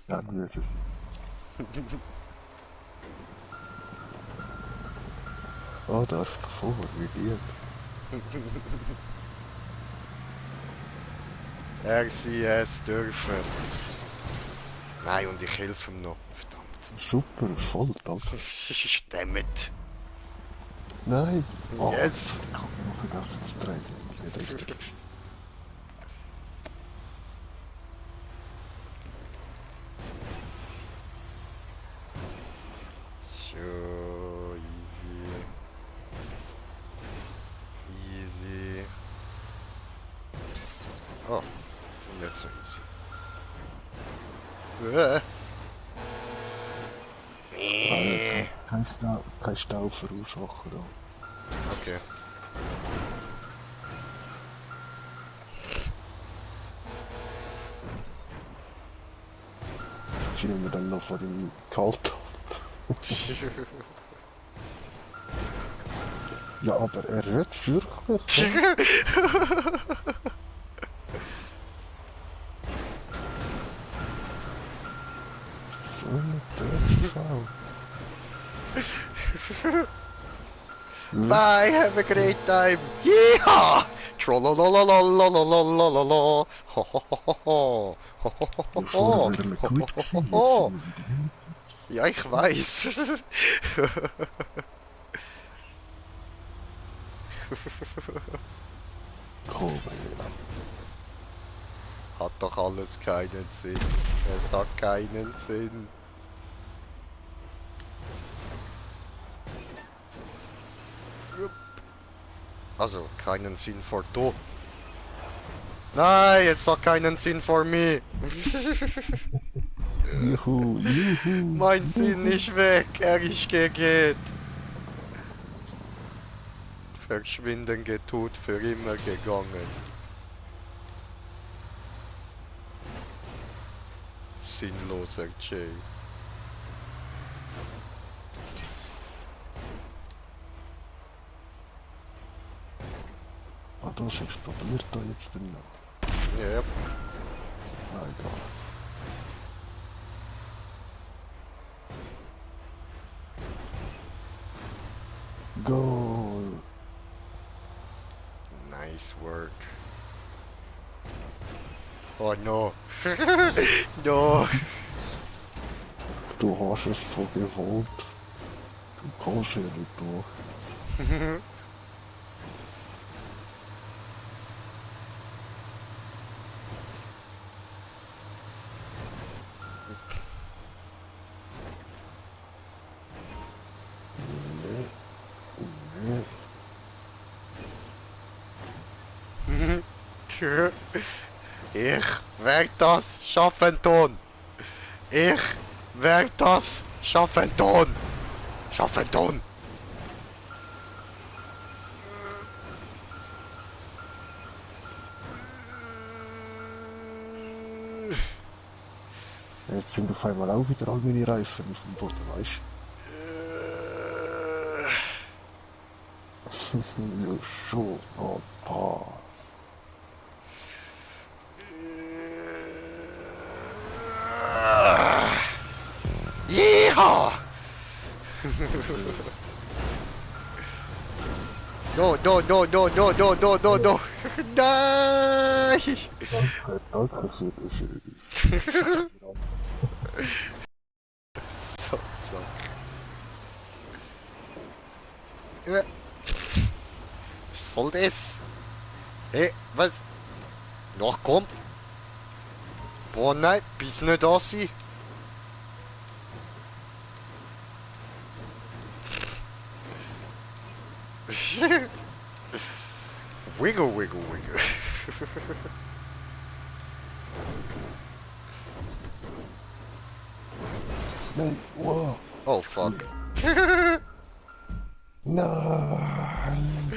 Ja, das ist es. Oh, darf doch vor, wie lieb. Sie es dürfen. Nein, und ich helfe ihm noch. Verdammt. Super, voll, danke. Stimmt. Nein. Oh, Yes. ich hab noch vergessen, das Training nicht richtig ist. So, easy. Easy. Oh, nicht so easy. Kein Stau verursachen da. Okay. Jetzt sind wir dann noch vor dem Kalt. Ja, aber er wird wirklich. So eine Drecksau. Bye, have a great time. Yeehaw! Trollolololololololololol. Ho ho ho ho ho. Ho ho ho ho Ja, vorher ho. wäre er Ho gut ho ho gewesen, ho jetzt ho. sind wir wieder hin. Ja, ich weiß. Komm, ey. Hat doch alles keinen Sinn. Es hat keinen Sinn. Jupp. Also, keinen Sinn für du. Nein, jetzt hat keinen Sinn für mich. Juhu, juhu. Mein Sinn ist weg, er ist geht. Verschwinden getut, für immer gegangen. Sinnloser Jay. Ah, da Was explodiert da jetzt denn noch? Ja. Na egal. Goal! Nice work. Oh no. No. Du hast es so gewollt. Du kommst ja nicht durch. Ich werd das schaffen tun. Ich werd das schaffen tun. Schaffen tun. Jetzt sind auf einmal auch wieder all meine Reifen auf dem Boden, weißt du? Ja, schon, oh, Pass. Yeehaw! No, no, no, no, no, no, no, no, no. Nein! Danke für das. So. Was soll das? Hey, was? Noch komm. Boah, nein, bis nicht da sein. Wiggle, wiggle, wiggle. Nein, wow. Oh, fuck. Nein.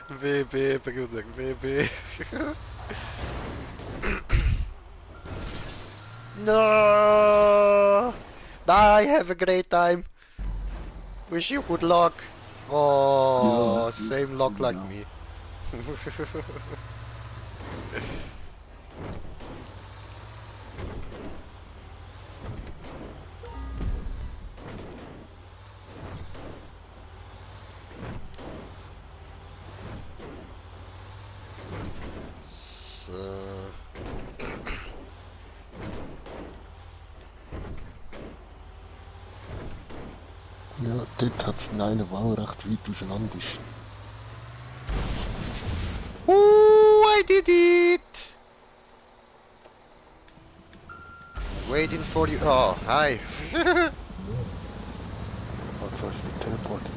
WB, Bruder, WB. No! Bye, have a great time. Wish you good luck. Oh, same luck like me. So. Ja, dort hat es in einer Wahl recht weit auseinander ist. Ooh, I did it! Waiting for you. Oh, hi. Also ist nicht teleportet.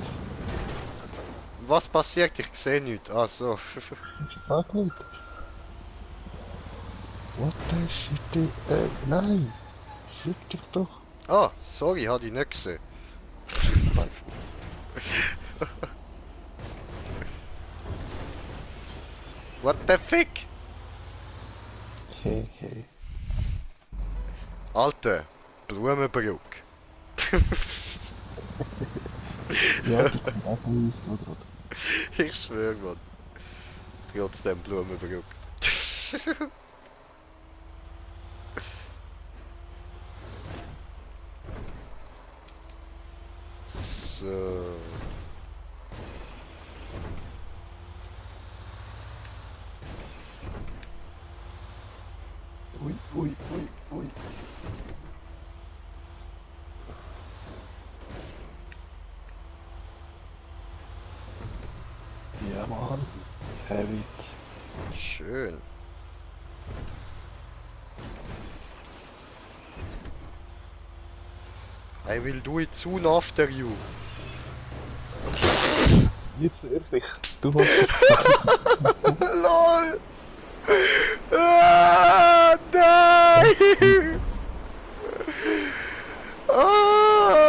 Was passiert? Ich sehe nichts. Ah, so. Ich sag nicht. What the shit? Nein. Fick dich doch. Ah, sorry, hatte ich nicht gesehen. What the fick? Hey, hey. Alter, Blumenbrücke. Ja, die kommt auch von uns da gerade. Ich schwöre, Mann. Trotzdem Blumenbrücke. So. Ui, ui, ui, ui. Ja, Mann. Have it. Schön. I will do it soon after you. Jetzt ehrlich. Du hast es. LOL! Ah, nein! Ah,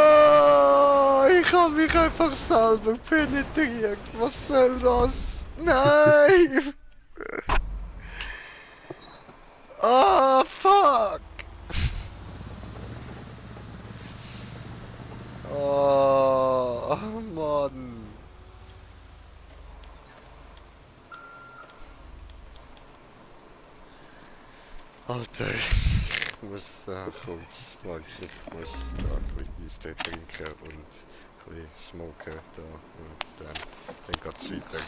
ich habe mich einfach selber penetriert. Was soll das? Nein! Ah, fuck! Oh, Mann. Alter, ich muss da kurz, warte, ich muss da ein bisschen Eistee trinken und ein bisschen smoken da und dann geht's weiter.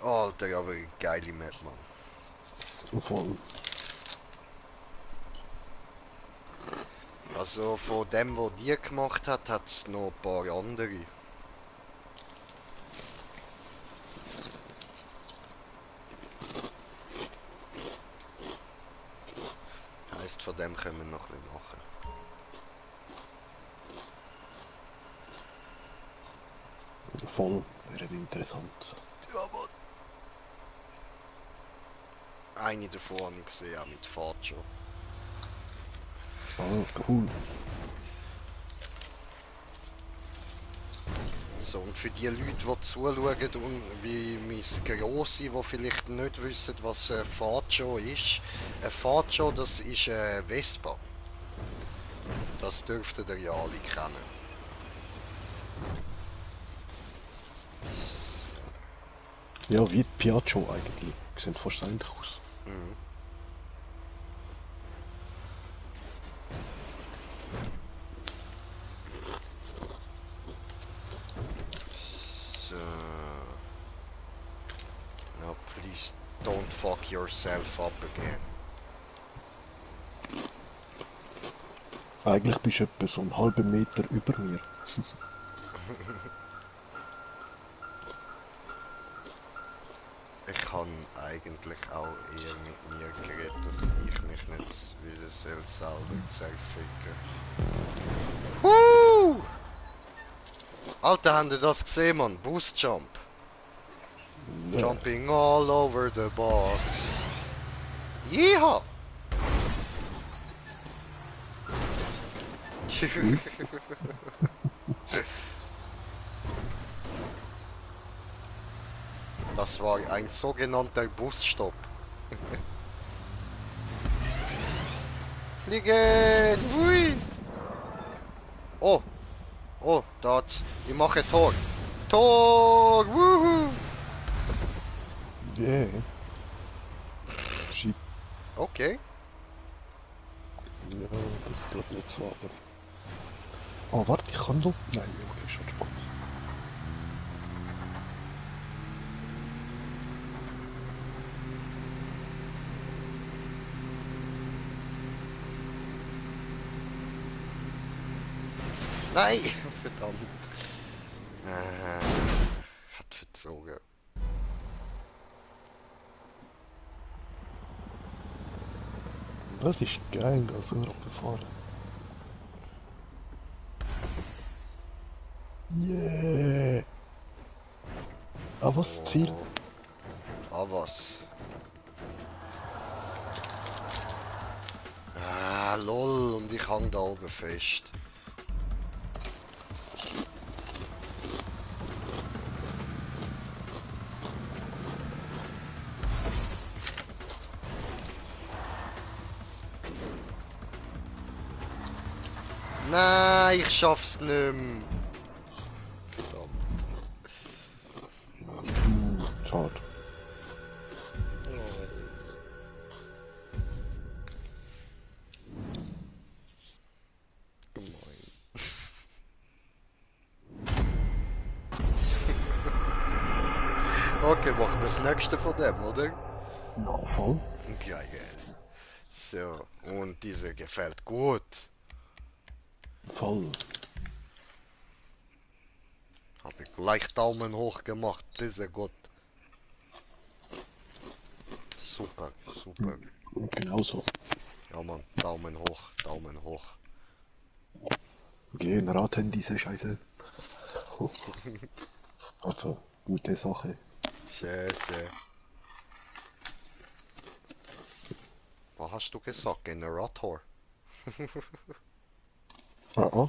Alter, aber eine geile Map, Mann. Voll. Also von dem, was die gemacht hat, hat es noch ein paar andere. Heisst, von dem können wir noch ein bisschen machen. Voll. Wäre interessant. Ja, Mann. Eine davon habe ich gesehen, auch mit Facho. Ah, cool. So, und für die Leute, die zuschauen und wie mein Grosse, die vielleicht nicht wissen, was ein Facho ist. Ein Facho, das ist eine Vespa. Das dürften ihr ja alle kennen. Ja, wie Piaggio eigentlich. Sieht fast ähnlich aus. Mhm. So. Now please don't fuck yourself up again. Eigentlich bist du etwa so einen halben Meter über mir. Ich habe eigentlich auch eher mit mir geredet, dass ich mich nicht wieder selber zerficken. Alter, habt ihr das gesehen, Mann? Boost Jump. Ja. Jumping all over the boss. Yeehaw! Das war ein sogenannter Busstopp. Fliegen! Hui! Oh! Oh, da hat's. Ich mache Tor. Tor! Wuhu! Yeah. Shit. Okay. Ja, das geht nicht so, aber... Oh, warte, ich kann doch... Nein, okay, schon gut. Nein! Verdammt. Hat verzogen. Das ist geil, da so runterfahren. Yeah! Ah, was? Ziel? Ah, was? Ah, lol, und ich hang da oben fest. Nein, ich schaff's nicht mehr. Verdammt. Schade. Gemein. Okay, machen wir das nächste von dem, oder? Ja, voll. Geil. So, und diese gefällt gut. Voll. Habe ich gleich Daumen hoch gemacht, diese gut. Super, super. Genau so. Ja Mann, Daumen hoch, Daumen hoch. Geh, ein Radhandy ist scheiße. Also, gute Sache. Scheiße. Was hast du gesagt? Generator? Ah,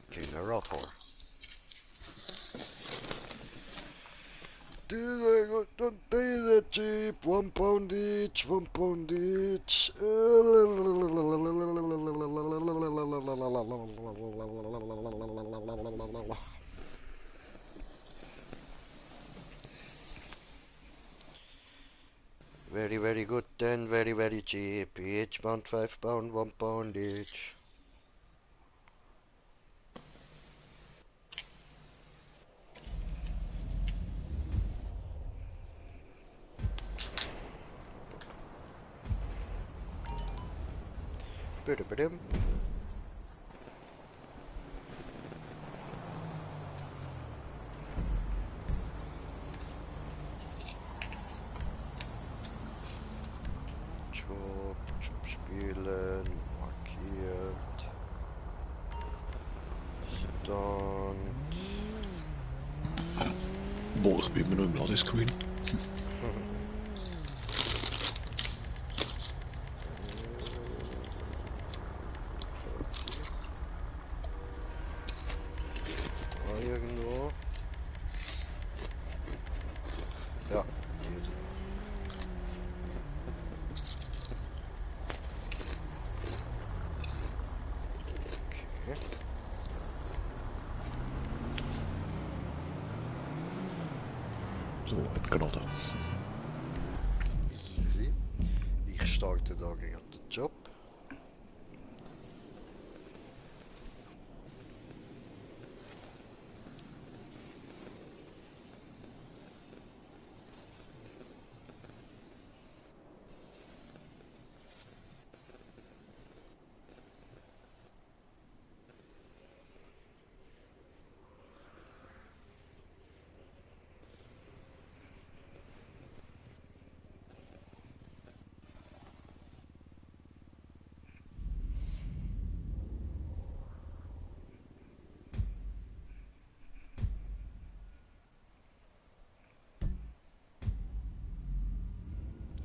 Generator. Diese Jeep, 1 pound each, 1 pound each. Very, very good then, very, very cheap. Each pound, 5 pound, 1 pound each. Ba-da-ba-dum. Job spielen, markiert. Stand. boah, ich bin immer noch im Ladescreen. Da irgendwo. Ja. Okay. So, gerade. Easy. Ich starte da gerade den Job.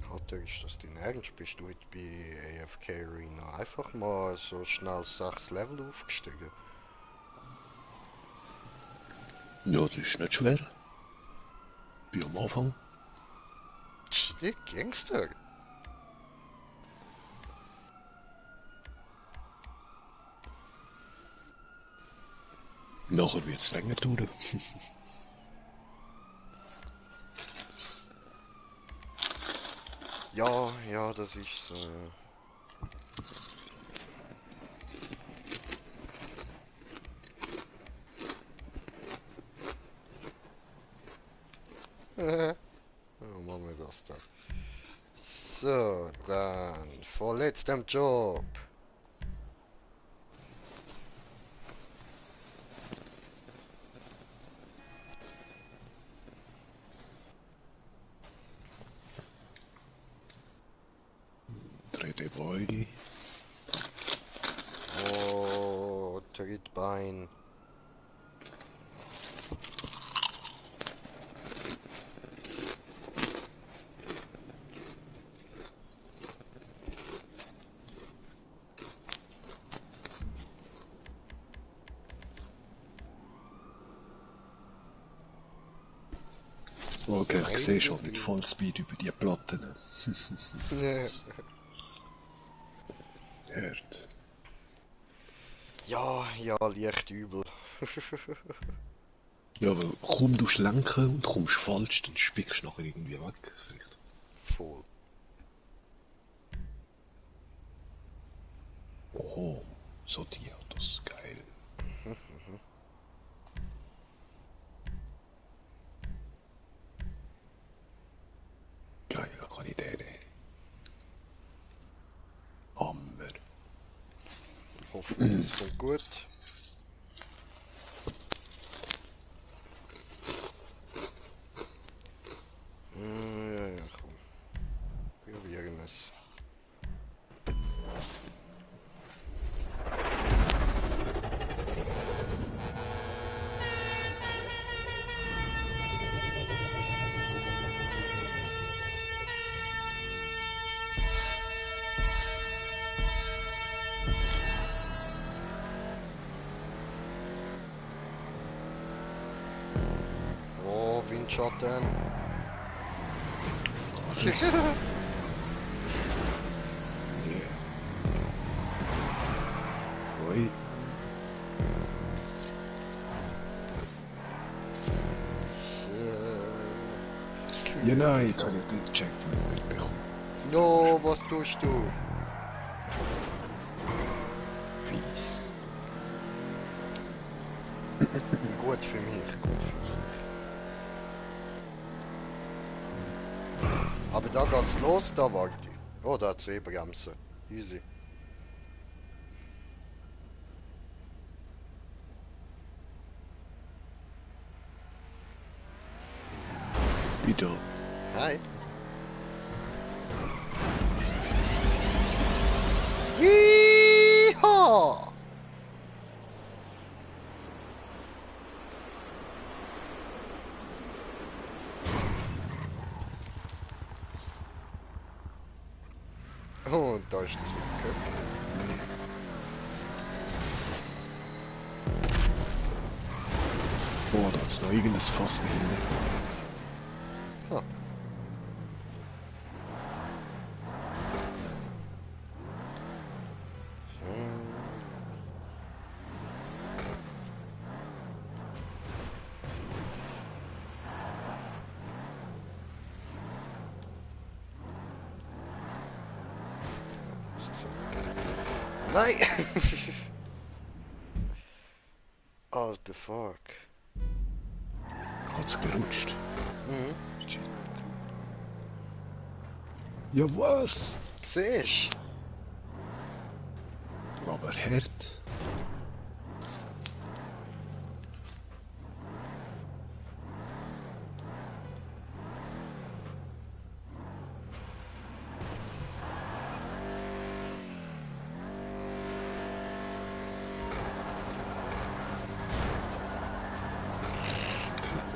Alter, ist das dein Ernst? Bist du heute bei AFK Arena einfach mal so schnell 6 Level aufgestiegen? Ja, das ist nicht schwer. Bin am Anfang. Shit, Gangster. Nachher wird es länger dauern. Ja, ja, das ist so. Machen wir das dann. So, dann vorletztem Job. Dritte Beuge. Oh, Trittbein. Okay, ich sehe schon mit Vollspeed über die Platten. Hört. Ja, ja, leicht übel. Ja, weil kaum du lenken und kommst falsch, dann spickst du nachher irgendwie weg. Vielleicht. Voll. Oh, so die Autos, geil. Geile Qualität. Hammer. Hoffen, es kommt gut. Ja, ja, komm. Probieren wir es. Schatten. Ui. Ja nein, jetzt habe ich den Checkpoint nicht bekommen. No, was tust du? Fies. Gut für mich, gut für mich. Aber da geht's los, da warte ich. Oh, da hat's E-Bremse. Easy. Bitte. Hi. Yeehaw! Oh, und da ist das wirklich. Boah, da hat's noch irgendein Fass dahinter. Ha. Nein! Oh, the fuck. Hat's gerutscht. Mhm. Shit. Ja was? Siehst Aber hart.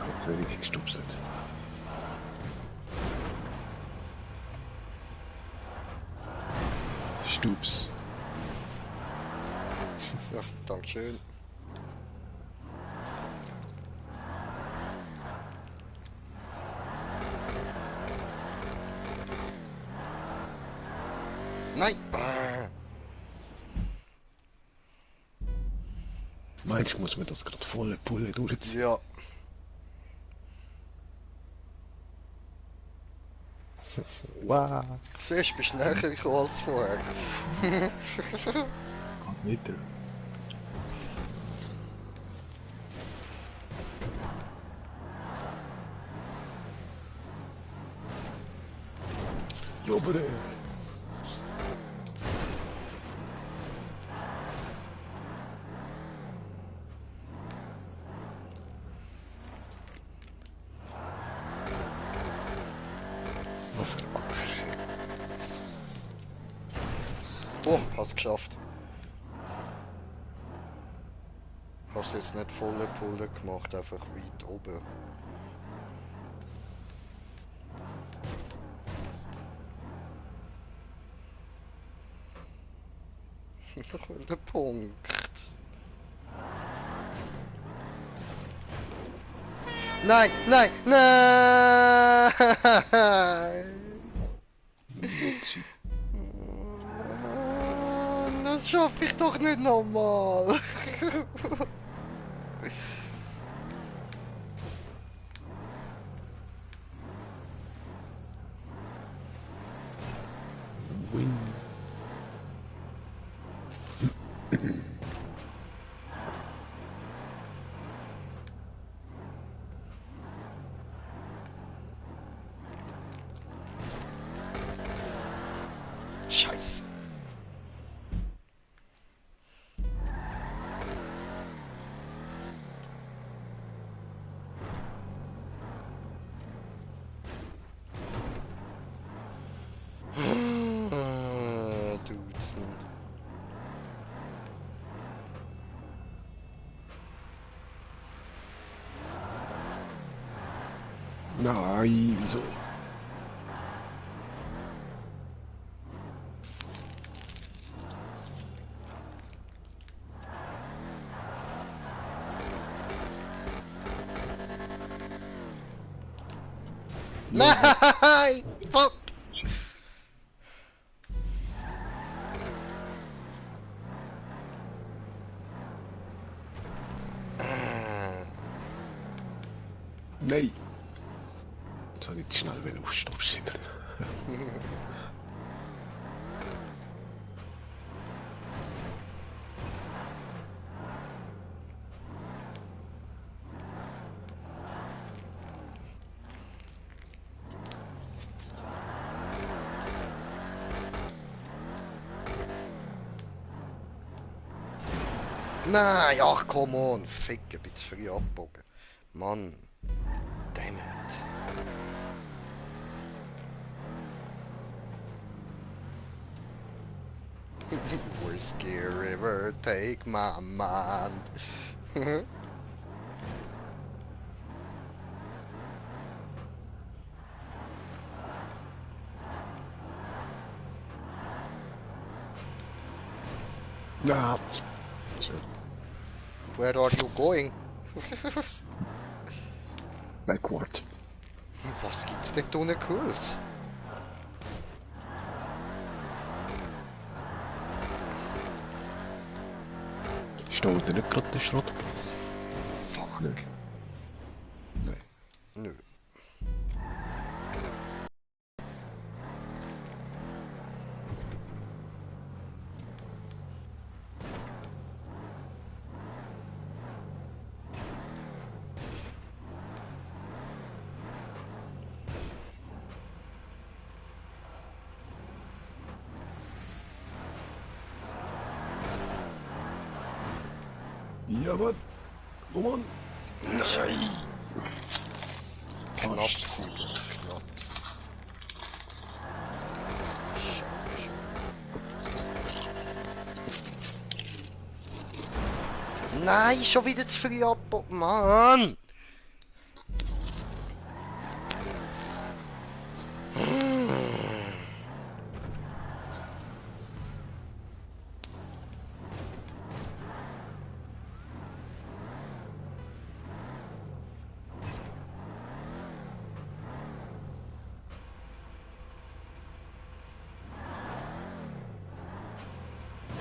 Hat's wenig gestupselt. Stups. Ja, Dankeschön. Nein! Meinst du, muss man das gerade volle Pulle durchziehen? Ja. Wow. Siehst du, bist näher gekommen als vorher. Geht nicht. Jobbre. Vad för kurs? Oh, hast geschafft. Hast jetzt nicht volle Pulle gemacht, einfach weit oben. Der Punkt. Nein, nein, nein! Das schaffe ich doch nicht nochmal. Win. Scheiße. Duzen. Nein, wieso? Nein! Fuck! Nein! Jetzt habe ich zu schnell auf Stopp schieben. Nein, ach come on, fick, ein bisschen früh abbogen. Mann, damn it. Whiskey River, take my mind. Ja. Schön. Where are you going? Backward. Was gibt's denn da nicht Cooles? Steht da nicht gerade der Schrottplatz? Fuck. Nein. Nein. Nö. Ja, Mann. Oh Mann. Nein. Knapp Fast. gewesen, knapp gewesen. Nein, schon wieder zu früh ab, Mann!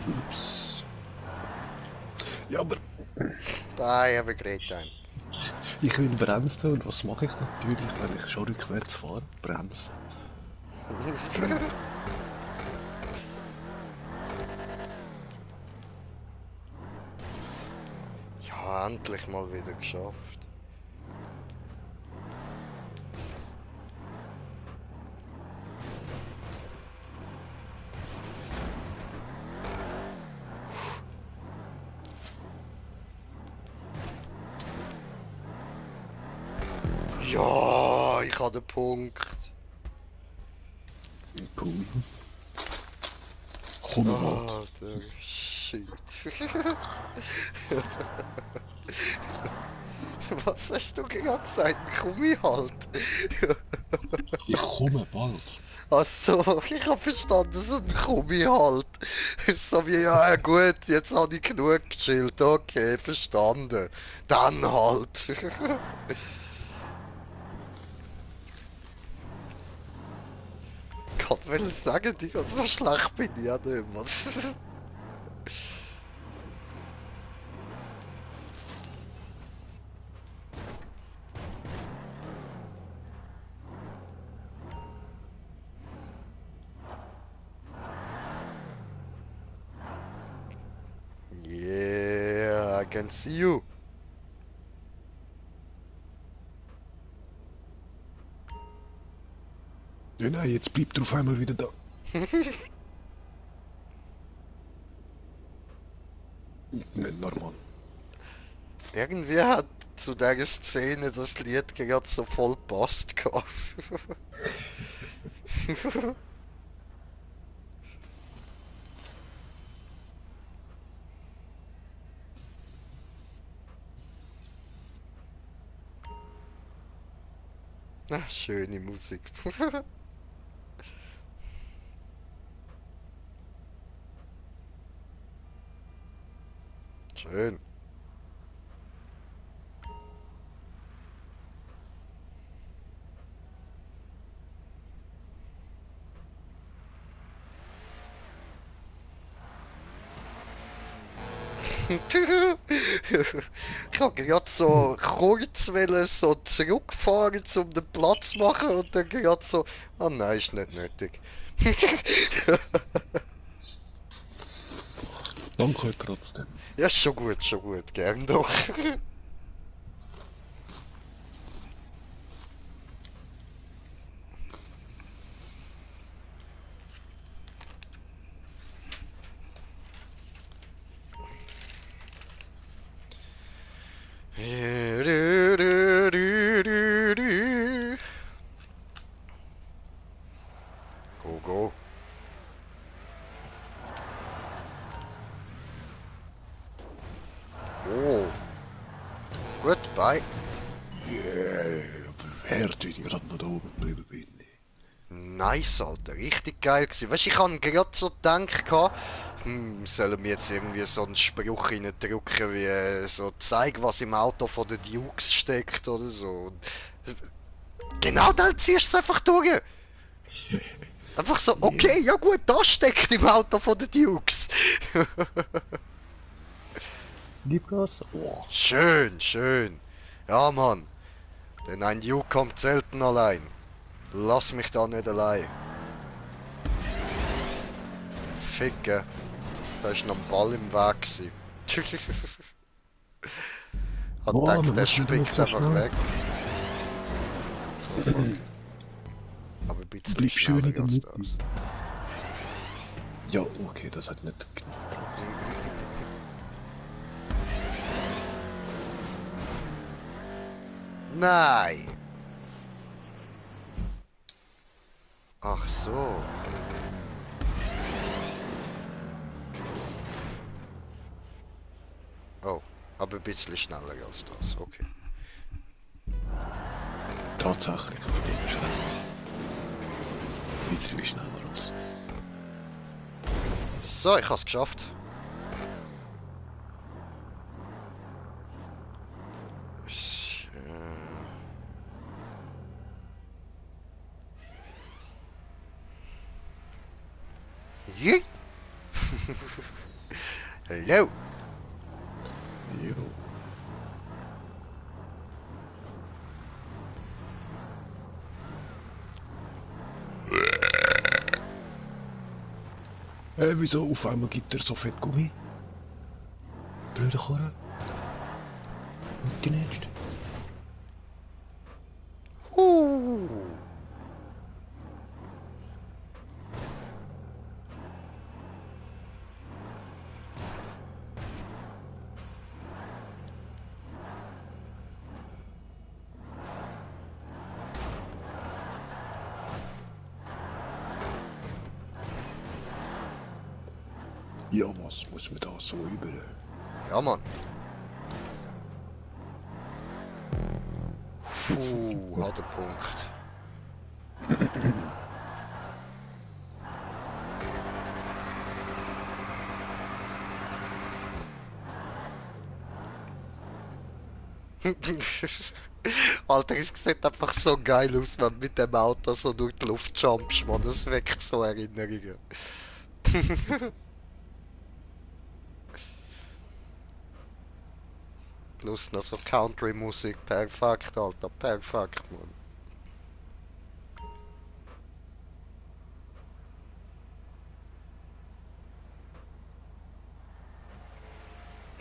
Ups. Ja, aber Bye, have a great time. ich will bremsen und was mache ich natürlich, wenn ich schon rückwärts fahre? Bremsen. Ja, endlich mal wieder geschafft. Ja, ich habe den Punkt. Cool. Komm mal. Ah, der Shit. Was hast du gerade gesagt? Komm ich halt. Ich komme bald. Ach so, ich habe verstanden, so komm ich halt. So wie, ja gut, jetzt habe ich genug gechillt. Okay, verstanden. Dann halt. Gott will sagen, Digga, so schlecht bin ich ja nicht mehr. Yeah, I can see you. Ja, nein, jetzt bleibt er auf einmal wieder da. Nicht normal. Irgendwie hat zu der Szene das Lied gerade so voll passt gehabt. Ach, schöne Musik. Schön. Ich hab grad so kurz wollen, so zurückfahren, um den Platz zu machen und dann grad so, ah nein, ist nicht nötig. Danke trotzdem. Ja, schon gut, gern doch. Go, go. Oh. Gut, bye. Yeah, bewertet, wie ich gerade noch da oben geblieben bin. Nice, Alter. Richtig geil gewesen. Weißt du, ich habe gerade so gedacht, sollen wir jetzt irgendwie so einen Spruch reindrücken, wie so, zeig, was im Auto von den Dukes steckt oder so. Genau dann ziehst du es einfach durch. Einfach so, okay, ja gut, das steckt im Auto von den Dukes. Gib Gas. Oh. Schön, schön. Ja, Mann. Denn ein Duke kommt selten allein. Lass mich da nicht allein. Ficke. Da ist noch ein Ball im Weg gewesen. Hat Boah, gedacht, man der muss nicht springt so einfach schnell. weg. Aber ein bisschen Bleib schön in schneller der als Mitte. das. Ja, okay, das hat nicht geklappt. Nein! Ach so. Oh, aber ein bisschen schneller als das, okay. Tatsächlich, auf dem ist recht. Ein bisschen schneller als das. So, ich hab's geschafft. Je? Hallo? Jo. Wieso auf einmal gibt er so Fettgummi? Blöde Karre. Und die nächste. Ja, was muss man da so über? Ja, Mann. Hat er Punkt. Alter, es sieht einfach so geil aus, wenn du mit dem Auto so durch die Luft jumpst, man. Das weckt so Erinnerungen. Plus noch so Country-Musik. Perfekt, Alter. Perfekt, Mann.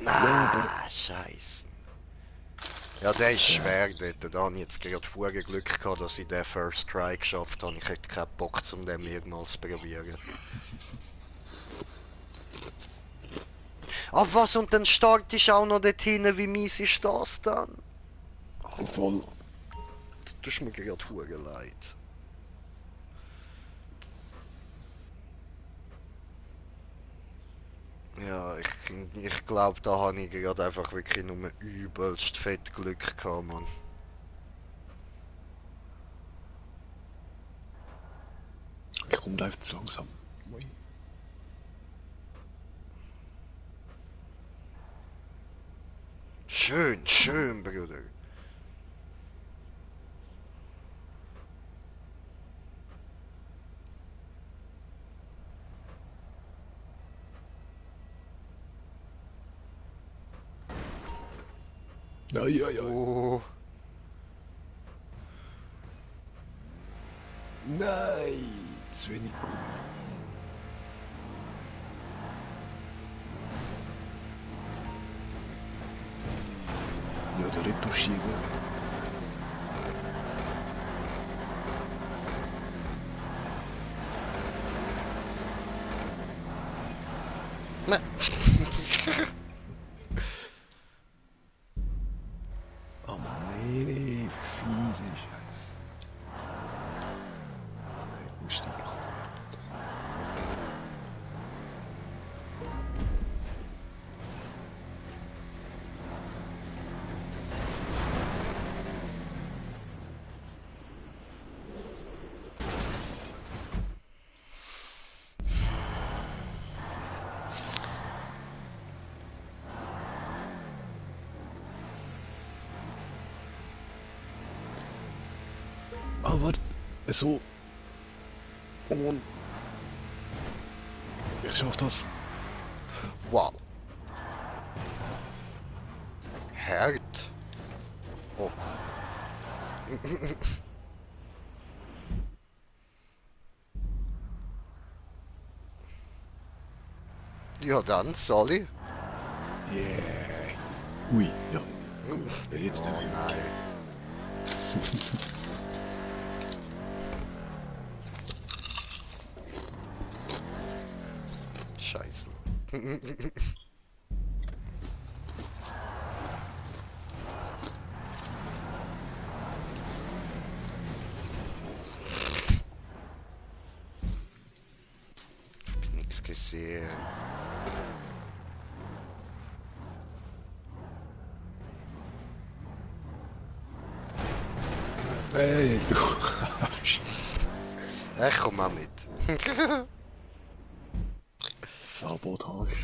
Na, Scheiße. Ja, der ist schwer dort. Da habe ich jetzt gerade pure Glück gehabt, dass ich den First Try geschafft habe. Ich hätte keinen Bock, um den mehrmals zu probieren. Ah, was? Und dann startest du auch noch dort hinten. Wie mies ist das dann? Voll. Das tut mir gerade hure leid. Ja, ich glaube, da habe ich gerade einfach wirklich nur übelst fett Glück gehabt, Mann. Ich komme einfach zu langsam. Ui. Schön, schön, Bruder. Ai, ai, ai. Oh. Nein, zu wenig gut. Ja, der Retourschieber. Ne. Oh meine fiese Scheiße. Ich muss die kommen. Aber so. Und ich schaff das. Wow. Hart. Oh. Ja dann, Sally. Yeah. Ui, ja. Gut, jetzt Oh nein. Scheiße. Hab nichts gesehen. Hey, du. Ich komm mal mit. Sabotage.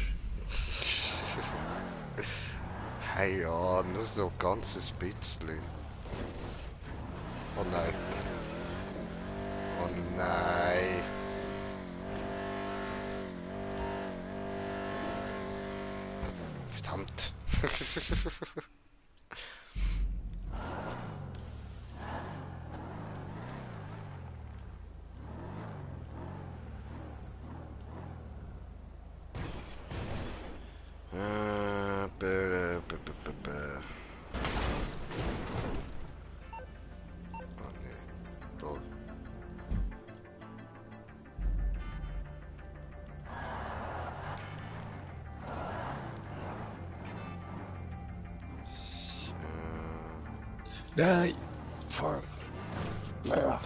Hey ja, nur so ein ganzes bisschen. Oh nein. Oh nein. Verdammt. Oh nee. Lol. Nein. Fuck. Naja.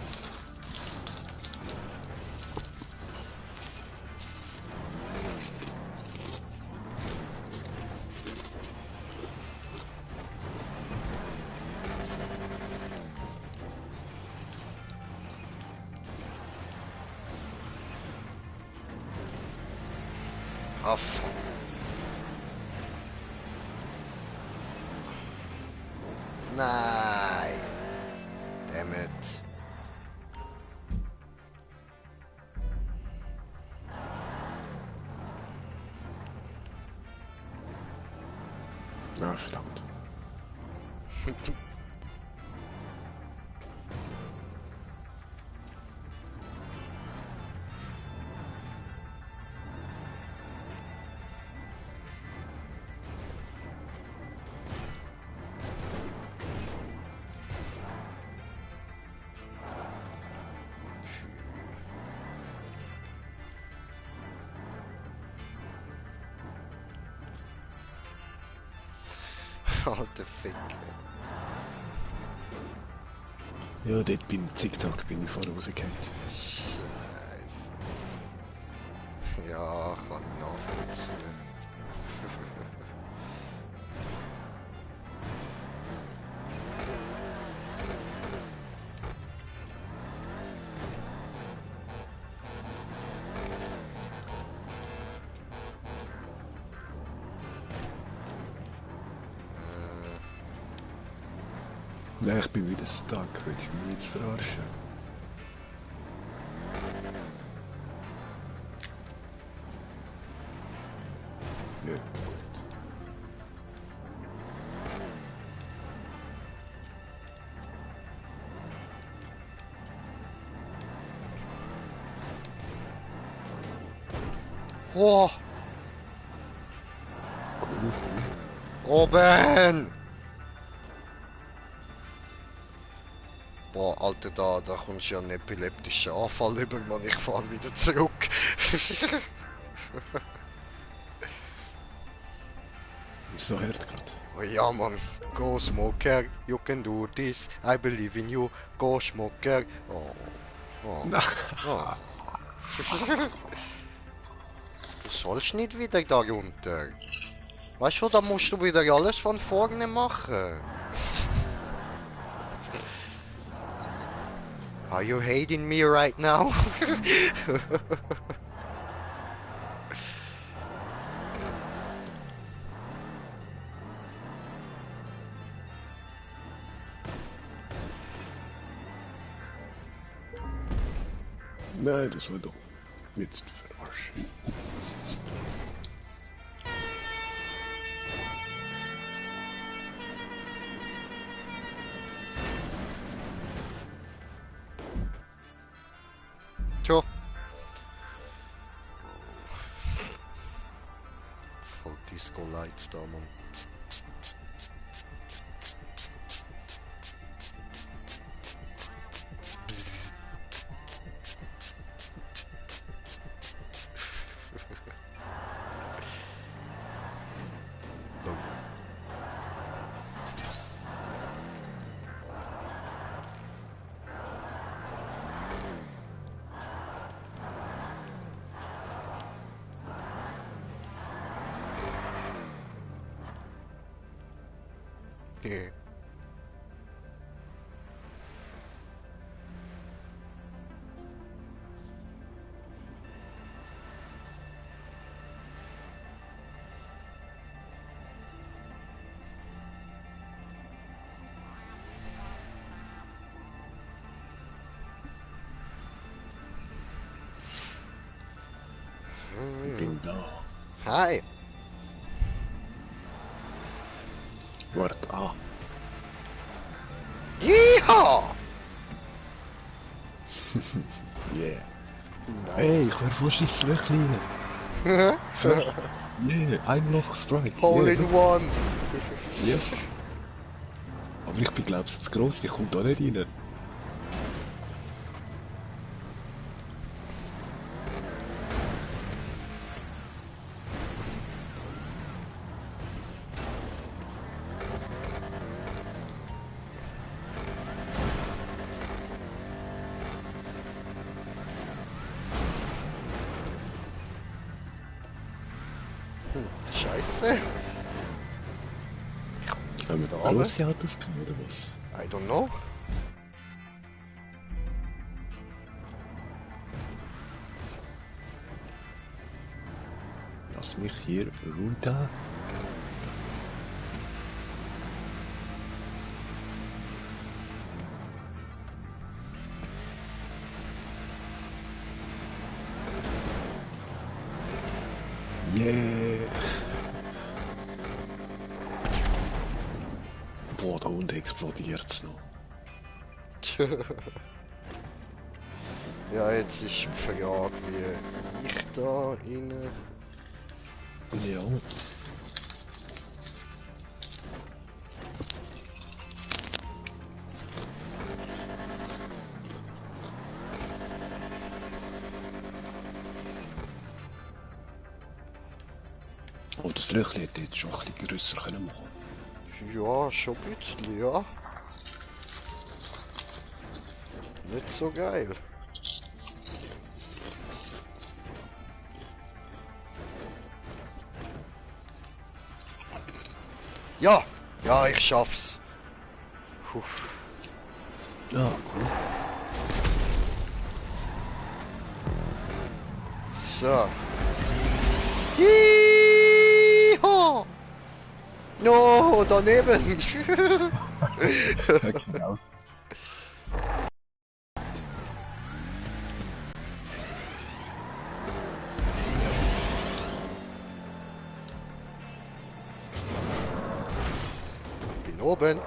Aff. Nein. Damn it. Na, verdammt. Alter Fick. Ja, dort beim Zickzack bin ich vorher rausgefallen. Scheiße. Ja, kann ich nachvollziehen. Nein, ich bin wieder stuck. Willst du mich jetzt verarschen? Ja, gut. Oh, Cool. oben! Boah, Alter, da kommst du ja einen epileptischen Anfall über, Mann. Ich fahr wieder zurück. So hört grad. Oh ja, Mann. Go Smoker, you can do this. I believe in you. Go Smoker. Oh. Oh. Oh. Du sollst nicht wieder da runter. Weißt du, da musst du wieder alles von vorne machen. Are you hating me right now? Nein, das war doch jetzt verarschen. Tja. Voll Disco Lights da, Mann. Yeah. Ich bin da. Hi. Wart an. Yeehaw! Yeah. Hey, ich werf fast ins Löch rein. First. Yeah, ein Loch Strike. Hole Yeah. in one. Ja. Aber ich bin glaub's zu gross, die kommt da nicht rein. Scheiße. Haben wir Da das alle? grosse Autos genommen oder was? I don't know. Lass mich hier runter. Yeah. Boah, da unten explodiert's noch. Ja, jetzt ist die Frage, wie ich da rein... Ja. Oh, das Löchli hätte jetzt schon ein bisschen grösser können machen. Ja, schon ein bisschen, ja. Nicht so geil. Ja, ja, ich schaff's. Puh. Ja, cool. So. Yeehaw! No, daneben! Genau. Bin oben.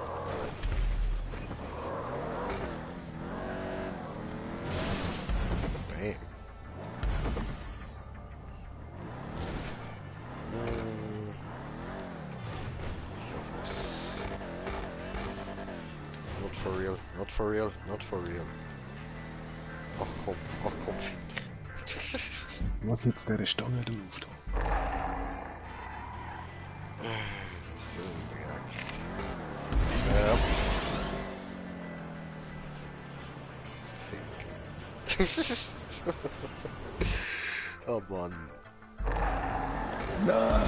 Bam. real, not for real, not for real. Ach komm, fick dich. Was jetzt der Stange drauf da? So ein Dreck. Ja. Fick. Oh Mann. Nein!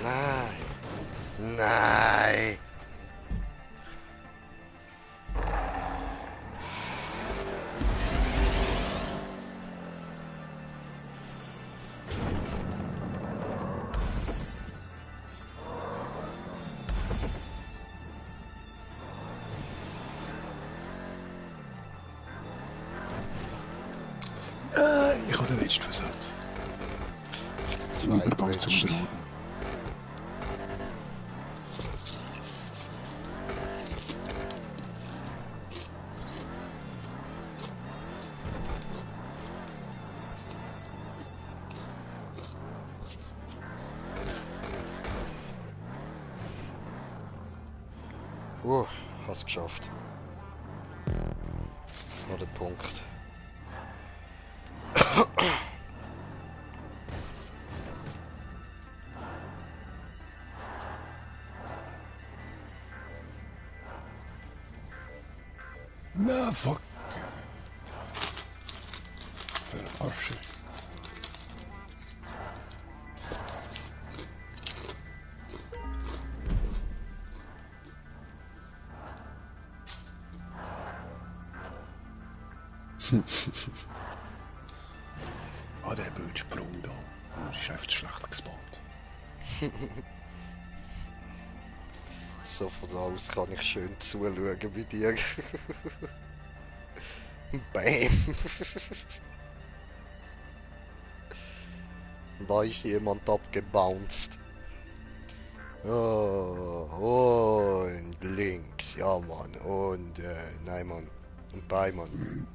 Nein. Nein. Ich habe den letzten versaut. Zwei Übergang zum Brüste. Norden. Hast geschafft. Noch der Punkt. Na, fuck. Verarsche. Ah, der blöde Sprung da. Das ist einfach schlecht gespawnt. So von da aus kann ich schön zuschauen bei dir. Bam! Da ist jemand abgebounced. Oh, und links, ja Mann. Und nein Mann. Und bei Mann.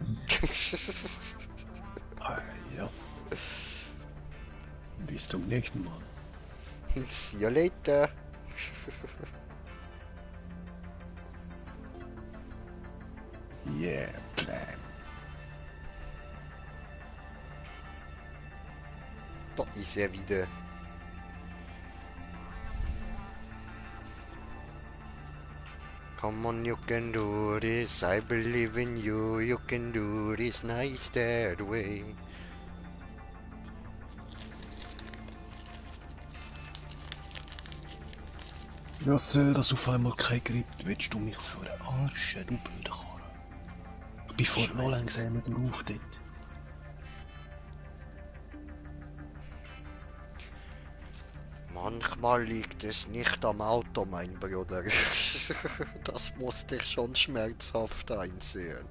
Ah, ja. Bis zum nächsten Mal. See you later. Yeah, plan. Da ist er wieder. Come on, you can do this. I believe in you. You can do this. Nice that way. Was soll das auf einmal kein Grip? Willst du mich verarschen, du blöde Karre? Ich bin vor noch langsamer drauf dort. Manchmal liegt es nicht am Auto, mein Bruder. Das musste ich schon schmerzhaft einsehen.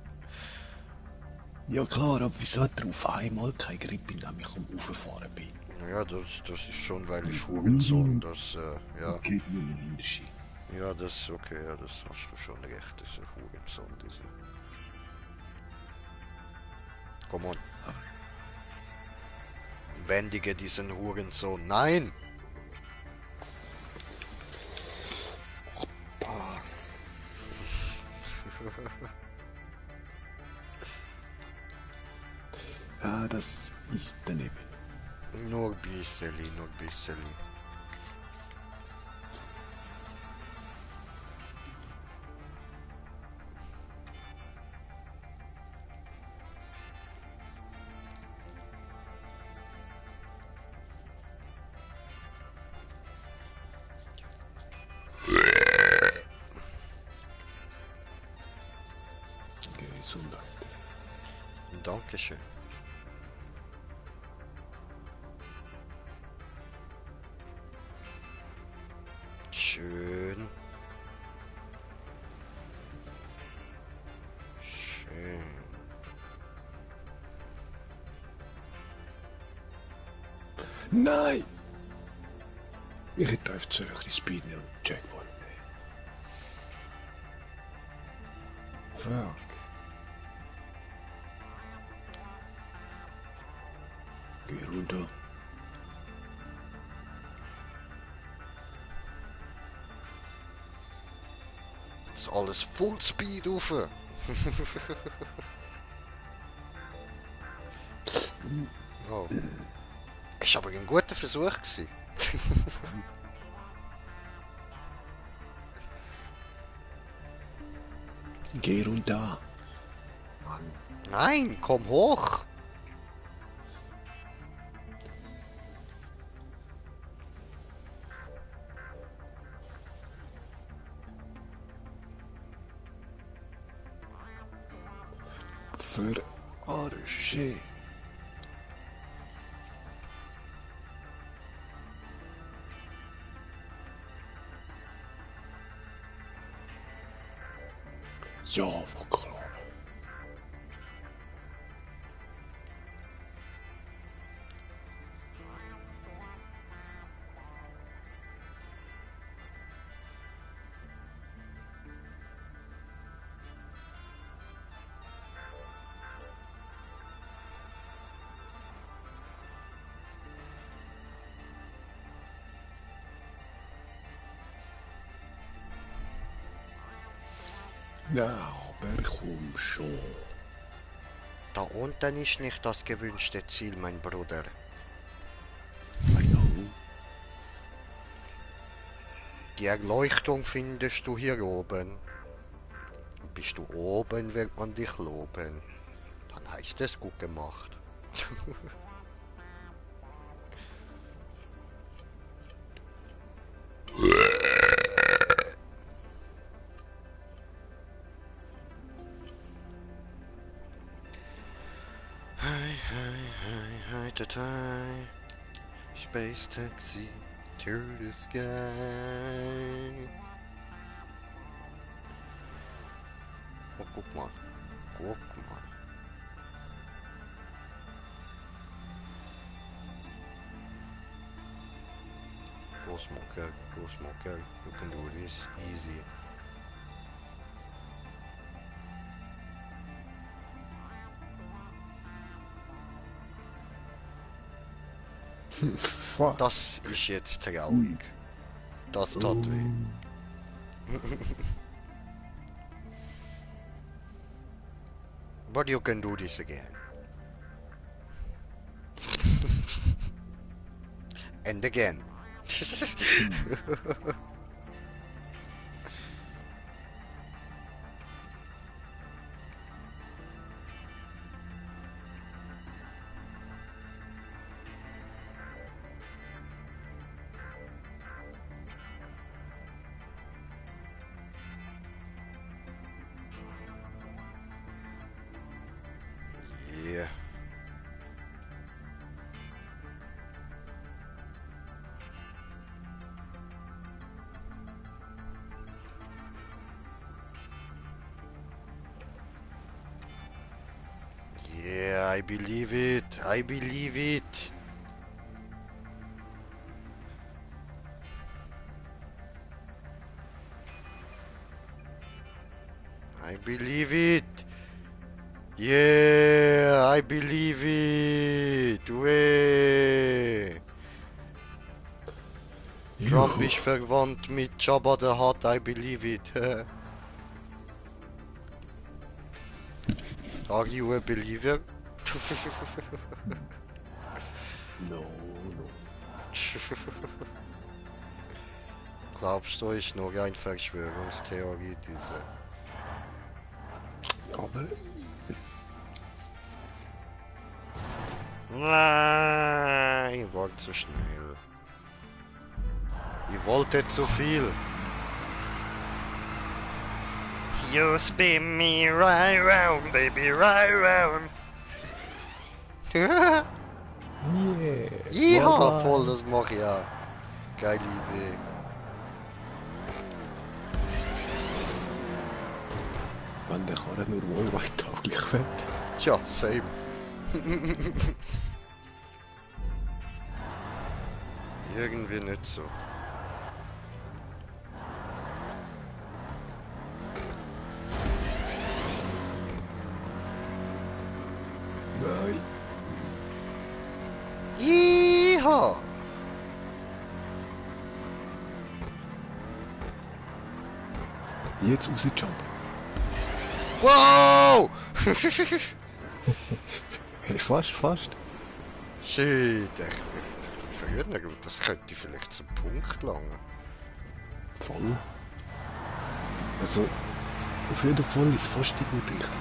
Ja klar, aber wieso hat er auf einmal kein Grip, indem ich am Rauffahren bin? Ja, das ist schon, weil ich Hurensohn, das, ja. Okay, nur ein Unterschied. Ja, das ist okay, ja, das hast du schon recht, das ist ein Hurensohn, diese. Komm on. Bändige diesen Hurensohn. Nein! Ja, das ist daneben. Nur bisseli, nur bisseli. Gesundheit. Dankeschön. Schön. Schön. Nein! Ich hätte einfach so ein bisschen Speed nehmen und Jackpot nehmen. Fuck. Geh runter. Das ist alles Full Speed rauf. Oh. Ist aber ein guter Versuch gewesen. Geh runter. Mann. Nein, komm hoch. Verarsche. Ja, war klar. Ja, aber komm schon. Da unten ist nicht das gewünschte Ziel, mein Bruder. I know. Die Erleuchtung findest du hier oben. Bist du oben, wird man dich loben. Dann heißt es gut gemacht. Hi, Space taxi to the sky. Oh, guck mal. Guck mal. Go smoker, go smoker. You can do this easy. Fuck. Das ist jetzt traurig. Das tat weh. But you can do this again. And again. Yeah. Yeah, I believe it. I believe it. I believe it. Yeah, I believe it. Way. Trump ist verwandt mit Jabba the Hutt. I believe it. Are you a believer? No. Glaubst du, ist nur ein Verschwörungstheorie, diese? Aber Nein, ich wollte zu schnell. Ich wollte zu viel. You spin me right round, baby, right round. Yeah! Ja, Bye-bye. voll, das mache ich auch. Geile Idee. Wenn der Karren nur worldwide tauglich wäre. Tja, same. Irgendwie nicht so. Nein. Iha! Jetzt rausjumpen. Wow! Hey, fast. Shit, ich verliere gut. Das könnte vielleicht zum Punkt langen. Voll. Also, auf jeden Fall ist fast die gute Richtung.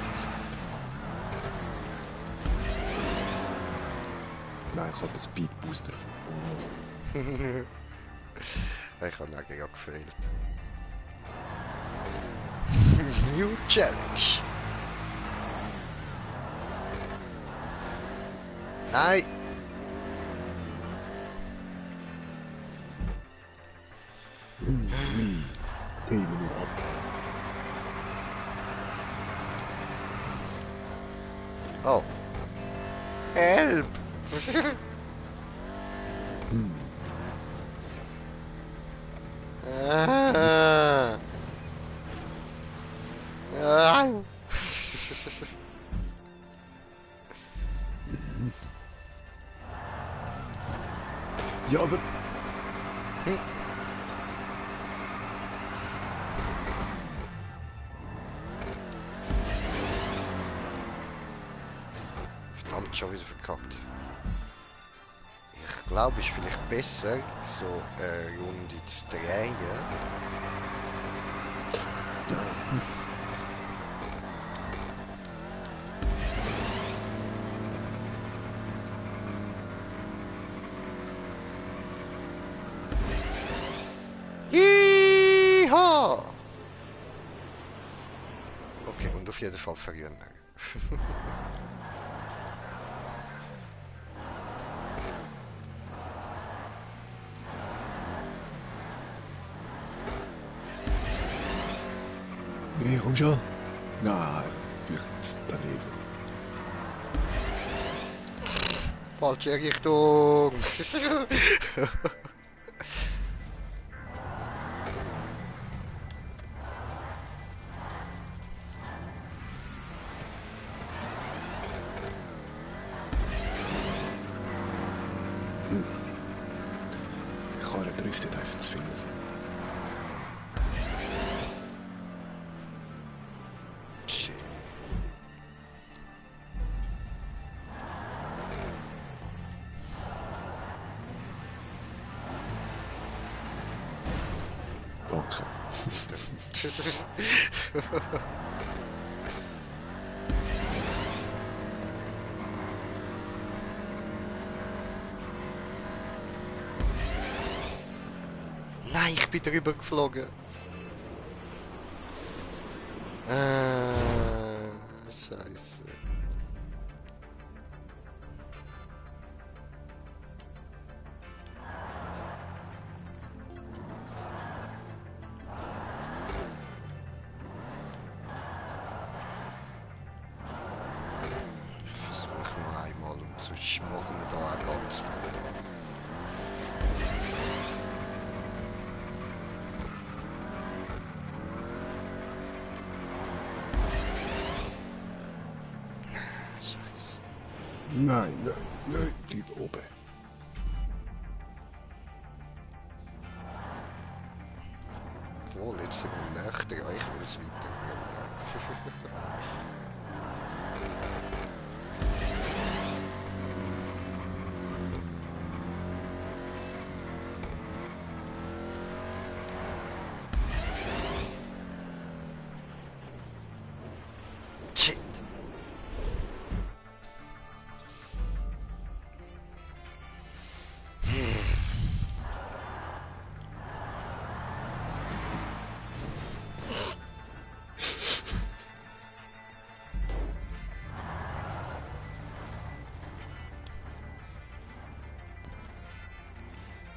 Nein, ich habe den Speed Booster verpasst. Ich habe eigentlich auch gefehlt. New Challenge. Nein! Ui. Gehen wir nur ab. Oh. Help! Ah. Ah. Ja, aber... Verdammt, schon wieder verkackt. Ich glaube, es ist vielleicht besser, so eine Runde zu drehen. Yeehaw! Okay, und auf jeden Fall verlieren wir. Nee, komm schon. Nein, vielleicht daneben. Falsche Richtung! Die Karre driftet einfach zu viel. Shit. Danke. Nein, ich bin drüber geflogen. Scheiße. Ich versuche noch einmal und sonst machen wir da auch ganz lang. Scheiße. Nein, bleib oben. Obwohl, jetzt sind wir näher, ich will es weitergehen. Shit.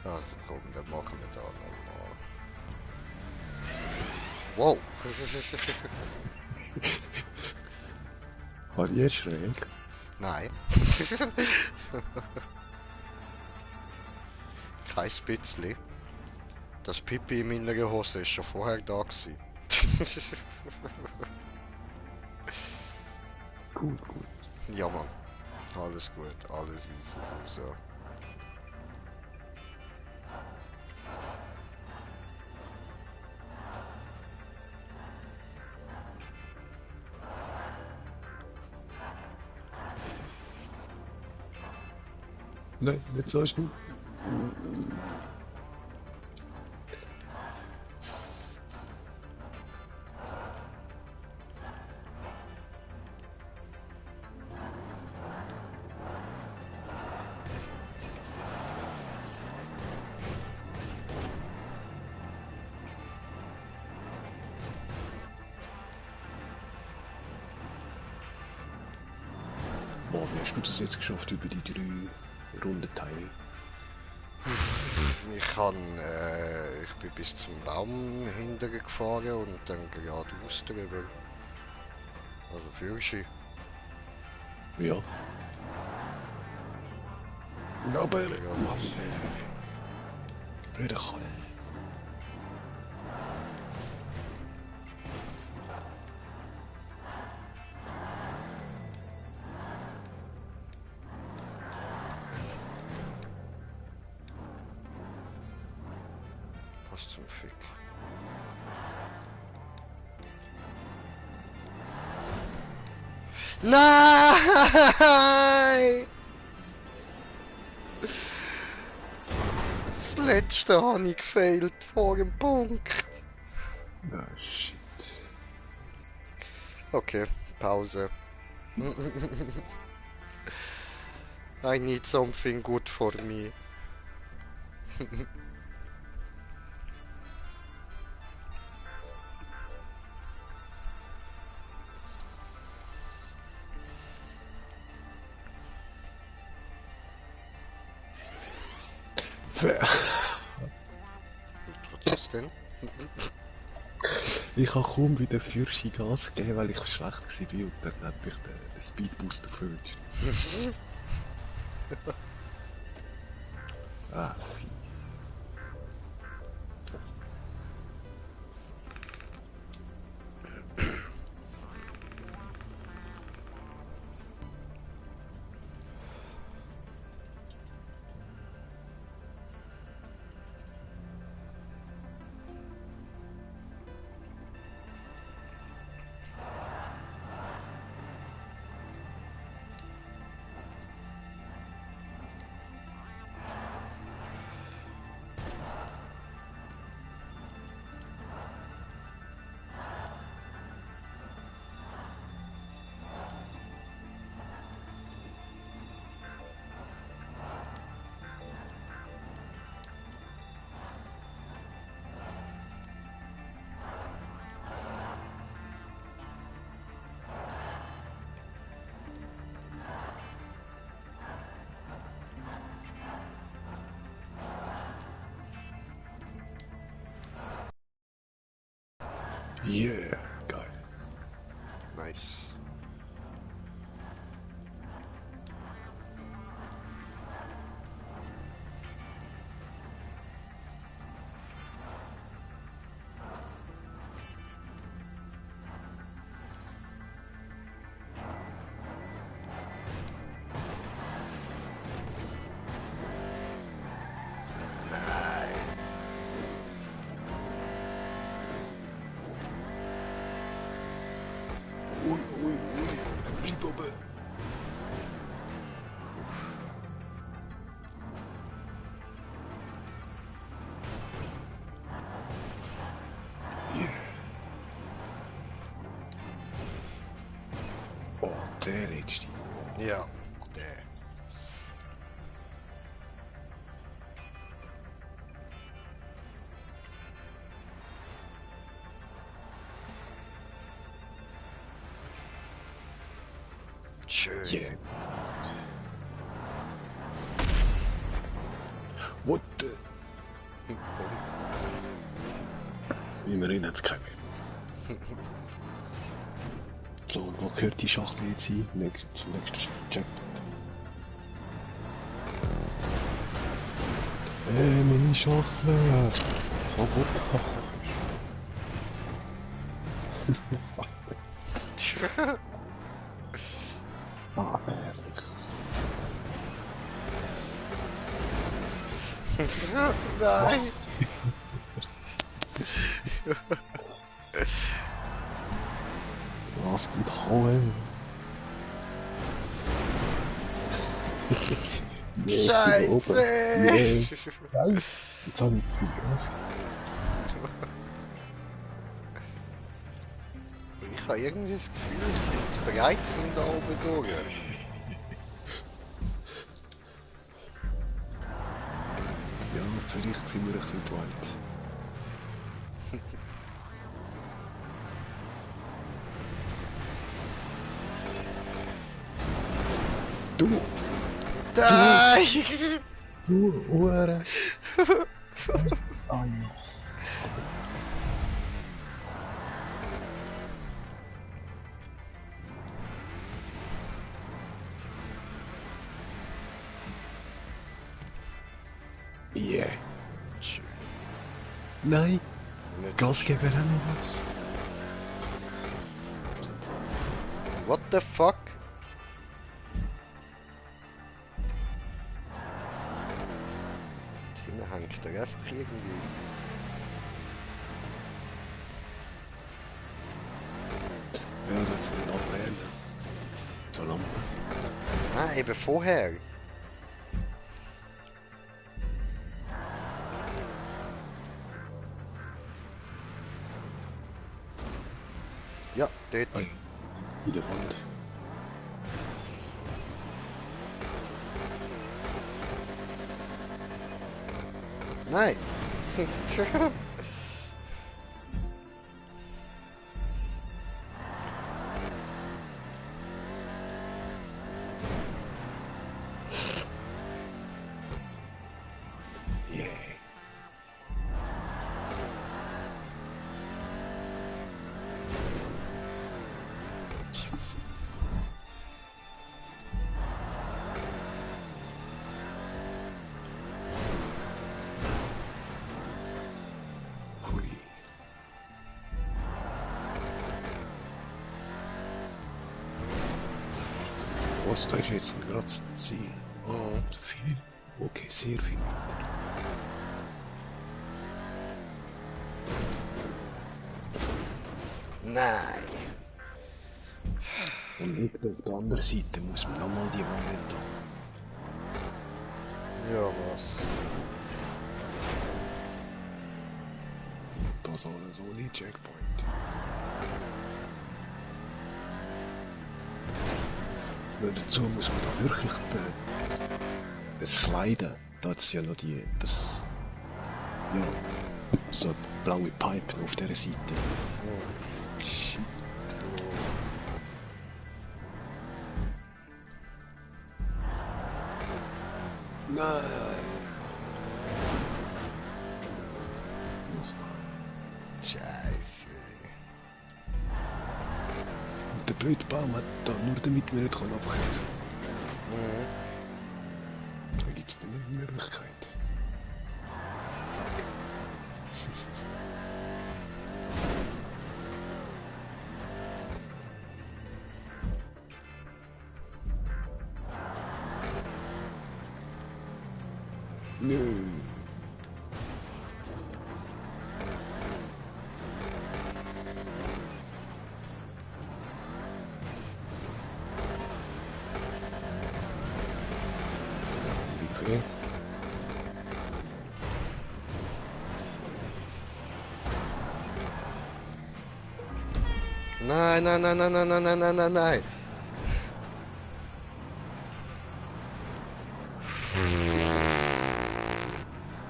Also komm, dann machen wir da nochmal. Wow! Hat ihr schräg? Nein. Kein bisschen. Das Pipi in meiner Hose ist schon vorher da gewesen. Gut, gut. Ja Mann. Alles gut, alles easy. So. Nein, nicht so schnell. Boah, wie hast du das jetzt geschafft über die 3 Rundenteile? Ich bin bis zum Baum hinten gefahren und dann geradeaus drüber. Also Führerschein. Ja. Aber... Ja, Blöder Kerl. was zum Fick. Nein! Das letzte habe ich gefailt vor dem Punkt. Ah, shit. Okay, Pause. I need something good for me. Was denn? Ich habe kaum wieder Führerschein Gas gegeben, weil ich schlecht war und dann hat mich der Speedbooster verwünscht. Ah, fies. Yeah, geil. Nice. Ui, ui, ui. Riebobbe. Yeah. Oh, der letzte. Oh. Ja, der. Schön. Yeah. What the... Immerhin hat es kein mehr. So, und wo gehört die Schachtel jetzt hin? Zum nächsten Checkpoint. Meine Schachtel! So gut. Ah, ehrlich. Nein! Was geht hauen? Scheiße! Nee. Jetzt habe ich zu viel Gas. Ich habe irgendwie das Gefühl, ich bin zu bereit, um da oben durch. Ja, vielleicht sind wir ein bisschen weit. Du! Nein! Du, Hure! Ah, ja. Yeah. Nein, Nicht Gas geben wir auch noch was. What the fuck? Hinten hängt er einfach irgendwie. Ja, das sind noch Läden. So Lampen. Ah, eben vorher. Ja, dort. Ei, in der Wand. Nein! Yeah. Hui. Was, da ist jetzt gerade das Ziel. Mhm. Viel? Okay, sehr viel. Nein! Und nicht auf der anderen Seite muss man nochmal die Wand entlang. Ja, was? Das alles ohne Checkpoint. Und dazu muss man da wirklich das sliden. Da hat es ja noch das, ja, so blaue Pipe auf dieser Seite. Shit. Nein. Scheiße. Und der blöde Baum hat da nur damit wir nicht abkürzen können. Mhm. Da gibt es dann eine Möglichkeit. Fuck. Nö. Okay. Nein, nein, nein, nein, nein, nein, nein, nein, nein, nein.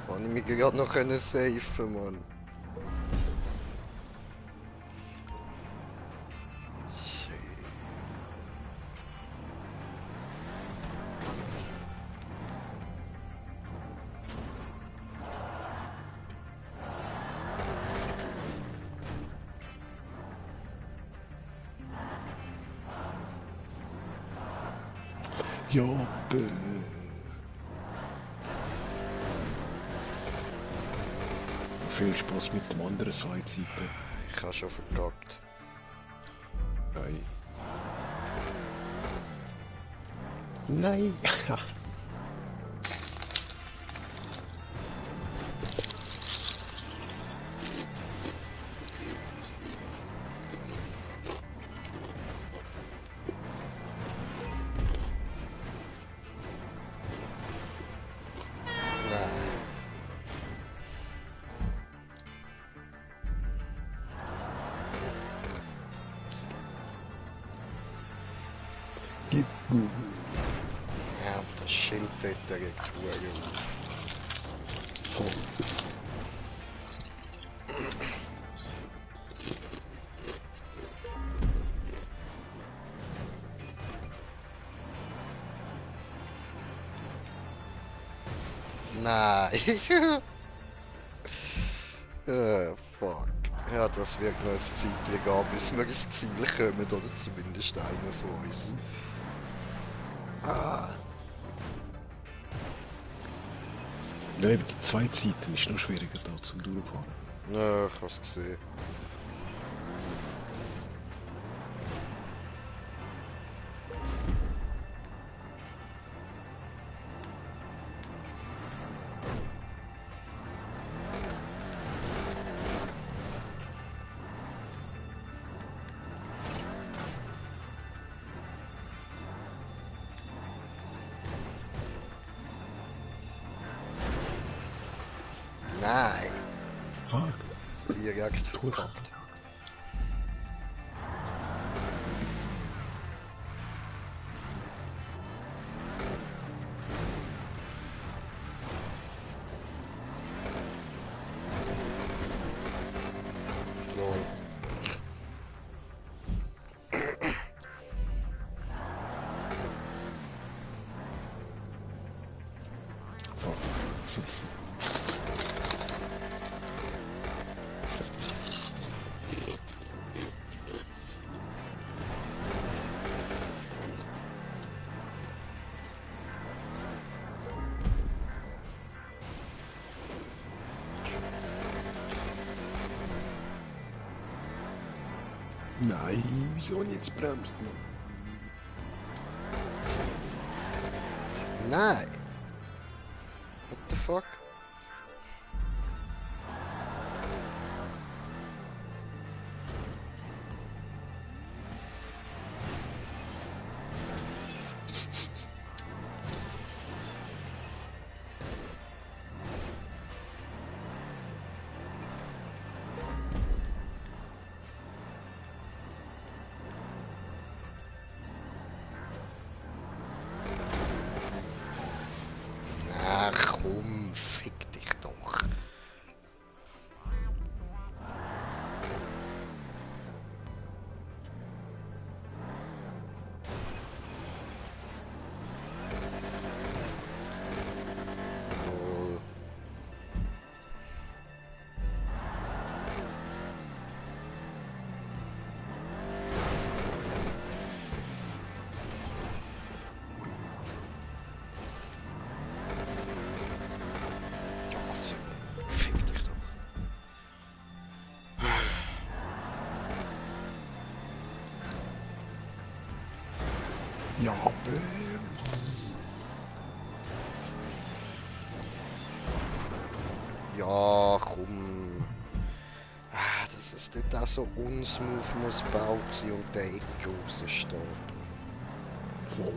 Mann, ich mich gerade noch können safen, Mann. Shit. Ja, viel Spaß mit dem anderen Sideseite. Ich habe schon verkackt. Nein. Nein! Nein. Gib mir. Ja, und das Schild dort regt verdammt auf. Voll. Nein. Fuck. Ja, das wird noch ein Zeitchen gehen, bis wir ins Ziel kommen, oder zumindest einer von uns. Ja, eben die zwei Zeiten ist noch schwieriger da zum Durchfahren. Ja, ich hab's gesehen. Nein, Fuck. direkt verkackt. Lol. Nein, wieso nicht jetzt bremst man? Nein. What the fuck? Ach komm, fick dich doch. Lol. Gott, fick dich doch. Ja, Ja, komm. Ah, dass es dort auch so unsmooth muss gebaut sein und der Ecke raussteht. voll.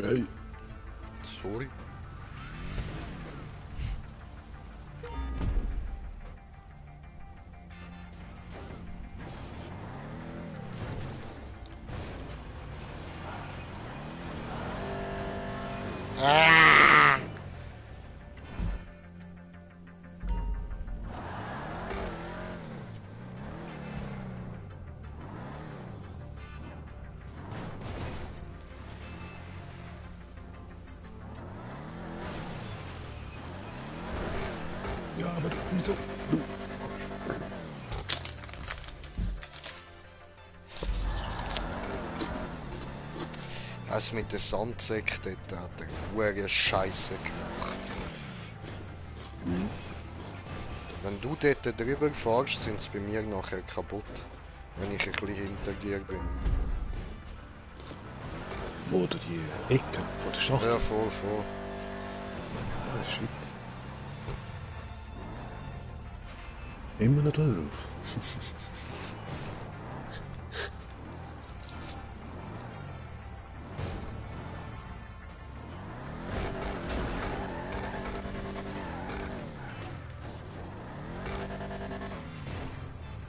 Hey, Sorry. Ah! Ja, aber du, wieso? Du. Also mit der Sandsäck dort hat er hure Scheiße gemacht. Wenn du dort drüber fährst, sind sie bei mir nachher kaputt. Wenn ich ein bisschen hinter dir bin. Oder die Ecke von der Schachtel. Ja, voll. Ah, shit. Immer noch drauf.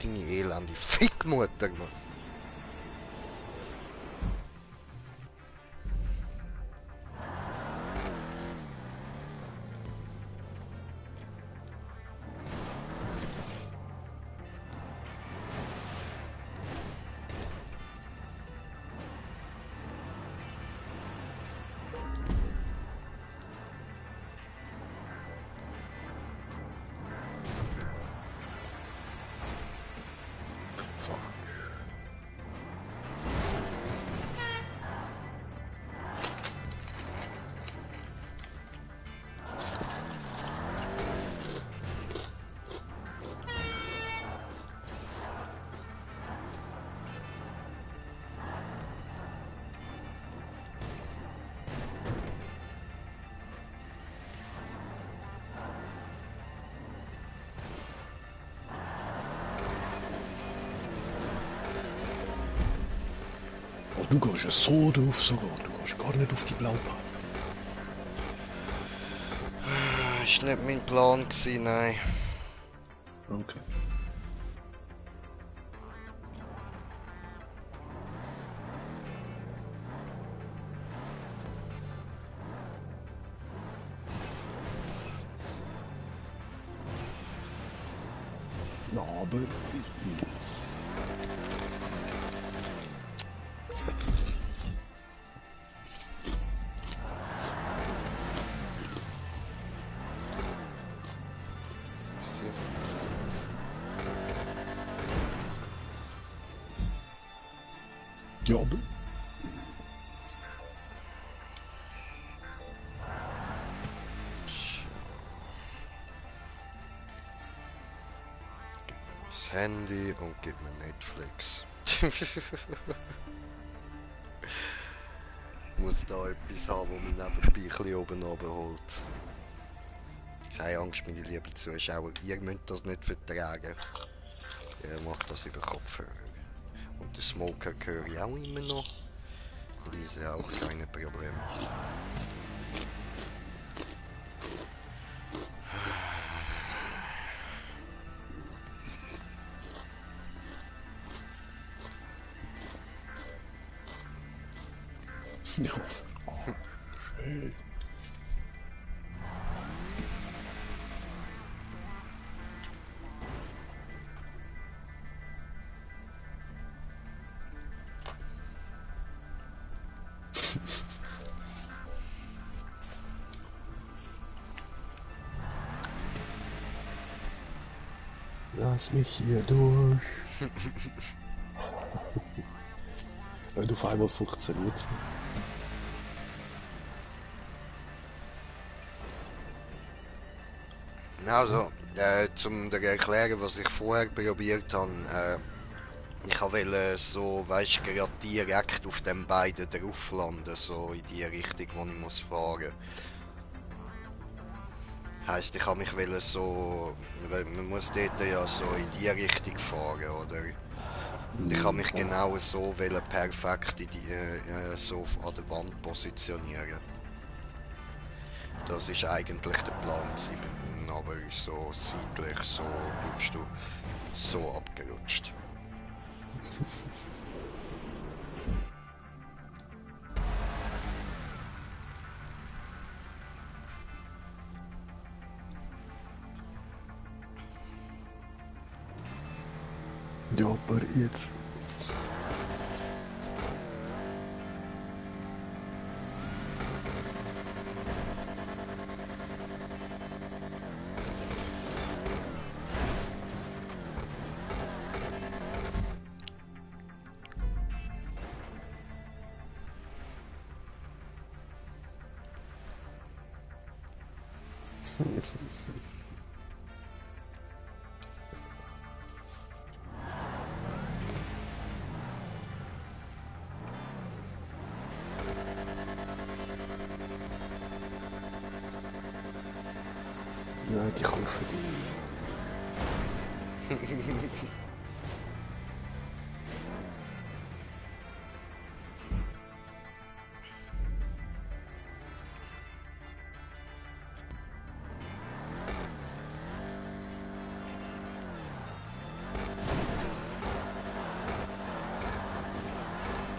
Deine elende Fickmutter, Mann. Oh, du gehst ja so drauf sogar. Du gehst gar nicht auf die Blaupause. Ist nicht mein Plan gewesen, nein. Okay. Ja, aber... Ja, aber... Das Handy und gib mir Netflix. Ich muss da etwas haben, das mich nebenbei ein bisschen oben runterholt. Keine Angst, meine lieben Zuschauer, ihr müsst das nicht vertragen. Ihr macht das über Kopfhörer. Und den Smoker höre ich auch immer noch. Lese auch keine Probleme. Ja. Oh, schön. Lass mich hier durch. Wenn du auf einmal 15 Uhr. Also, zum dir erklären, was ich vorher probiert habe. Ich wollte so, weißt du, gerade direkt auf den beiden drauf landen, so in die Richtung, wo ich muss fahren. Heisst, ich habe mich so, weil man muss dort ja so in die Richtung fahren, oder? Und ich habe mich genau so perfekt in die, so an der Wand positionieren. Das ist eigentlich der Plan gewesen bei ihm, aber ist so seitlich, so bist du so abgerutscht. Ja, aber jetzt. Nein, die kaufen die.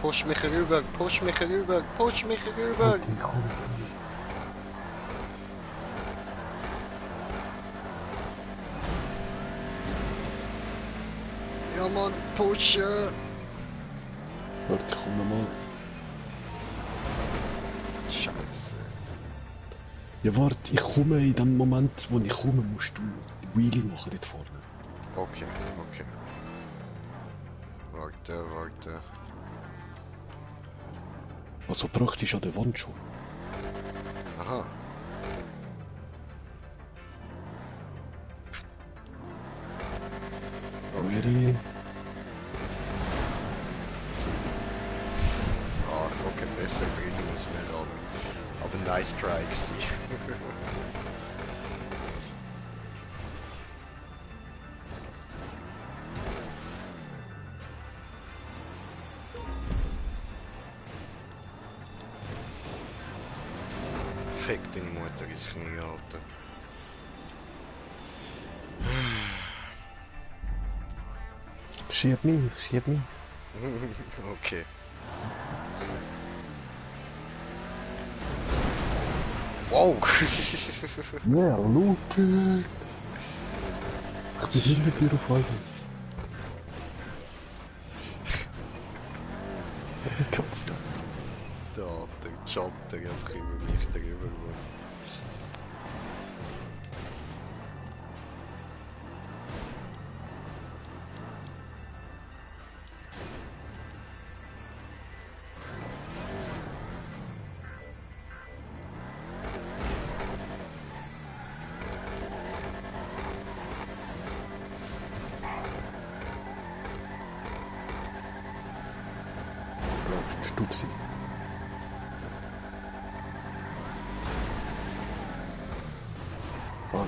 Push mich rüber, push mich rüber, push mich rüber! Die kommen. Ja Mann, pushen! Warte, ich komm nochmal. Scheiße. Ja, warte, ich komme in dem Moment, wo ich komme, musst du Wheelie machen dort vorne. Okay, okay. Warte, warte. Also praktisch an der Wand schon. Aha. Ready? Ah, okay, besser bringen wir es nicht an. Aber nice try gewesen. Fick deine Mutter ins Knie, Alter. Schieb mich, schieb mich. Okay. Wow! Ja, Luke! Ich bin hinter dir auf einmal. Kannst du? Da, der jumpt einfach über mich drüber. Ja, bist du gewesen. Fuck.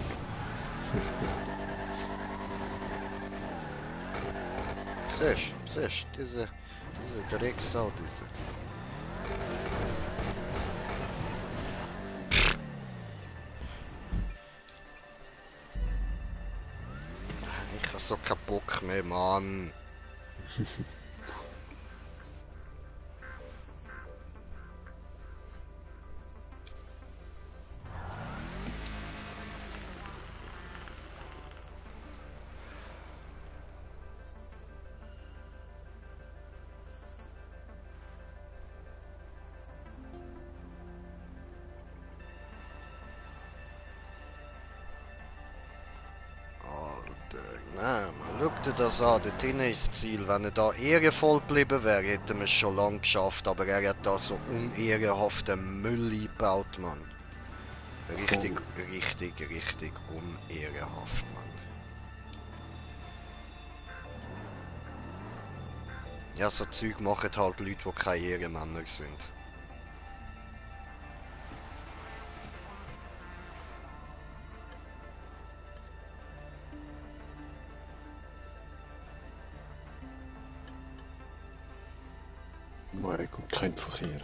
Siehst, diese Drecksau, diese. Ich hab so keinen Bock mehr, Mann. Alter, nein, man, schau dir das an, dort hinten ist das Ziel. Wenn er da ehrenvoll geblieben wäre, hätten wir es schon lange geschafft, aber er hat da so unehrenhaften Müll eingebaut, Mann. Richtig unehrenhaft, Mann. Ja, so Zeug machen halt Leute, die keine Ehrenmänner sind. Nein, kommt kein Verkehr.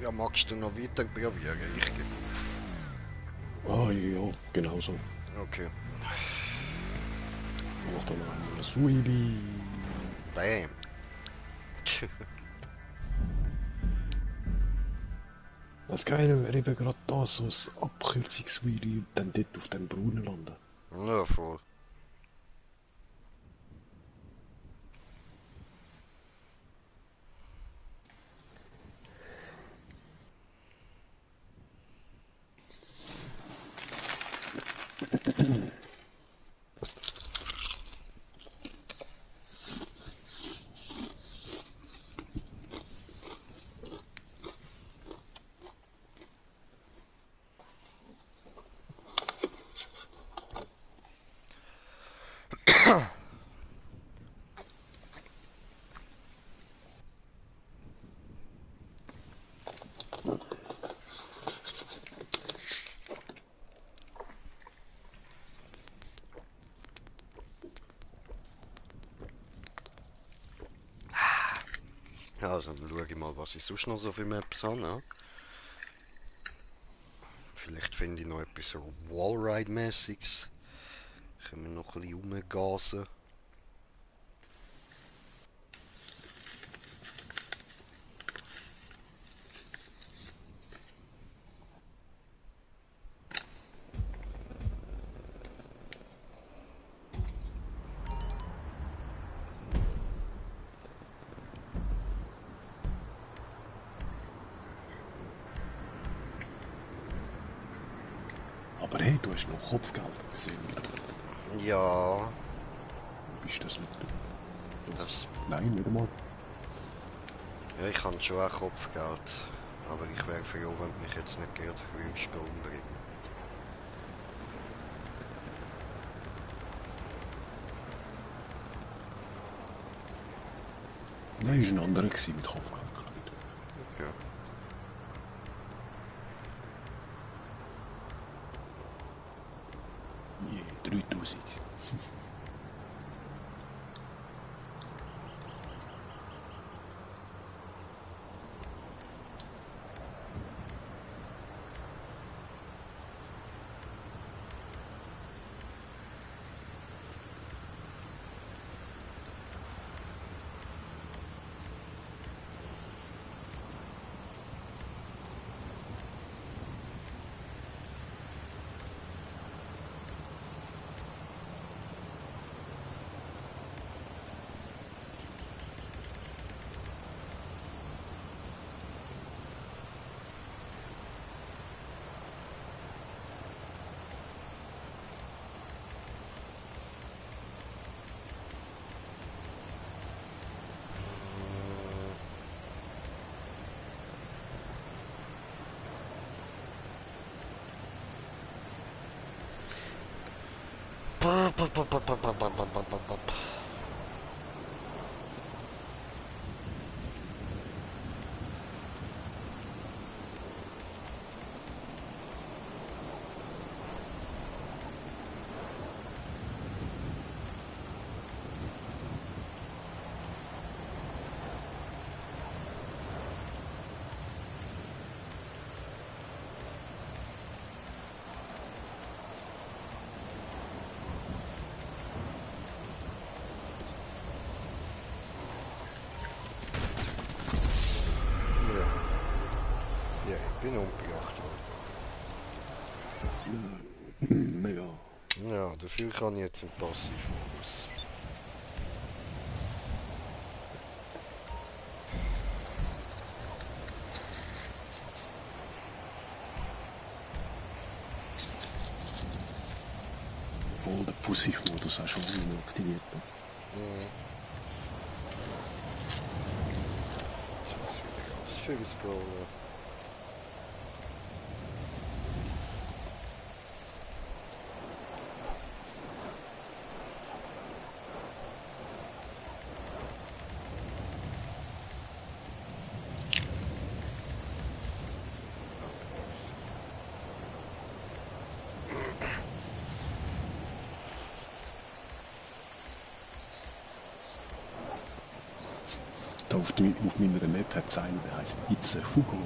Ja, magst du noch weiter probieren? Ich gebe Ah ja, genau so. Okay. Mach dann einmal ein Suibi. Bam. Das Geile wäre eben gerade da, so ein Abkürzungssuibi und dann dort auf dem Brunnen landen. Ja, voll. Ja, also dann schaue ich mal, was ich sonst noch so für Maps habe. Ja? Vielleicht finde ich noch etwas so Wallride-mäßiges. Können wir noch ein bisschen rumgasen. Aber hey, du hast noch Kopfgeld gesehen. Ja, Bist das nicht du? das, Nein, nicht einmal. ja, ich habe schon auch Kopfgeld. Aber ich wäre froh, wenn du mich jetzt nicht gerade würdest umbringen. Nein, ist ein anderer gewesen mit Kopfgeld. Ja. Je, 3000. Ja, ich bin umgebracht worden. Mega. Ja, dafür kann ich jetzt im Passivmodus. Obwohl der Pussy-Modus auch schon immer aktiviert hat. Mhm. Jetzt muss wieder alles für scrollen. Da auf meiner Map hat es einen, der heißt Itze Fugo.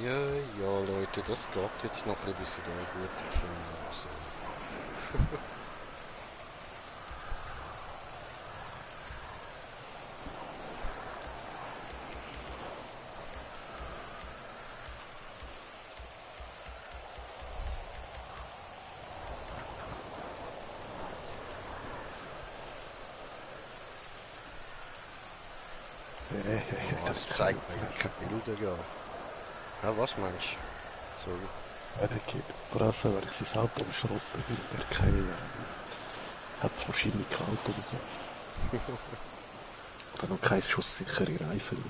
Ja, ja, Leute, das geht jetzt noch ein bisschen da gut von so. Das zeigt mir keine Bilder, ja. Ja, was meinst du? Sorry. Ja, der geht Brasse, weil ich sein Auto am Schrotten bin, der keine hat es wahrscheinlich geklaut oder so. Oder noch kein schusssichere Reifen.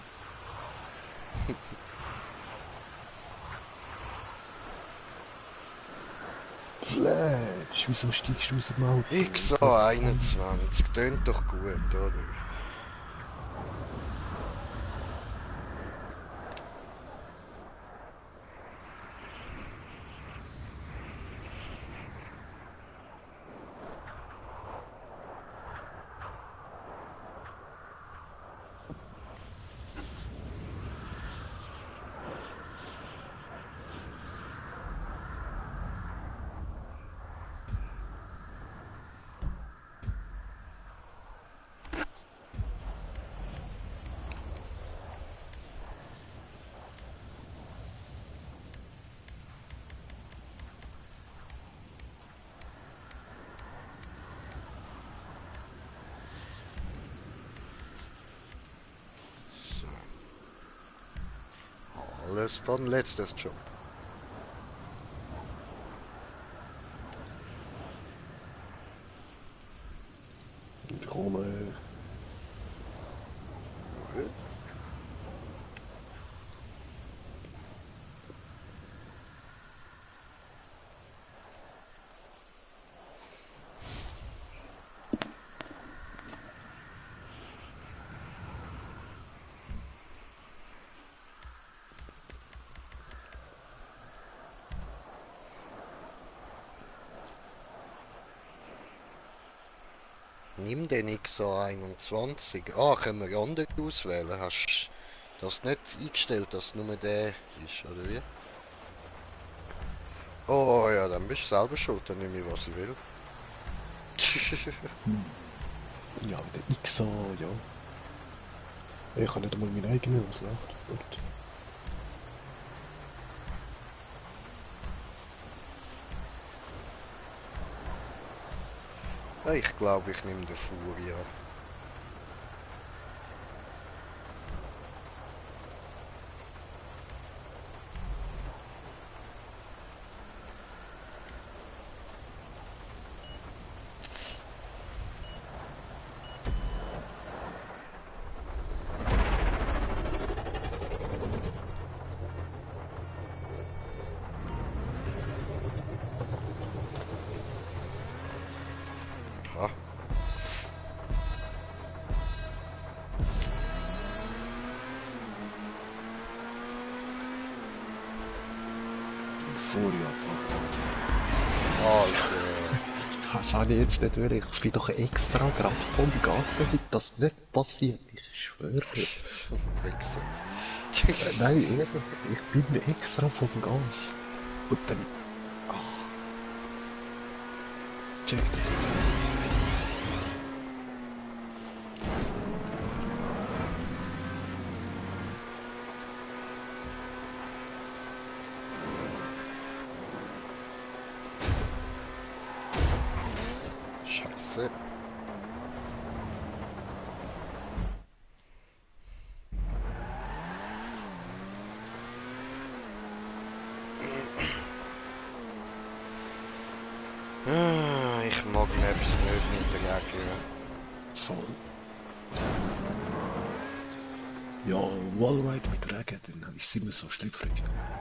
Fletch, wieso steigst du aus dem Auto? XO 21, tönt doch gut, oder? alles von letztes Job. Ich komme. Nimm den XA21. Ah, können wir andere auswählen? Hast du das nicht eingestellt, dass nur der ist, oder wie? Oh ja, dann bist du selber schuld, dann nehme ich, was ich will. Ja, der XA, ja. Ich kann nicht einmal meinen eigenen auslaufen. Gut. Ja, ich glaube, ich nehme den Furia. Ah. Furia, Alter. das habe ich jetzt nicht wirklich. Ich bin doch extra gerade voll Gas, damit das nicht passiert. Ich schwöre. Wichser. Nein, ehrlich, ich bin extra vom Gas. Und dann. Ah. Check das jetzt. Scheiße. Ich mag Maps nicht hintergehen. Voll. Ja, Wallride mit Regen, dann ist es immer so schlüpfrig.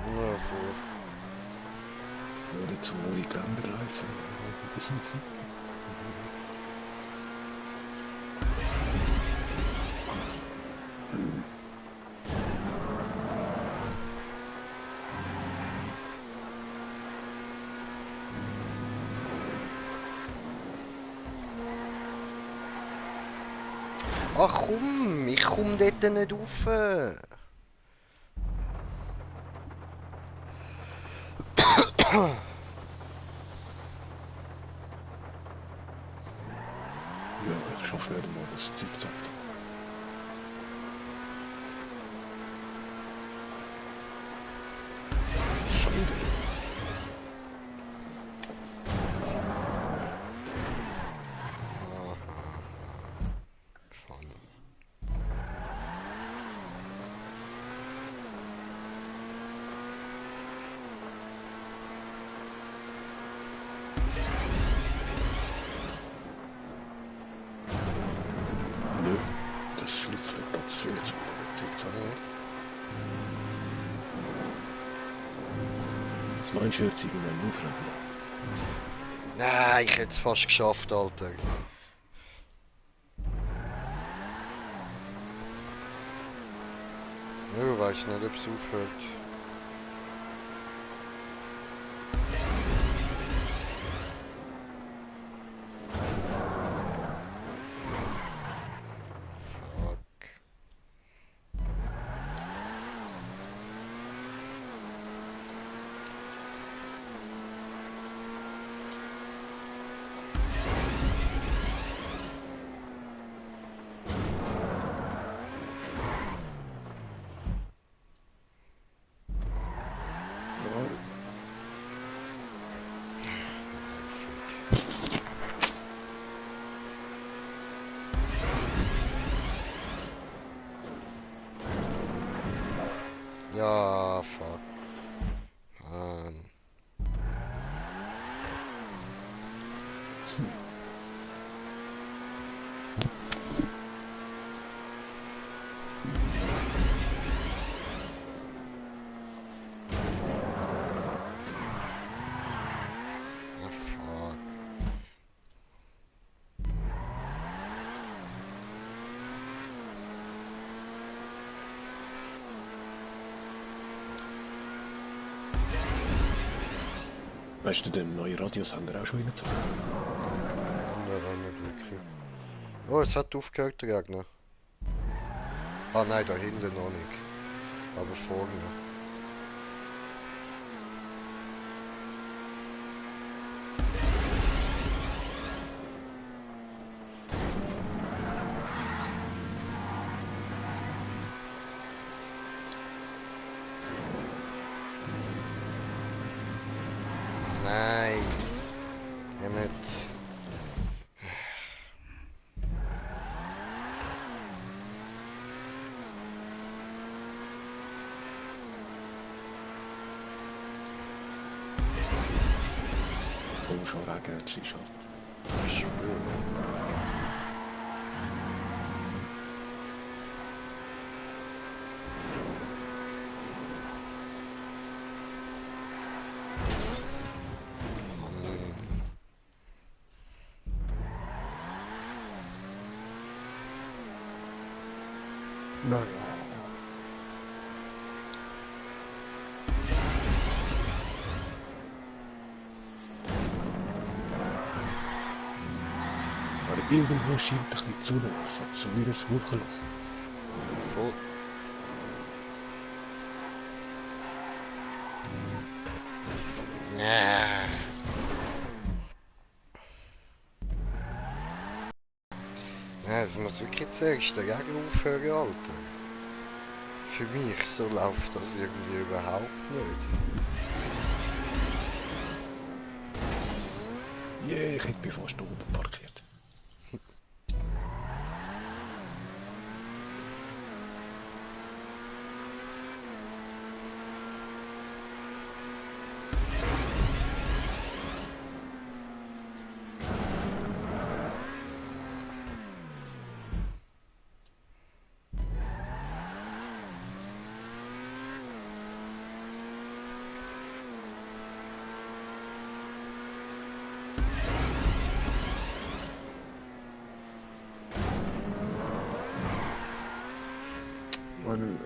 Ja, voll. Oder zu hohe Geländereifen. Ach komm, ich komm dort nicht rauf. Ja, ich schaffe nicht mal das Zickzack. Schade. Funny. Nö, das Flugzeug hat es viel zu Zickzack. Was meinst du, hört sich in einem Aufreger? Nein, ich hätte es fast geschafft, Alter. Ja, ich weiß nicht, ob es aufhört. Fuck. Ah, fuck. Weißt du, den neuen Radiosender auch schon reingezogen? Nein, nicht wirklich. Oh, es hat aufgehört, der Gegner. Ah nein, da hinten noch nicht. Aber vorne. Nein. Emmet. Oh, schon Regen, es ist schon. Ich schwöre. Nein. Aber irgendwo scheint ein bisschen zu lang, es hat so wie ein Wurchenloch. Voll. Ja. Ja, es muss wirklich zuerst dagegen aufhören, Alter. Für mich so läuft das irgendwie überhaupt nicht. Yeah, ich hätte mich fast oben parkiert. Und,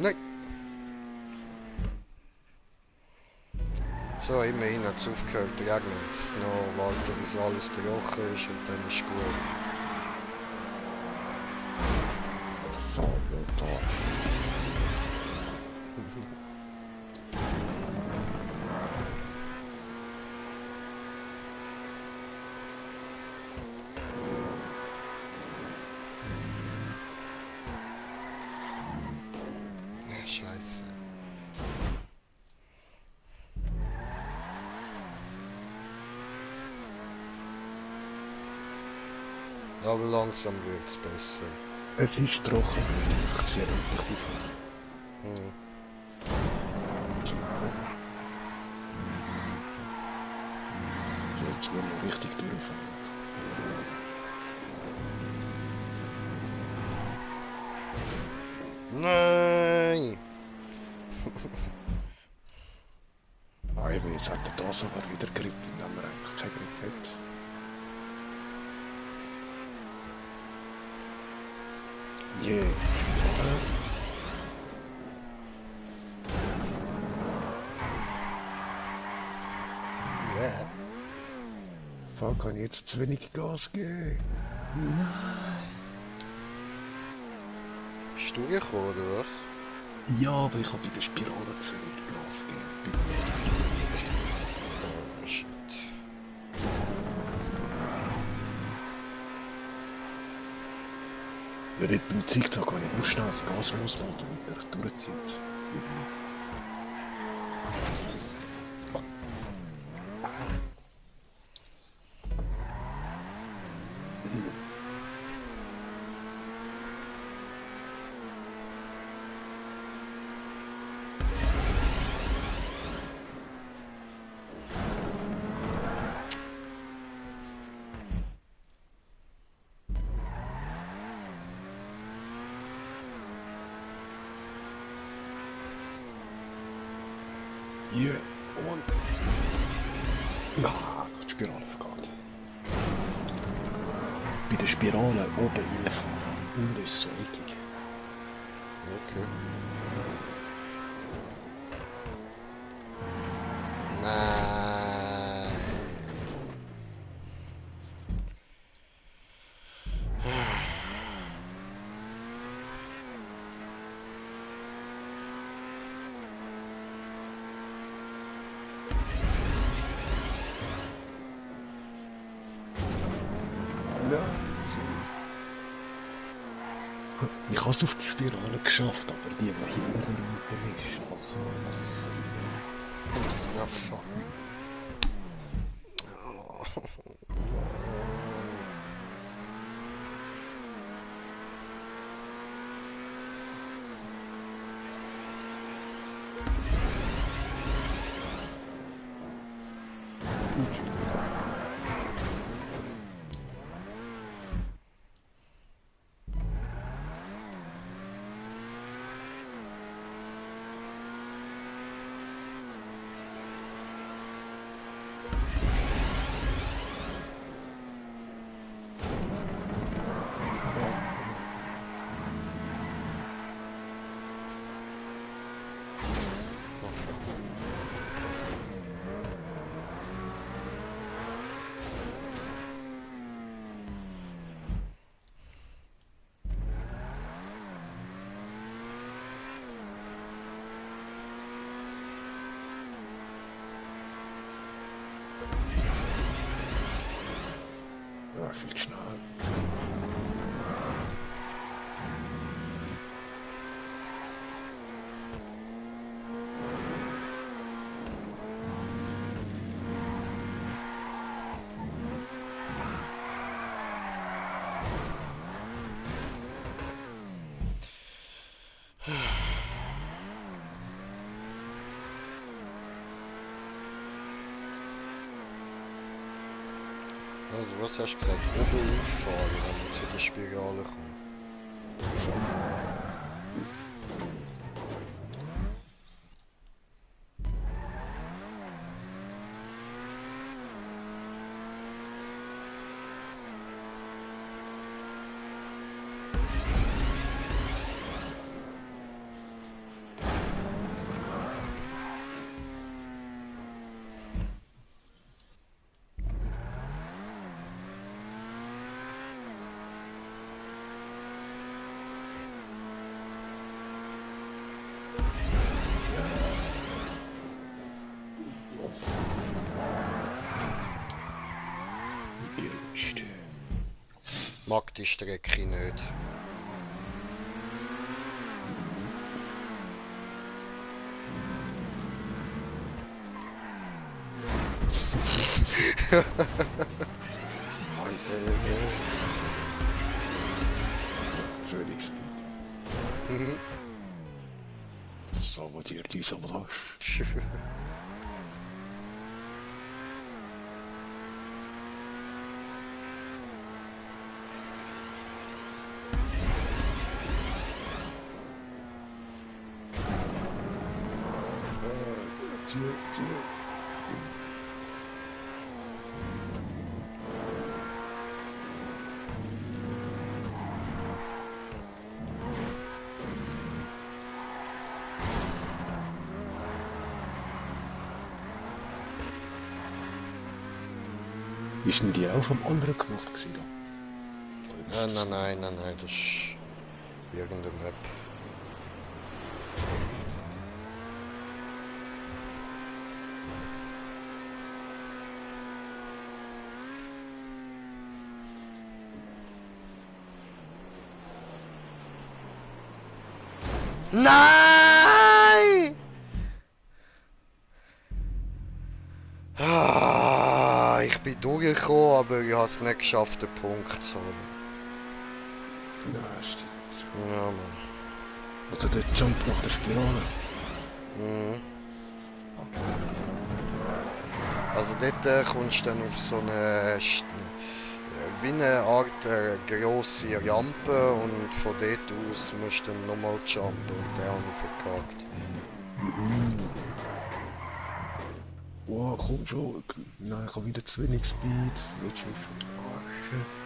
Nein! So, immerhin hat es aufgehört, der Gegner jetzt noch warten, bis alles trocken ist und dann ist gut. Alter. Ja, scheiße. Aber langsam wird's besser. Es ist trocken. Ich sehe nicht auf. Hm. Jetzt muss man richtig durchfahren. Nein! Ah, eben, jetzt hat er da sogar wieder Grip, indem er eigentlich keinen Grip hat. Yeah. Ja. Fuck, kann ich jetzt zu wenig Gas geben? Bist du gekommen, oder was? Ja, aber ich habe bei der Spirale zu wenig Gas gegeben. Oh, shit. Ja, dort beim Zickzack kann ich nur schnell das Gas loslassen, damit er durchzieht. Yeah, und... Ah, die Spirale vergeht. Bei der Spirale oben reinfahren. Und das ist so eklig. Okay. Nein. Ja, so. Ich habe es auf die Spirale geschafft, aber die hinter der Rampe ist. Also... Ja, fuck. Ja, viel schnell. Also, was hast du gesagt? Oben auffahren, wenn wir zu der Spirale kommen. Irrst. Mag die Strecke nicht. Schön gespielt. Sabotiert die Sabotage. Ist denn die auch vom anderen gemacht gewesen? Nein, das ist irgendeine Map. Nein! Ah, ich bin durchgekommen, aber ich habe es nicht geschafft, den Punkt zu holen. Ja, stimmt. Ja, Mann. Also der Jump nach der Spirale. Mhm. Also dort kommst du dann auf so eine wie eine Art grosse Rampe und von dort aus musst du dann nochmal jumpen und den habe ich verkackt. Oh, komm schon. Nein, ich habe wieder zu wenig Speed. Willst du mich verarschen?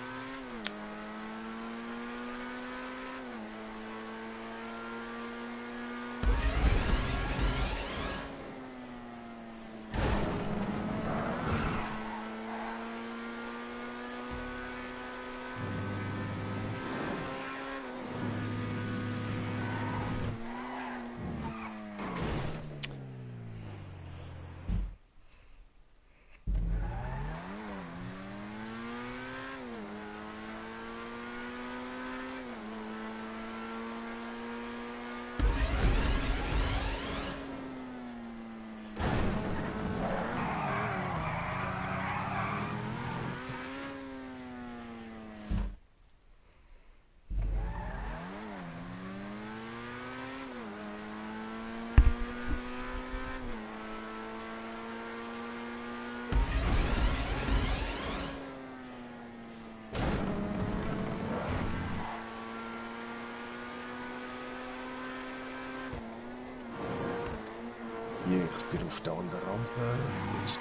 Ja, ich bin auf der anderen Rampe. Jetzt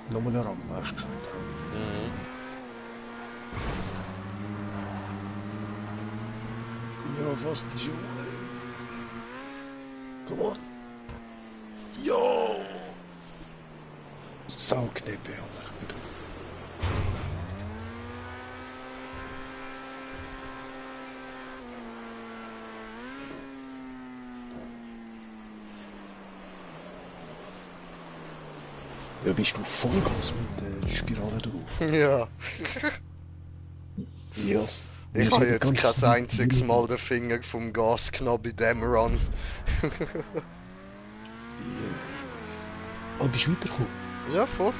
nochmal eine Rampe, hast du gesagt. Mhm. Ja, fast die Schuhe. Komm on. Jo! Saukneppe, aber ich bin drauf. Ja, bist du Vollgas mit der Spirale drauf? Ja. Ja. Ich habe jetzt ganz kein einziges Mal den Finger vom Gas genommen bei dem Run. Ja. Oh, bist du weitergekommen? Ja, voll.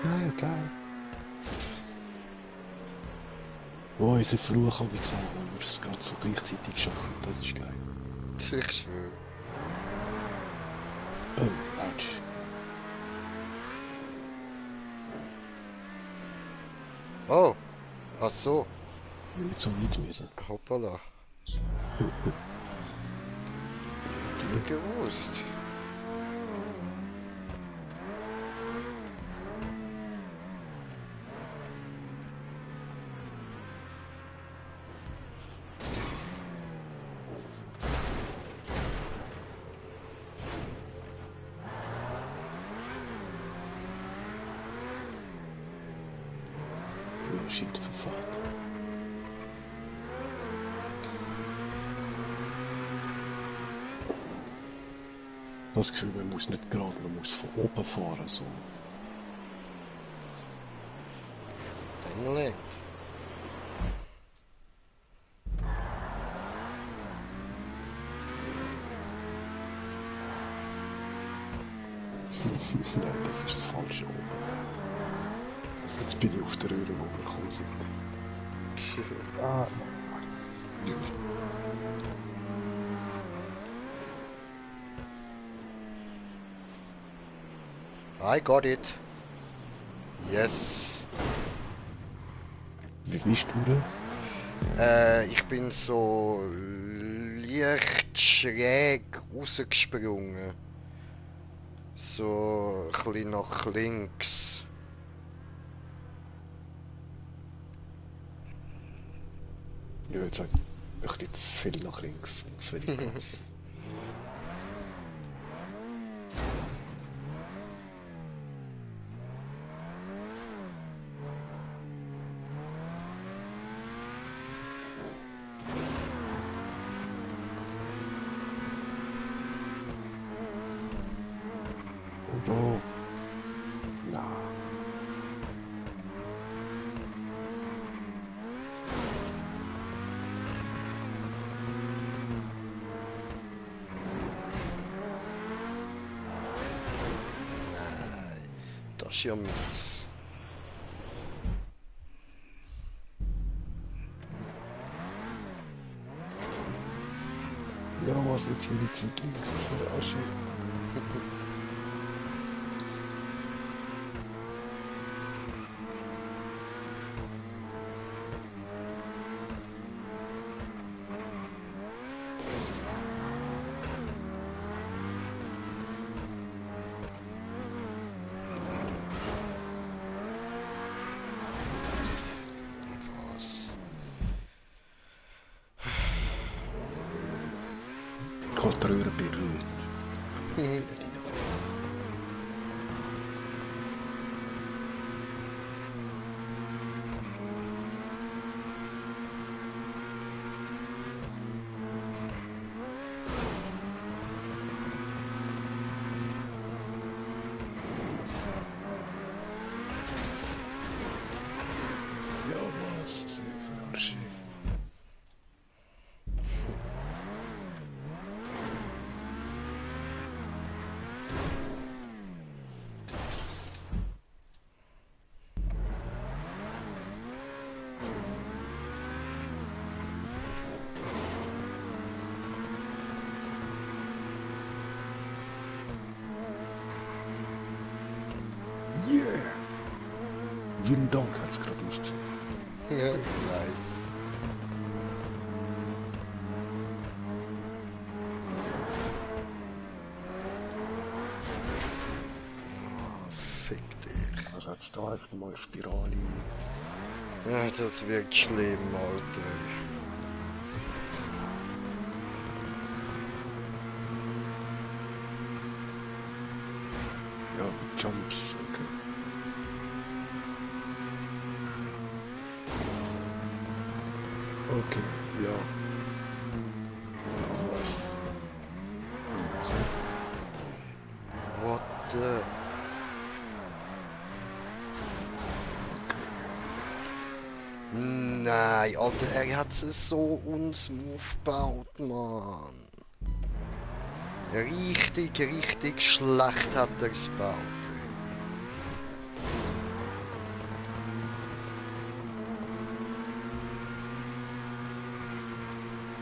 Geil, geil. Oh, unser Fluch habe ich gesagt, wenn wir das Ganze so gleichzeitig schaffen, das ist geil. Ich schwöre. Oh, ouch. Oh. Ach so. Wir müssen so weit müssen. Hoppala. Nicht gewusst. Ja, shit, verfahrt. Das Gefühl, man muss nicht gerade, man muss von oben fahren, so. England. Nein, das ist das Falsche oben. Jetzt bin ich auf der Röhre, wo wir gekommen sind. Ah, nein. I got it. Yes. Wie bist du da? Ich bin so leicht schräg rausgesprungen. So ein bisschen nach links. Ja, jetzt sag ich bin zu viel nach links und zu wenig Gas. Bro. Na. Das ist ja mies. Ja, was jetzt wieder zu links? Ah, shit. halt die Röhre berührt. Mhm. Ja, was? Verarsche. Yeah! Wie ein Dank hat's gerade ausgesehen. Ja, nice. Oh, fick dich. Also hat's da einfach mal Spirale. Ja, das wird schlimm, Alter. Ja, Jumps, okay. Okay, ja. Also was? What the... Nein, Alter, er hat es so unsmooth gebaut, Mann. Richtig, richtig schlecht hat er es gebaut.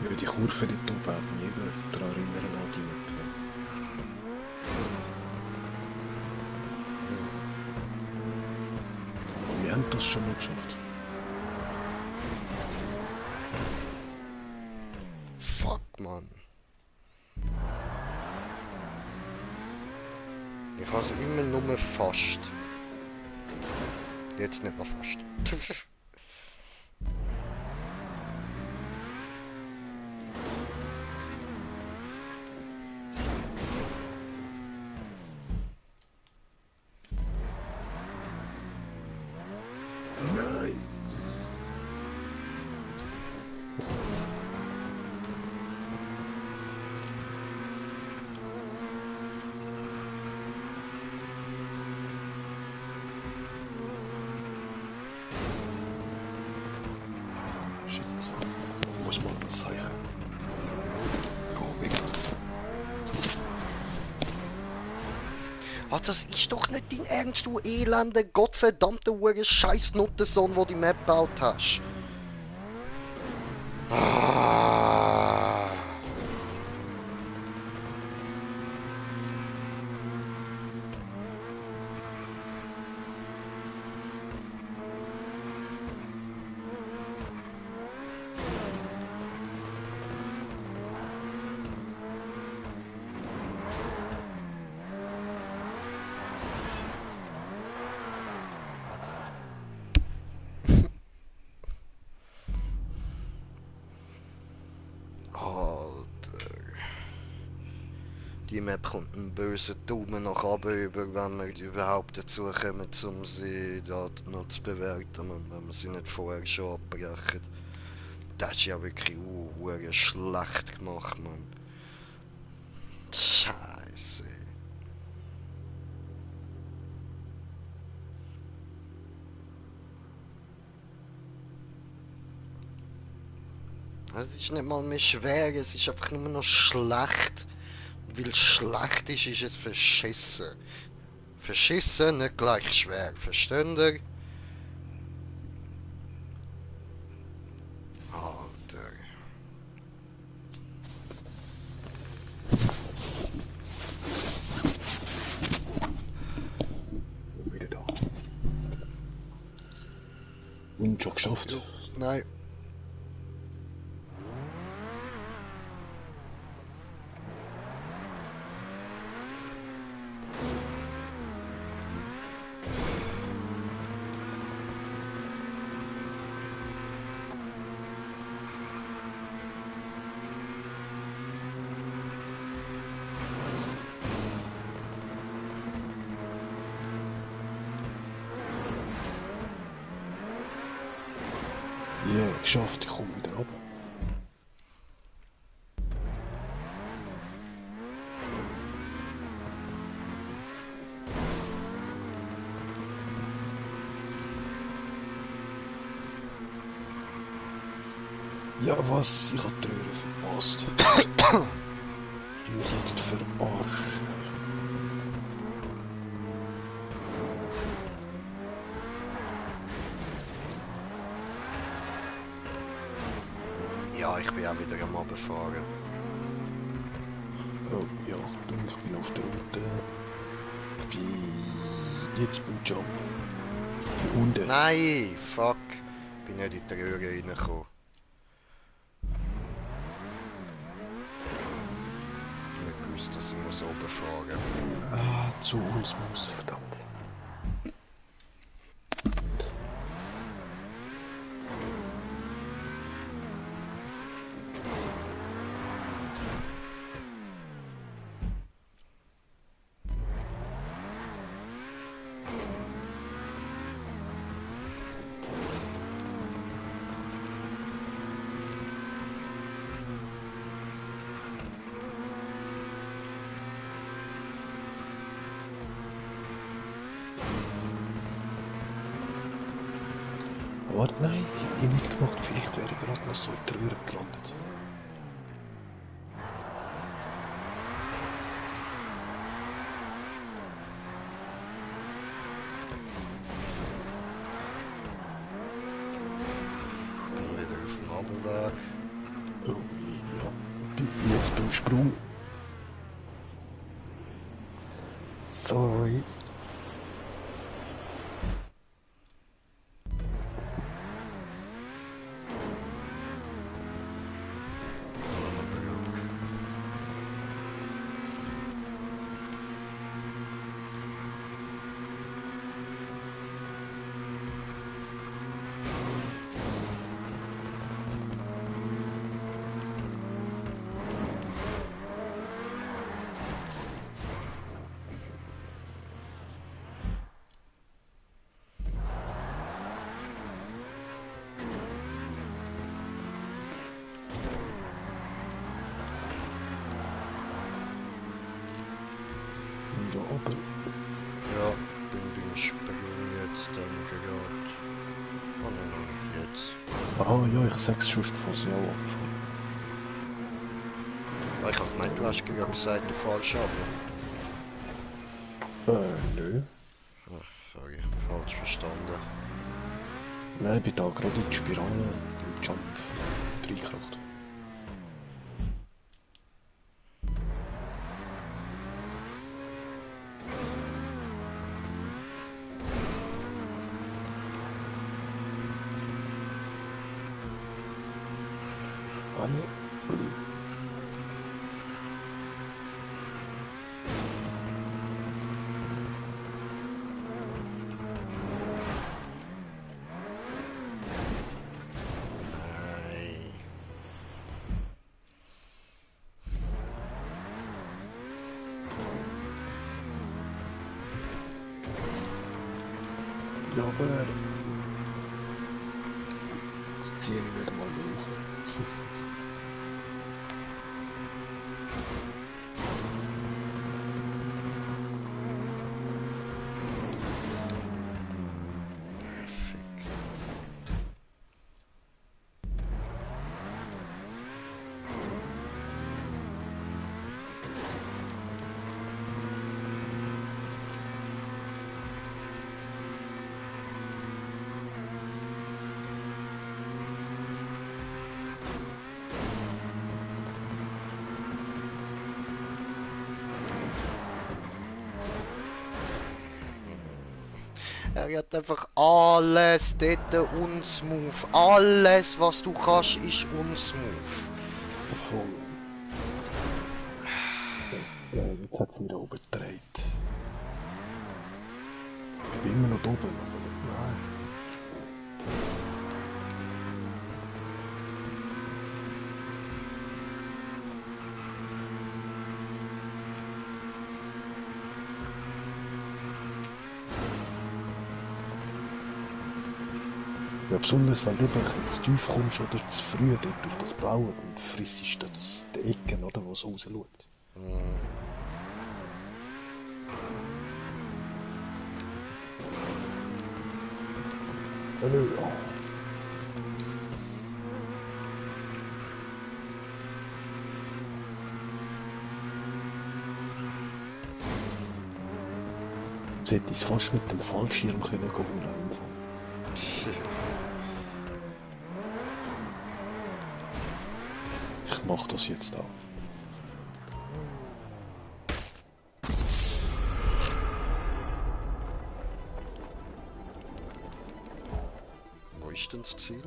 Ja, die Kurve dort oben hat mich jeder daran erinnern an die Map. Aber wir haben das schon mal geschafft. Fuck, Mann. Ich habe es immer nur fast. Jetzt nicht mehr fast. Nein! Shit. Muss man das sagen. Komm, Ah, das ist doch nicht dein Ernst, du elender, gottverdammter Hure scheiß Nuttensohn, wo die Map gebaut hast. Ah. Alter. Die Map kommt einen bösen Daumen nach oben über, wenn wir überhaupt dazu kommen, um sie dort noch zu bewerten, man, wenn wir sie nicht vorher schon abbrechen. Das ist ja wirklich schlecht gemacht, man. Scheiße. Es ist nicht mal mehr schwer, es ist einfach nur noch schlecht. Weil es schlecht ist es verschissen. Verschissen, nicht gleich schwer, versteht ihr? Alter. wieder da. Und schon geschafft. Nein. Ja, geschafft, ich komme wieder runter. Ja, was? Ich hab die Röhre verpasst. Ich will mich jetzt verarschen. Ja, ich bin auch wieder am Abfahren. Oh, ja, Achtung, ich bin auf der Route. Ich bin jetzt beim Jump. Hier unten. Nein, fuck. Bin nicht in die Röhre reingekommen. Ich wusste, dass ich muss oben fahren. Ah, zu uns muss, verdammt. Warte, nein, ich hab ihn nicht gemacht. Vielleicht wäre ich gerade noch so in der Röhre gelandet. Bin wieder auf dem Abweg. Oh, ja. Bin jetzt beim Sprung. Sorry. Da oben. Ja, bin beim Springen jetzt dann gerade. Oh nein, jetzt. Ah ja, ich sag's schon fast ja angefangen. Ich hab gemeint, du hast gerade gesagt, du fällst ab. Nö. Ach, sorry, falsch verstanden. Nein, ich bin da gerade in die Spirale beim Jump reingekracht. Ah ne. Nein. Ja, aber... Jetzt ziehe ich nicht mal auf. Fick. Er hat einfach alles dort unsmooth. Alles, was du kannst, ist unsmooth. Voll. Ja, jetzt hat es mich da oben gedreht. Ich bin immer noch da oben, aber nein. Ja, besonders wenn du eben ein bisschen zu tief kommst oder zu früh dort auf das Blaue, dann frissest du das, die Ecken, oder, wo es raus schaut. Mhm. Oh nö, oh. Jetzt hätte ich es fast mit dem Fallschirm können holen am Anfang. Ich mach das jetzt auch. Wo ist denn das Ziel?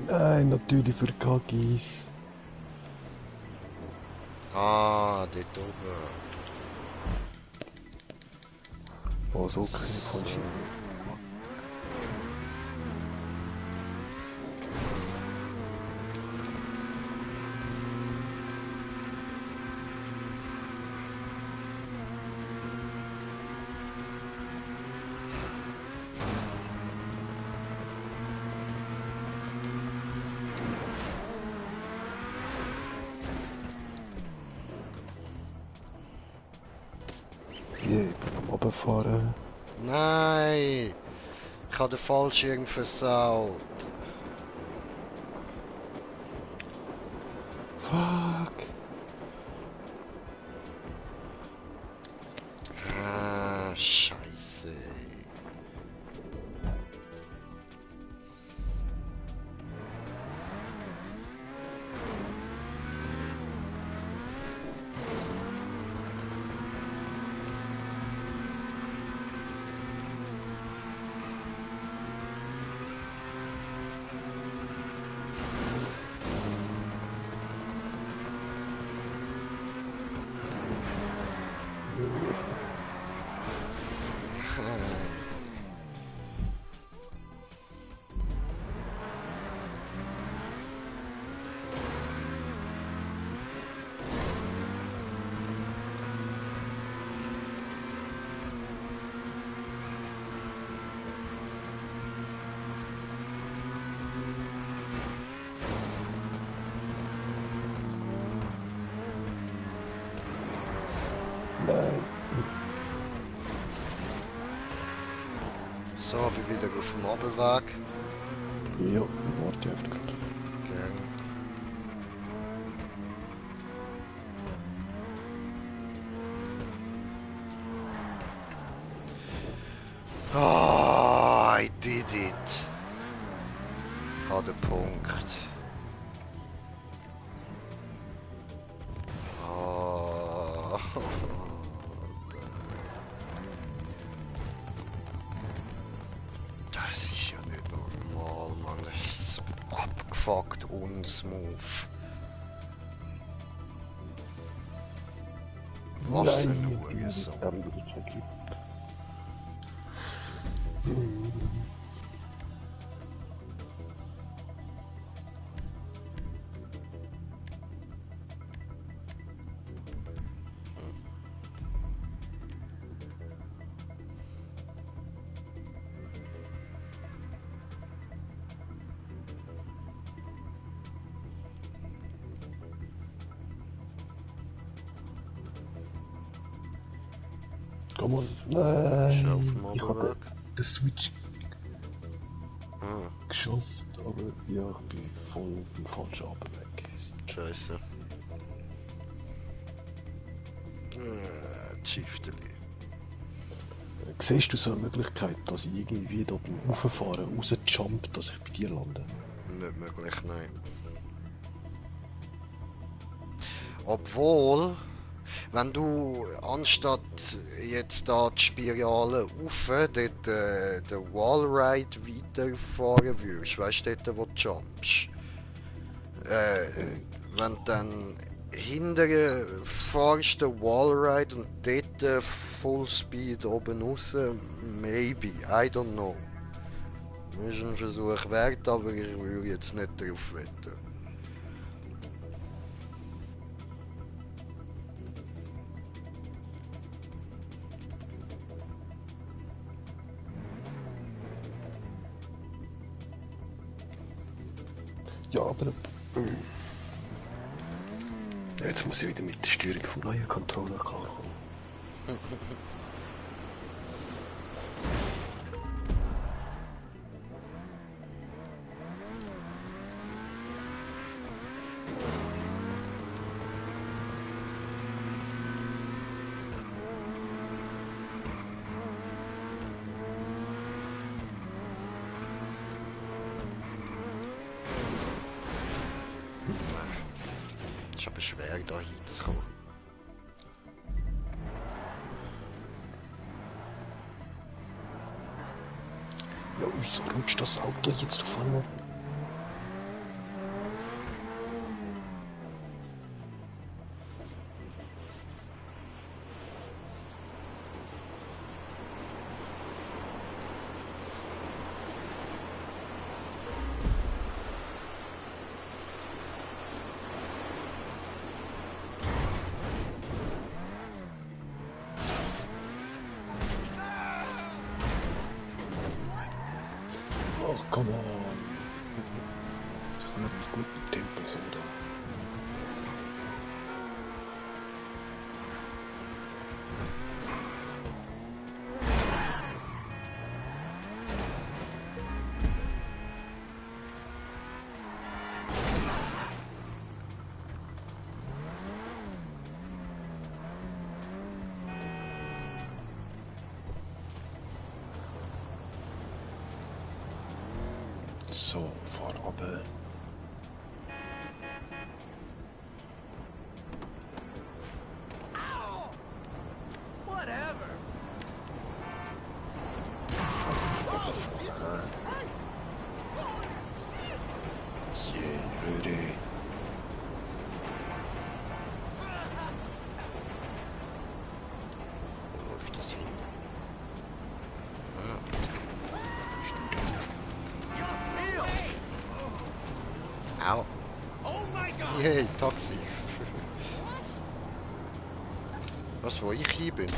Nein, natürlich für Kagis. Ah, dort oben. Oh, so keine Fallschirm. Yeah, ich bin am Runterfahren. Nein! Ich habe den Fallschirm versaut. Fuck. Ah, Scheiße. Nein. So, bin wieder auf dem Abendweg. Ja, warte einfach gerade. Gerne. Oh, I did it. Hat den Punkt. Oh. Das ist ja nicht normal, Mann. Das ist so abgefuckt unsmooth. Was ein Hurensohn. Komm on. Ist er auf dem Nein. Ich hatte Abendweg? den Switch Ah, geschafft, aber ja, ich bin voll im falschen Abendweg. Scheiße. Tschifteli. Siehst du so eine Möglichkeit, dass ich irgendwie da beim Rauffahren rausjump, dass ich bei dir lande? Nicht möglich, nein. Obwohl, wenn du anstatt jetzt da die Spirale rauf, dort den Wallride weiterfahren würdest, weißt du, dort wo du jumpst. Wenn du dann hinterher fahrst den Wallride und dort Full Speed oben raus, maybe, I don't know. Das ist ein Versuch wert, aber ich würde jetzt nicht darauf wetten. Ja, aber... Jetzt muss ich wieder mit der Steuerung vom neuen Controller klarkommen. Ist aber schwer, da hinzukommen. Ja, wieso rutscht das Auto jetzt vorne? Oh, come on. Ich kann nicht mit gutem Tempo kommen da. So, fahr runter. Whatever. Röhre. Wo läuft das hin? Au. Oh my god! Yay, Taxi. Was, wo ich hier bin?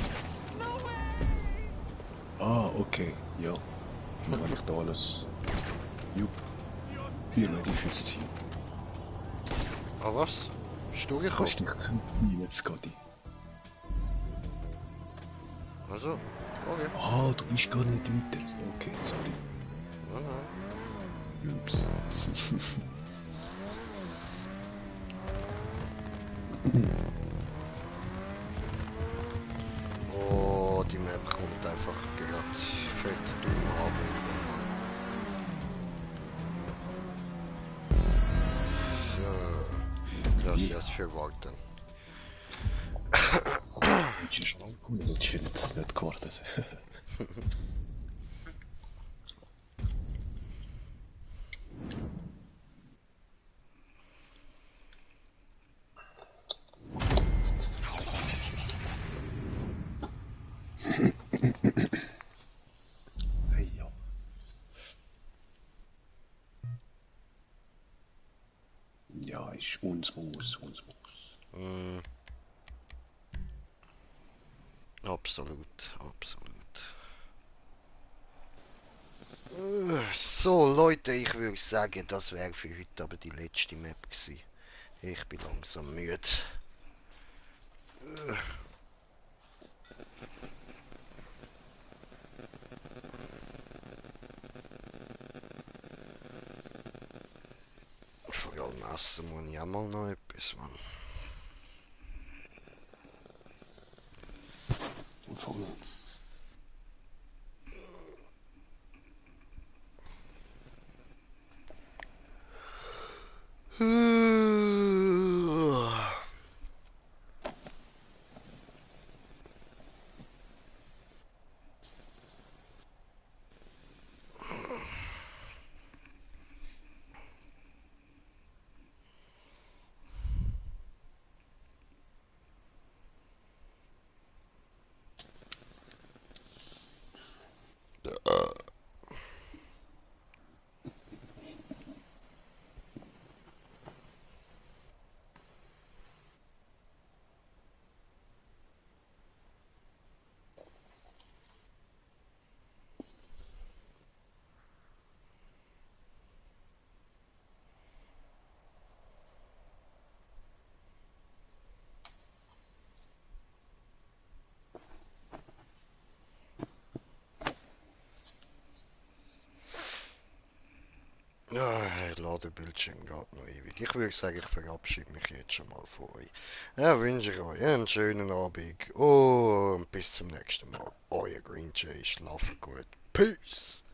Ah, okay, ja. Und wenn ich da alles... Jupp. Hier noch die fürs Ziel. Ah, was? Bist du gekommen? Kannst dich zum Nehmen, Scotty. Also, okay. Ah, du bist gar nicht weiter. Okay, sorry. Nein, Ups. oh, die Map kommt einfach gerade fett dumm runter. So, das ist jetzt für warten. Ich bin schnell gekommen, das ist jetzt nicht gewartet. Hey, ja. Ja, ist uns muss. Mm. Absolut. So Leute, ich würde sagen, das wäre für heute aber die letzte Map gewesen. Ich bin langsam müde. Vor allem essen muss ich auch mal noch etwas, Mann. Voll. Ja, der Ladebildschirm geht noch ewig. Ich würde sagen, ich verabschiede mich jetzt schon mal von euch. Ja, wünsche ich euch einen schönen Abend und bis zum nächsten Mal. Euer Green Jay, schlafen gut. Peace!